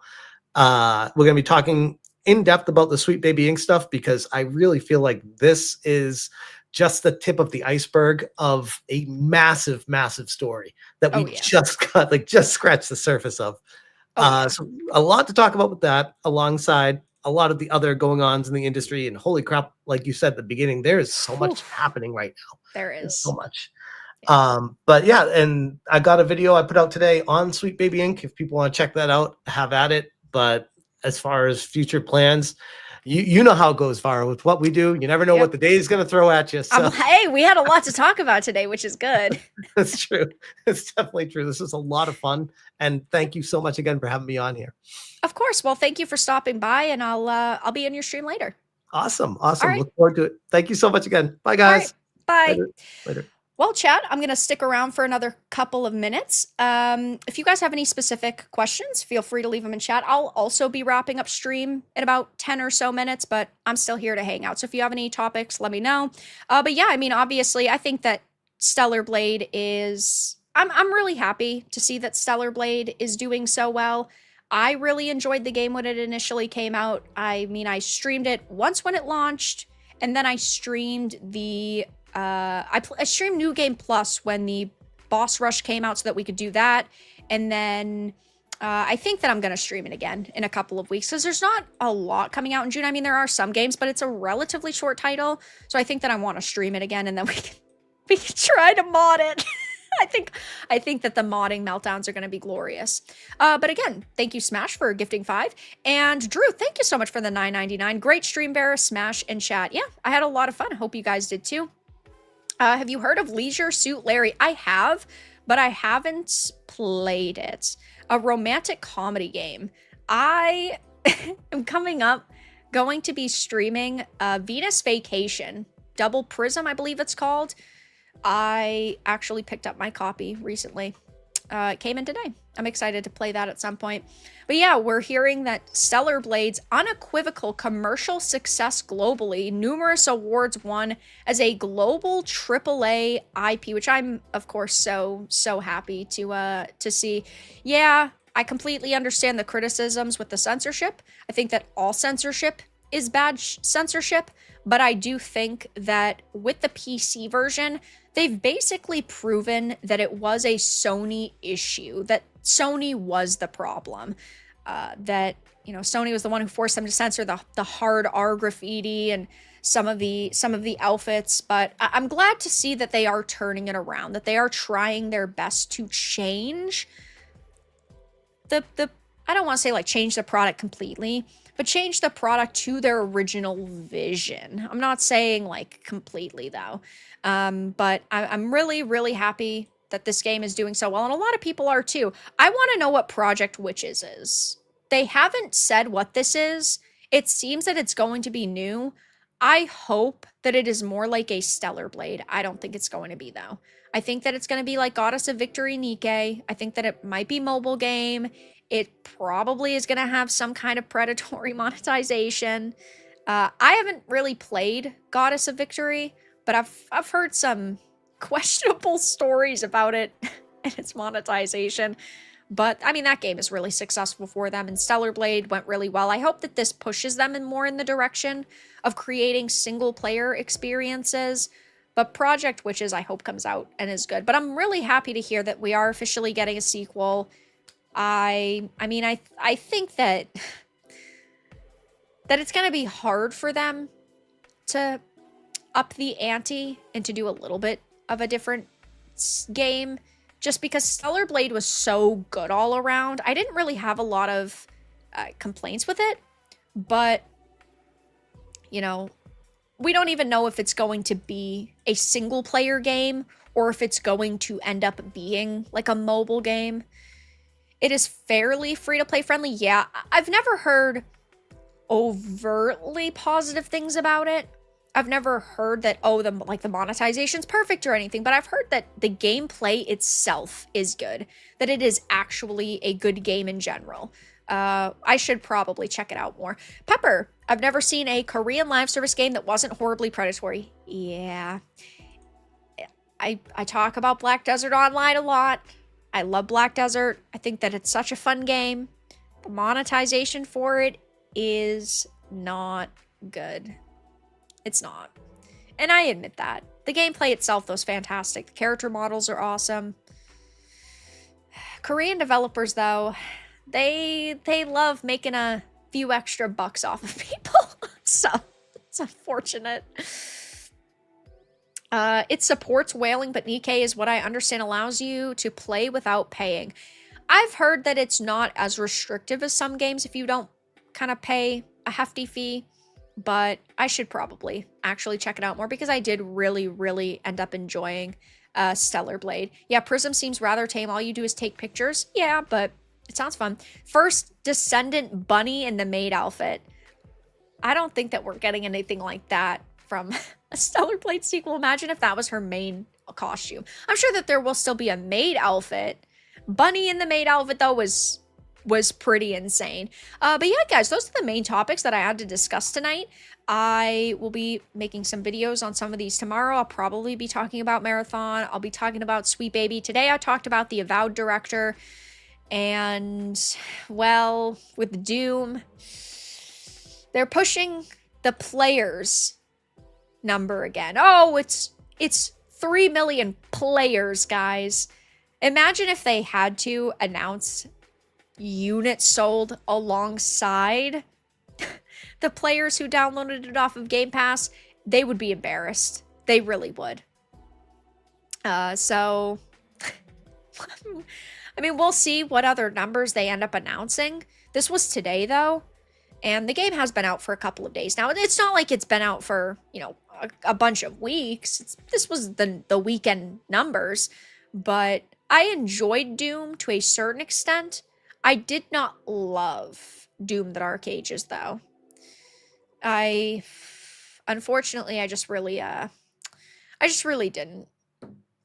We're going to be talking in depth about the Sweet Baby Inc. stuff, because I really feel like this is just the tip of the iceberg of a massive, massive story that we just scratched the surface of. So a lot to talk about with that, alongside a lot of the other going-ons in the industry. And holy crap, like you said at the beginning, there is so much happening right now. There's so much. But yeah, and I got a video I put out today on Sweet Baby Inc. If people want to check that out, have at it. But as far as future plans, you know how it goes, Vara, with what we do. You never know what the day is going to throw at you. So. Hey, we had a lot to talk about today, which is good. That's true. It's definitely true. This was a lot of fun. And thank you so much again for having me on here. Of course. Well, thank you for stopping by, and I'll be in your stream later. Awesome. Right. Look forward to it. Thank you so much again. Bye, guys. Bye. Later. Well, chat, I'm going to stick around for another couple of minutes. If you guys have any specific questions, feel free to leave them in chat. I'll also be wrapping up stream in about 10 or so minutes, but I'm still here to hang out. So if you have any topics, let me know. But yeah, I mean, obviously, I think that Stellar Blade is... I'm really happy to see that Stellar Blade is doing so well. I really enjoyed the game when it initially came out. I mean, I streamed it once when it launched, and then I streamed the... I streamed New Game Plus when the Boss Rush came out so that we could do that. And then I think that I'm going to stream it again in a couple of weeks because there's not a lot coming out in June. I mean, there are some games, but it's a relatively short title. So I think that I want to stream it again and then we can try to mod it. I think that the modding meltdowns are going to be glorious. But again, thank you, Smash, for gifting 5. And Drew, thank you so much for the $9.99. Great stream, Vera, Smash, and chat. Yeah, I had a lot of fun. I hope you guys did too. Have you heard of Leisure Suit Larry? I have, but I haven't played it. A romantic comedy game. I am going to be streaming Venus Vacation. Double Prism, I believe it's called. I actually picked up my copy recently. It came in today. I'm excited to play that at some point. But yeah, we're hearing that Stellar Blade's unequivocal commercial success globally, numerous awards won as a global AAA IP, which I'm, of course, so happy to see. Yeah, I completely understand the criticisms with the censorship. I think that all censorship is bad censorship, but I do think that with the PC version, they've basically proven that it was a Sony issue, that Sony was the problem, that, you know, Sony was the one who forced them to censor the hard R graffiti and some of the outfits. But I'm glad to see that they are turning it around, that they are trying their best to change the I don't want to say like change the product completely, but change the product to their original vision. I'm not saying like completely though. But I'm really, really happy that this game is doing so well, and a lot of people are too. I want to know what Project Witches is. They haven't said what this is. It seems that it's going to be new. I hope that it is more like a Stellar Blade. I don't think it's going to be, though. I think that it's going to be like Goddess of Victory Nikke. I think that it might be mobile game. It probably is going to have some kind of predatory monetization. I haven't really played Goddess of Victory, but I've heard some questionable stories about it and its monetization. But I mean, that game is really successful for them, and Stellar Blade went really well. I hope that this pushes them more in the direction of creating single player experiences. But Project Witches, I hope, comes out and is good. But I'm really happy to hear that we are officially getting a sequel. I mean, I think that it's going to be hard for them to up the ante and to do a little bit of a different game, just because Stellar Blade was so good all around. I didn't really have a lot of complaints with it, but, you know, we don't even know if it's going to be a single player game or if it's going to end up being like a mobile game. It is fairly free-to-play friendly. Yeah, I've never heard overtly positive things about it. I've never heard that, oh, the monetization's perfect or anything, but I've heard that the gameplay itself is good, that it is actually a good game in general. I should probably check it out more. Pepper, I've never seen a Korean live service game that wasn't horribly predatory. Yeah. I talk about Black Desert Online a lot. I love Black Desert. I think that it's such a fun game. The monetization for it is not good. It's not. And I admit that. The gameplay itself, though, is fantastic. The character models are awesome. Korean developers, though, they love making a few extra bucks off of people. So, it's unfortunate. It supports whaling, but Nikke is what I understand allows you to play without paying. I've heard that it's not as restrictive as some games if you don't kind of pay a hefty fee. But I should probably actually check it out more because I did really, really end up enjoying Stellar Blade. Yeah, Prism seems rather tame. All you do is take pictures. Yeah, but it sounds fun. First Descendant Bunny in the maid outfit. I don't think that we're getting anything like that from a Stellar Blade sequel. Imagine if that was her main costume. I'm sure that there will still be a maid outfit. Bunny in the maid outfit, though, was pretty insane. But yeah, guys, those are the main topics that I had to discuss tonight. I will be making some videos on some of these tomorrow. I'll probably be talking about Marathon. I'll be talking about Sweet Baby. Today I talked about the Avowed director. And, well, with Doom, they're pushing the players number again. Oh, it's 3 million players, guys. Imagine if they had to announce units sold alongside the players who downloaded it off of Game Pass, they would be embarrassed. They really would. So, I mean, we'll see what other numbers they end up announcing. This was today, though, and the game has been out for a couple of days now. It's not like it's been out for, you know, a bunch of weeks. This was the weekend numbers, but I enjoyed Doom to a certain extent. I did not love Doom the Dark Ages, though. Unfortunately, I just really didn't.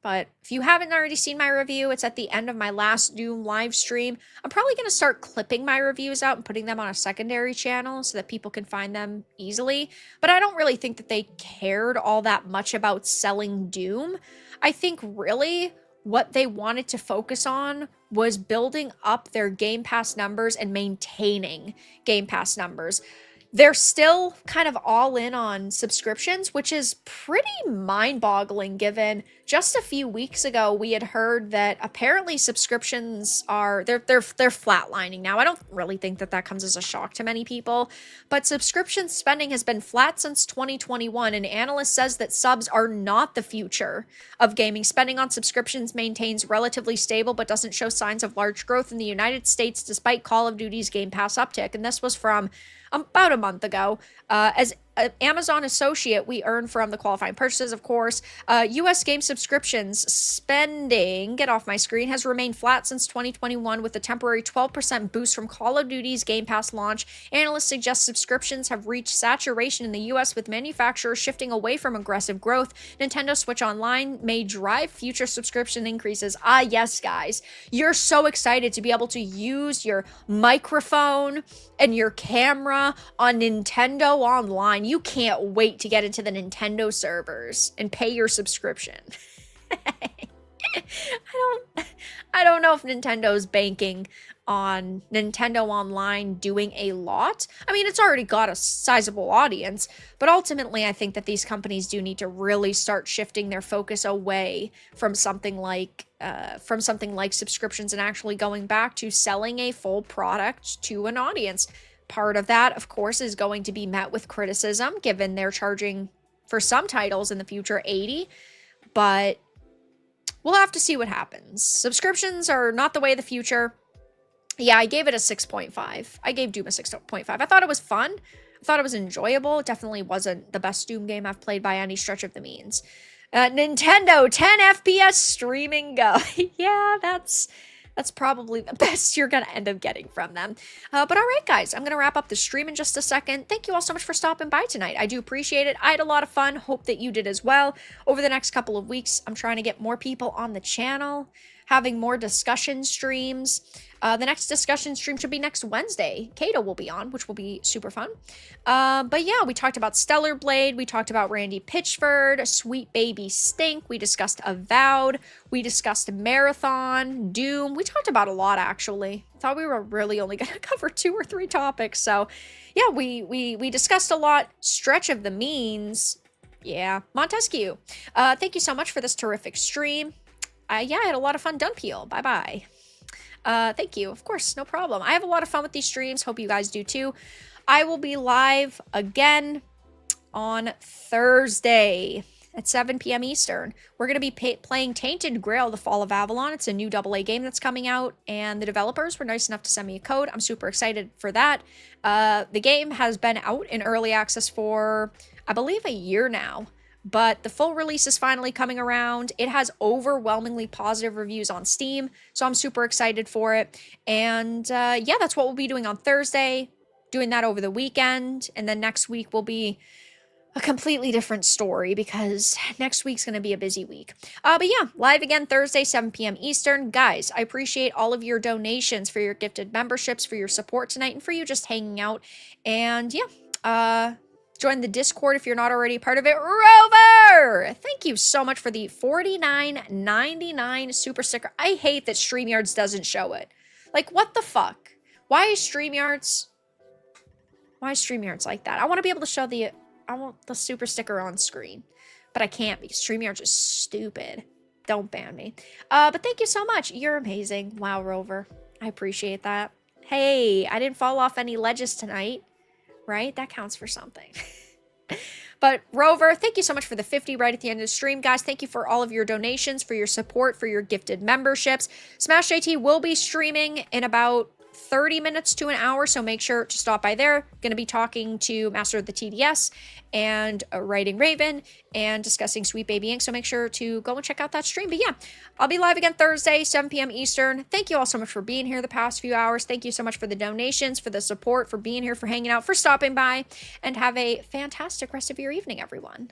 But if you haven't already seen my review, it's at the end of my last Doom live stream. I'm probably going to start clipping my reviews out and putting them on a secondary channel so that people can find them easily. But I don't really think that they cared all that much about selling Doom. I think really what they wanted to focus on was building up their Game Pass numbers and maintaining Game Pass numbers. They're still kind of all in on subscriptions, which is pretty mind-boggling given just a few weeks ago we had heard that apparently subscriptions are they're flatlining now. I don't really think that comes as a shock to many people, but subscription spending has been flat since 2021, and analyst says that subs are not the future of gaming. Spending on subscriptions maintains relatively stable but doesn't show signs of large growth in the United States despite Call of Duty's Game Pass uptick, and this was from about a month ago. As an Amazon associate, we earn from the qualifying purchases, of course. U.S. game subscriptions spending, get off my screen, has remained flat since 2021 with a temporary 12% boost from Call of Duty's Game Pass launch. Analysts suggest subscriptions have reached saturation in the U.S. with manufacturers shifting away from aggressive growth. Nintendo Switch Online may drive future subscription increases. Ah, yes, guys. You're so excited to be able to use your microphone and your camera on Nintendo Online. You can't wait to get into the Nintendo servers and pay your subscription. I don't know if Nintendo's banking on Nintendo Online doing a lot. I mean, it's already got a sizable audience, but ultimately I think that these companies do need to really start shifting their focus away from something like subscriptions and actually going back to selling a full product to an audience. Part of that, of course, is going to be met with criticism, given they're charging for some titles in the future $80, but we'll have to see what happens. Subscriptions are not the way of the future. Yeah, I gave it a 6.5. I gave Doom a 6.5. I thought it was fun. I thought it was enjoyable. It definitely wasn't the best Doom game I've played by any stretch of the means. Nintendo 10 FPS streaming go. Yeah, that's probably the best you're going to end up getting from them. But all right, guys, I'm going to wrap up the stream in just a second. Thank you all so much for stopping by tonight. I do appreciate it. I had a lot of fun. Hope that you did as well. Over the next couple of weeks, I'm trying to get more people on the channel, having more discussion streams. The next discussion stream should be next Wednesday. Kato will be on, which will be super fun. But yeah, we talked about Stellar Blade. We talked about Randy Pitchford, Sweet Baby Stink. We discussed Avowed. We discussed Marathon, Doom. We talked about a lot, actually. I thought we were really only going to cover 2 or 3 topics. So yeah, we discussed a lot. Stretch of the Means. Yeah, Montesquieu. Thank you so much for this terrific stream. Yeah, I had a lot of fun. Done Peel. Bye-bye. Thank you. Of course, no problem. I have a lot of fun with these streams. Hope you guys do too. I will be live again on Thursday at 7 p.m. Eastern. We're going to be playing Tainted Grail, The Fall of Avalon. It's a new AA game that's coming out, and the developers were nice enough to send me a code. I'm super excited for that. The game has been out in early access for, I believe, a year now. But the full release is finally coming around. It has overwhelmingly positive reviews on Steam, so I'm super excited for it. And yeah, that's what we'll be doing on Thursday, doing that over the weekend. And then next week will be a completely different story because next week's going to be a busy week. But yeah, live again Thursday, 7 p.m. Eastern. Guys, I appreciate all of your donations, for your gifted memberships, for your support tonight, and for you just hanging out. And yeah, join the Discord if you're not already a part of it. Rover! Thank you so much for the $49.99 super sticker. I hate that StreamYards doesn't show it. Like, what the fuck? Why is StreamYards like that? I want to be able to show I want the super sticker on screen, but I can't because StreamYards is stupid. Don't ban me. But thank you so much. You're amazing. Wow, Rover. I appreciate that. Hey, I didn't fall off any ledges tonight, right? That counts for something. But Rover, thank you so much for the 50 right at the end of the stream. Guys, thank you for all of your donations, for your support, for your gifted memberships. SmashJT will be streaming in about 30 minutes to an hour, so make sure to stop by there. Going to be talking to Master of the TDS and Writing Raven and discussing Sweet Baby Ink, so make sure to go and check out that stream. But yeah, I'll be live again Thursday, 7 p.m. Eastern. Thank you all so much for being here the past few hours. Thank you so much for the donations, for the support, for being here, for hanging out, for stopping by, and have a fantastic rest of your evening, everyone.